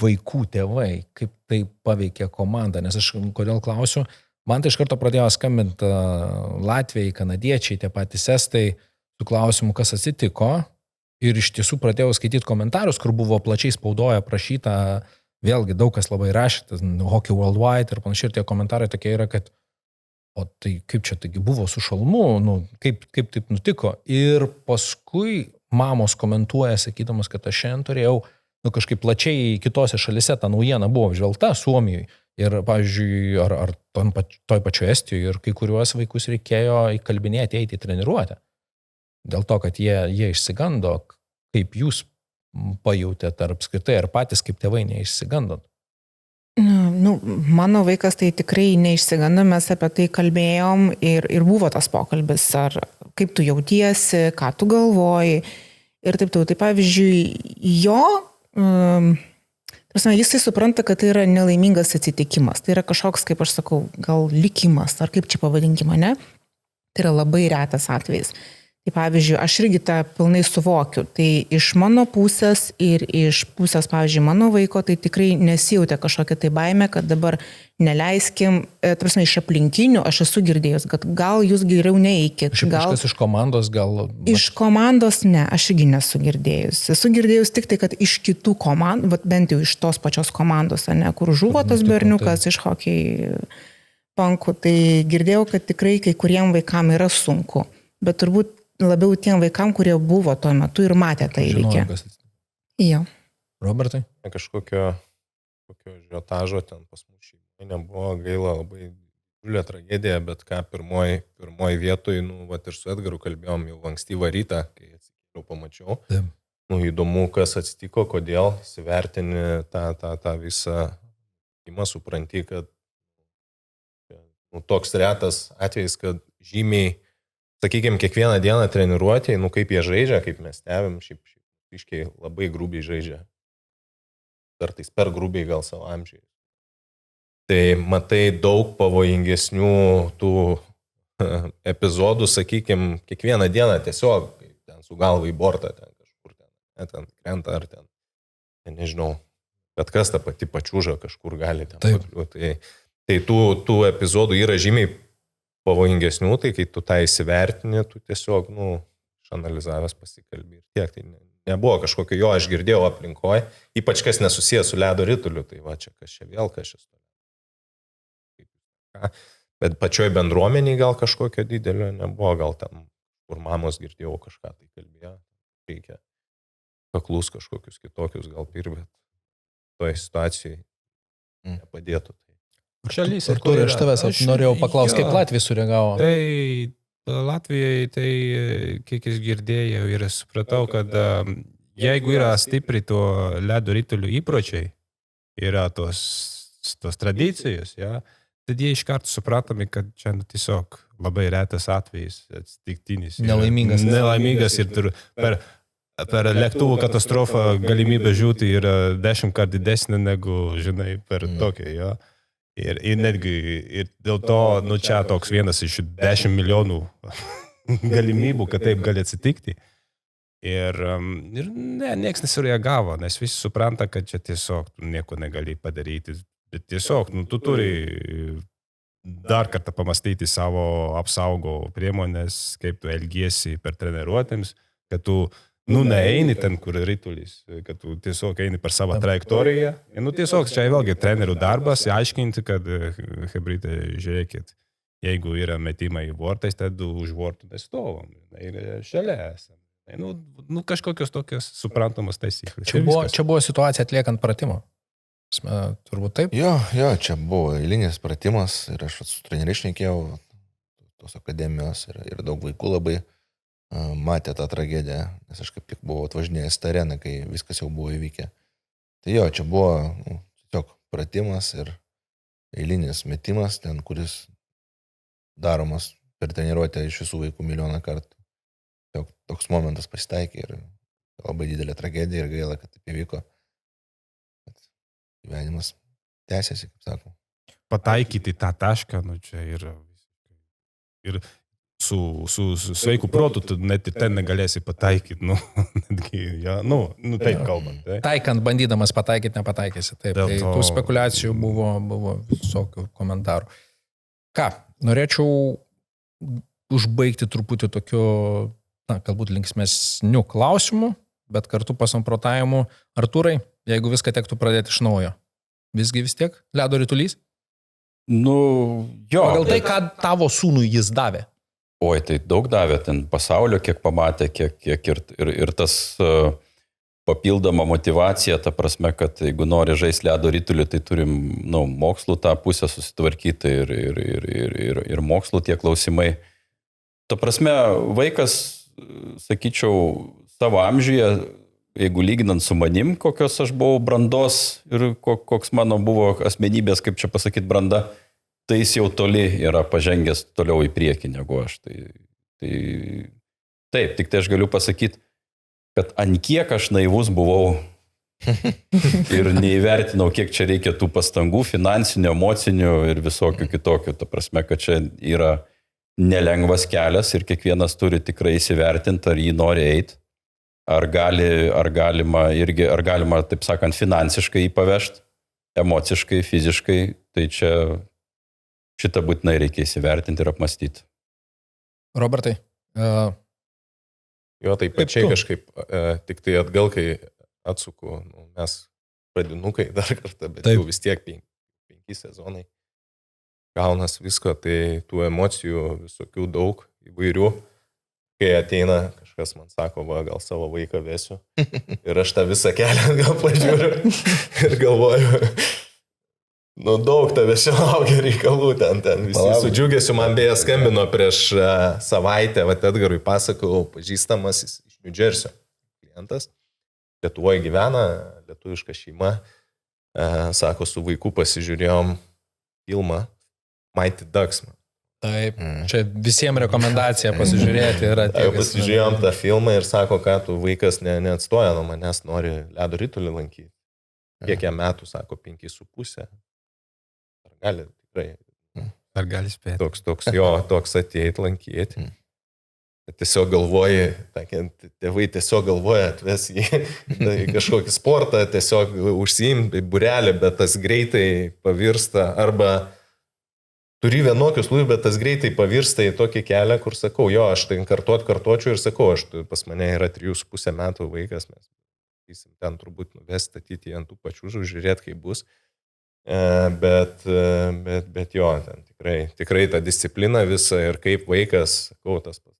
S1: vaikų tėvai, kaip tai paveikė komandą, nes aš kodėl klausiu, man tai iš karto pradėjo skambinti Latvijai, kanadiečiai, tie patys estai, su klausimu, kas atsitiko, Ir iš tiesų pradėjau skaityti komentarus, kur buvo plačiai spaudoje prašyta, vėlgi daug kas labai rašė, Hockey Worldwide ir panašiai, ir tie komentarai tokie yra, kad o tai kaip čia taigi buvo su šalmu, kaip taip nutiko. Ir paskui mamos komentuoja, sakydamas, kad aš šiandien turėjau, kažkaip plačiai kitose šalise ta naujiena buvo apžvelgta Suomijoje. Ir, pavyzdžiui, ar toj pačioje Estijoje ir kai kuriuos vaikus reikėjo įkalbinėti eiti į treniruotę. Dėl to, kad jie išsigando, kaip jūs pajautėte ar apskritai, ar patys kaip tėvai neišsigandot?
S5: Mano vaikas tai tikrai neišsigando, mes apie tai kalbėjom ir buvo tas pokalbis, ar kaip tu jautiesi, ką tu galvoji ir taip toliau. Tai pavyzdžiui, jisai supranta, kad tai yra nelaimingas atsitikimas, tai yra kažkoks, kaip aš sakau, gal likimas, ar kaip čia pavadinkime, ne? Tai yra labai retas atvejis. Tai pavyzdžiui, aš irgi tą pilnai suvokiu. Tai iš mano pusės ir iš pusės, pavyzdžiui, mano vaiko, tai tikrai nesijautė kažkokia tai baime, kad dabar neleiskim, iš aplinkinių, aš esu girdėjus, kad gal jūs geriau neeikit.
S1: Kažkas iš komandos gal...
S5: Iš komandos ne, aš irgi nesu girdėjus. Esu girdėjus tik tai, kad iš kitų komandų, bent jau iš tos pačios komandos, ne, kur žuvo tas berniukas iš hockey pankų, tai girdėjau, kad tikrai kai kuriem vaikam yra sunku. Bet turbūt labiau tiem vaikam, kurie buvo tuo metu ir matė tą įvykį. Jo.
S1: Robertai?
S4: Kažkokio žiotažo ten pas mus šeimoje nebuvo, gaila, labai didžiulė tragedija, bet ką pirmoj vietoj, ir su Edgaru kalbėjom jau ankstyvą rytą, kai atsikėliau pamačiau.
S1: Taip.
S4: Įdomu, kas atsitiko, kodėl, įsivertini tą visą įmą, supranti, kad toks retas atvejis, kad žymiai sakykime, kiekvieną dieną treniruotėje, kaip jie žaidžia, kaip mes stebim, šiaip iškiai labai grubiai žaidžia. Kartais per grubiai gal savo amžiai. Tai matai daug pavojingesnių tų epizodų, sakykime, kiekvieną dieną tiesiog, ten su galva į bortą, ten kažkur ten krenta ar ten, nežinau, bet kas ta pati pačiūža kažkur gali ten pakliūti. Tai tų epizodų yra žymiai pavojingesnių, tai kai tu tą įsivertini, tu tiesiog, išanalizavęs pasikalbį ir tiek. Tai nebuvo kažkokio aš girdėjau aplinkoje, ypač kas nesusijęs su ledo rituliu, tai va čia kas čia vėl, kas čia stoja. Bet pačioj bendruomeniai gal kažkokio didelio nebuvo, gal ten, kur mamos girdėjau kažką tai kalbėjo, reikia kaklus kažkokius kitokius gal pirmėt, toje situacijoje nepadėtų.
S3: Šalyse.
S1: Artūrai, iš tavęs norėjau paklausti, kaip Latvija sureagavo.
S3: Tai Latvijai, tai kiek aš girdėjau ir supratau, kad jeigu yra stipri to ledo ritulių įpročiai, yra tos tradicijos, tai jie iš karto supratomi, kad čia tiesiog labai retas atvejis, atsitiktinis. Nelaimingas ir per lėktuvų katastrofą galimybė žūti yra 10 kartų didesnė negu, žinai, per tokią, Ir netgi ir dėl to, čia toks vienas iš 10 milijonų galimybių, kad taip gali atsitikti. Ir nieks nesureagavo, nes visi supranta, kad čia tiesiog tu nieko negali padaryti. Bet tiesiog, tu turi dar kartą pamastyti savo apsaugo priemonės, kaip tu elgiesi per treniruotėms, kad tu neeini ten, kur rytulis, kad tu tiesiog eini per savo trajektoriją. Tiesiog čia vėlgi trenerių darbas, aiškinti, kad, hebrytai, žiūrėkit, jeigu yra metimai į vortais, tada už vortų nestovom. Ir šalia esame. Kažkokios tokios suprantamas taisyklės.
S1: Čia buvo situacija atliekant pratimą. Turbūt taip?
S2: Jo, čia buvo eilinis pratimas ir aš su treneriais šnekėjau tos akademijos ir daug vaikų labai matė tą tragediją, nes aš kaip tik buvau atvažinėjęs tą areną, kai viskas jau buvo įvykę. Tai čia buvo tiesiog pratimas ir eilinis metimas, ten, kuris daromas per treniruotę iš visų vaikų milijoną kartų. Toks momentas pasitaikė ir labai didelė tragedija ir gaila, kad taip įvyko. Bet gyvenimas tęsiasi, kaip sakau.
S3: Pataikyti tą tašką, čia yra ir su sveiku protu, tu net ir ten negalėsi pataikyti, netgi, taip kalbant.
S1: Taikant, bandydamas pataikyti, nepataikysi. Taip, tai tų spekulacijų buvo visokių komentarų. Ką, norėčiau užbaigti truputį tokiu, galbūt linksmesnių klausimų, bet kartu pasamprotavimu. Artūrai, jeigu viską tektų pradėti iš naujo, visgi vis tiek ledo ritulys?
S6: Nu, jo.
S1: Pagal tai, ką tavo sūnui jis davė.
S6: Oi, tai daug davė ten pasaulio, kiek pamatė, kiek ir tas papildoma motivacija, ta prasme, kad jeigu nori žaisti ledo ritulį, tai turim mokslų tą pusę susitvarkyti ir mokslų tie klausimai. Ta prasme, vaikas, sakyčiau, savo amžiuje, jeigu lyginant su manim, kokios aš buvau brandos ir koks mano buvo asmenybės, kaip čia pasakyti, branda, tai jis jau toli yra pažengęs toliau į priekį negu aš. Taip, tik tai aš galiu pasakyti, kad ant kiek aš naivus buvau ir neįvertinau, kiek čia reikia tų pastangų, finansinių, emocinių ir visokių kitokių. Ta prasme, kad čia yra nelengvas kelias ir kiekvienas turi tikrai įsivertinti, ar jį nori eiti, ar galima, taip sakant, finansiškai jį pavežti, emociškai, fiziškai. Tai čia šitą būtinai reikia įsivertinti ir apmastyti.
S1: Robertai.
S4: Jo, taip pačiai kažkaip, tik tai atgal, kai atsuku, mes pradinukai dar kartą, bet taip. Jau vis tiek 5 sezonai gaunas visko, tai tų emocijų visokių daug įvairių. Kai ateina, kažkas man sako, va, gal savo vaiką vesiu ir aš tą visą kelią gal pažiūriu ir galvoju, daug tavęs čia laukia reikalų, ten visi su džiugesiu man beje skambino prieš savaitę, va, Edgarui pasakau, pažįstamas iš New Jersey klientas, Lietuvoje gyvena, lietuviška šeima, sako, su vaiku pasižiūrėjom filmą Mighty Ducks.
S1: Taip, čia visiems rekomendacija pasižiūrėti yra.
S4: Pasižiūrėjom tą filmą ir sako, kad tu vaikas neatstoja nuo manęs, nori ledo ritulį lankyti. Kiek jam metų, sako, 5,5. Ar gali tikrai?
S1: Ar gali spėti?
S4: Toks ateit lankyti. Tiesiog galvoji, tėvai tiesiog galvoja atves į kažkokį sportą, tiesiog užsiimti būrelį, bet tas greitai pavirsta arba turi vienokius lūjus, bet tas greitai pavirsta į tokį kelią, kur sakau, jo, aš tai kartuočiau ir sakau, pas mane yra 3,5 metų vaikas, mes ten turbūt nuvesti statyti ant tų pačių, žiūrėti, kaip bus. Bet jo, ten tikrai ta disciplina visa ir kaip vaikas, sakau, tas pats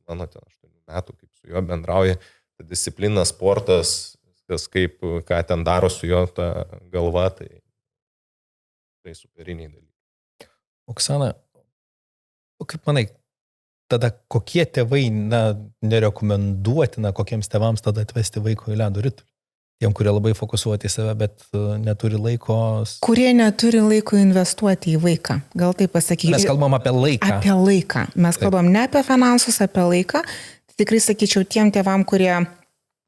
S4: mano ten 8 metų, kaip su juo bendrauja, ta disciplina, sportas, ką ten daro su juo ta galva, tai superiniai dalykai.
S1: Oksana, kaip manai, tada kokie tėvai nerekomenduotina kokiems tėvams tada atvesti vaiko į ledo ritulį? Tiem, kurie labai fokusuoti į save, bet neturi laiko.
S5: Kurie neturi laiko investuoti į vaiką. Gal tai pasakyti.
S1: Mes kalbam apie laiką.
S5: Apie laiką. Mes kalbam ne apie finansus, apie laiką. Tikrai sakyčiau tiem tėvam, kurie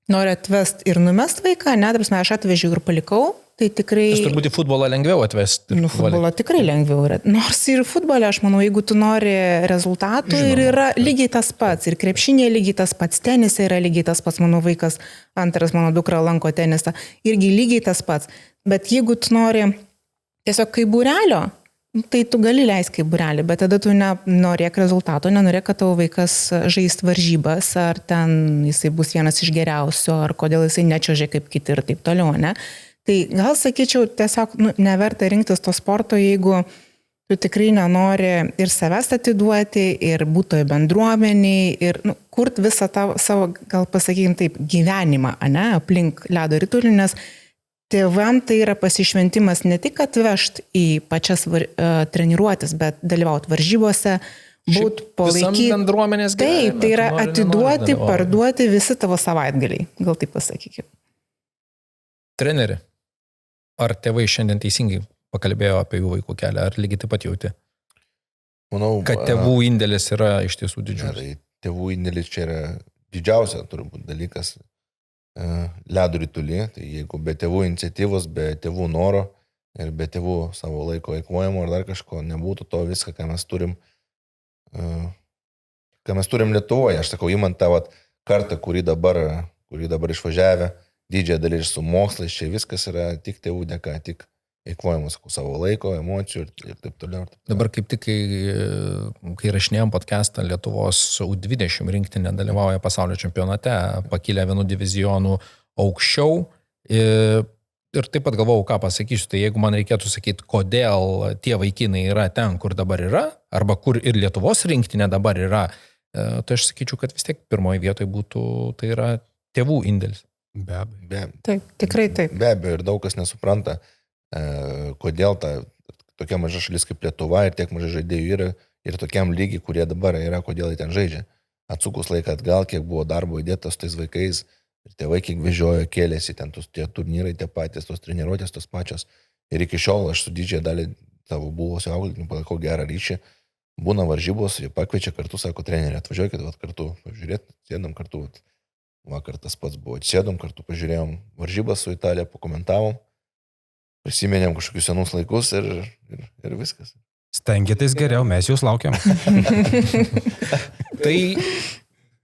S5: nori atvesti ir numest vaiką, aš atvežiau ir palikau. Tai tikrai...
S1: Aš turbūt į futbolą lengviau atvesti.
S5: Futbolą tikrai lengviau yra. Nors ir futbolė, aš manau, jeigu tu nori rezultatų, ir yra lygiai tas pats. Ir krepšinė lygiai tas pats. Tenise yra lygiai tas pats. Mano vaikas, antras mano dukra lanko tenisą. Irgi lygiai tas pats. Bet jeigu tu nori tiesiog kaip būrelio, tai tu gali leisti kaip būrelį. Bet tada tu nenorėk rezultato, nenorėk, kad tavo vaikas žaist varžybas, ar ten jisai bus vienas iš geriausių, ar kodėl jisai nečiožė kaip kiti ir taip toliau, ne? Tai gal sakyčiau, tiesiog neverta rinktis to sporto, jeigu tu tikrai nenori ir savęs atiduoti, ir būti toje bendruomeniai, ir kurti visą tą savo, gal pasakykim taip, gyvenimą, aplink ledo ritulį, nes tėvam tai yra pasišventimas ne tik atvežti į pačias treniruotis, bet dalyvauti varžybose, būti palaikyti.
S1: Visam bendruomenės gyvenime.
S5: Taip, tai yra atiduoti, parduoti visi tavo savaitgaliai, gal taip pasakykime.
S1: Treneri. Ar tėvai šiandien teisingai pakalbėjo apie jų vaikų kelią, ar lygiai taip pat jauti?
S2: Manau,
S1: kad tėvų indėlis yra iš tiesų didžiulis.
S2: Tai tėvų indėlis čia yra didžiausia turbūt dalykas ledo ritulį. Tai jeigu be tėvų iniciatyvos, be tėvų noro ir be tėvų savo laiko eikvojimo ar dar kažko nebūtų to viską, ką mes turim Lietuvoje. Aš sakau, įmant tą kartą, kurį dabar išvažiavę, didžiąją dalį ir su mokslais, čia viskas yra tik tėvų dėka, tik eikvojimas savo laiko, emocijų ir taip toliau.
S1: Dabar kaip tik, kai rašinėjom podcastą, Lietuvos U20 rinktinė dalyvauja pasaulio čempionate, pakilę vienu divizionu aukščiau. Ir taip pat galvojau, ką pasakysiu, tai jeigu man reikėtų sakyti, kodėl tie vaikinai yra ten, kur dabar yra, arba kur ir Lietuvos rinktinė dabar yra, tai aš sakyčiau, kad vis tiek pirmoji vietoje būtų, tai yra tėvų indėlis.
S3: Be abejo.
S5: Taip, tikrai taip.
S2: Be abejo, ir daug kas nesupranta, kodėl tokia maža šalis kaip Lietuva ir tiek mažai žaidėjų yra ir tokiam lygiai, kurie dabar yra, kodėl jie ten žaidžia. Atsukus laiką atgal, kiek buvo darbo įdėtas tais vaikais ir tėvai kiek vežiojo, kėlėsi ten tie turnyrai, tie patys, tos treniruotės, tos pačios. Ir iki šiol aš su didžiąją dalį savo buvusio auklėtinių palaikau gerą ryšį. Būna varžybos, jie pakviečia kartu, sako, treneri, atvažiuokit kartu, pažiūrėt, sėdam kartu. Vakar tas pats buvo, sėdom kartu, pažiūrėjom varžybas su Italija, pakomentavom. Prisiminėm kažkokius senus laikus ir viskas.
S3: Stenkitės geriau, mes jūs laukiam.
S1: Tai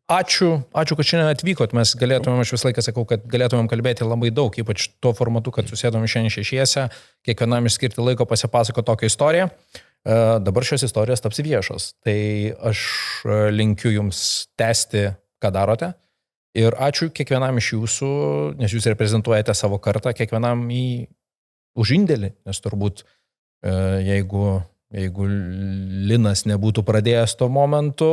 S1: ačiū, kad šiandien atvykot, mes galėtumėm, aš visą laiką sakau, kad galėtumėm kalbėti labai daug, ypač tuo formatu, kad susėdom šiandien šešiese, kiekvienam išskirti laiko pasipasako tokią istoriją. Dabar šios istorijos taps viešos. Tai aš linkiu jums tęsti, ką darote. Ir ačiū kiekvienam iš jūsų, nes jūs reprezentuojate savo kartą, kiekvienam už indėlį, nes turbūt jeigu Linas nebūtų pradėjęs tuo momentu,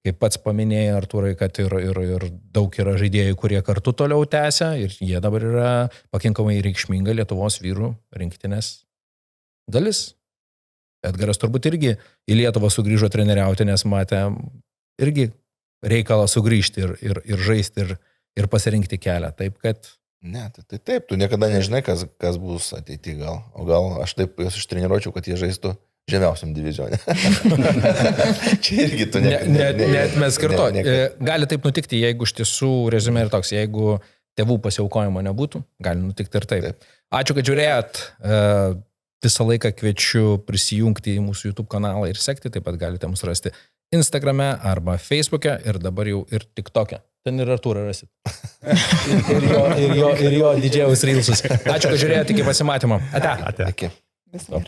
S1: kaip pats paminėjai Artūrai, kad ir daug yra žaidėjų, kurie kartu toliau tęsia ir jie dabar yra pakankamai reikšminga Lietuvos vyrų rinktinės dalis. Edgaras turbūt irgi į Lietuvą sugrįžo treneriauti, nes matė irgi reikalą sugrįžti ir žaisti ir pasirinkti kelią. Taip, kad
S2: Ne, tai taip, tu niekada nežinai, kas bus ateityje gal. O gal aš taip juos ištreniruočiau, kad jie žaistų žemiausiam divizionė. Čia irgi tu
S1: net mes kartu. Gali taip nutikti, jeigu iš tiesų rezumė ir toks, jeigu tėvų pasiaukojimo nebūtų, gali nutikti ir taip. Ačiū, kad žiūrėjot. Visą laiką kviečiu prisijungti į mūsų YouTube kanalą ir sekti, taip pat galite mus rasti Instagrame arba Facebook'e ir dabar jau ir TikTok'e. Ten ir Artūrą rasit. ir jo didžiausius reelsus. Ačiū, kad žiūrėjote, iki pasimatymo. Ate.
S2: Iki.
S5: Visą.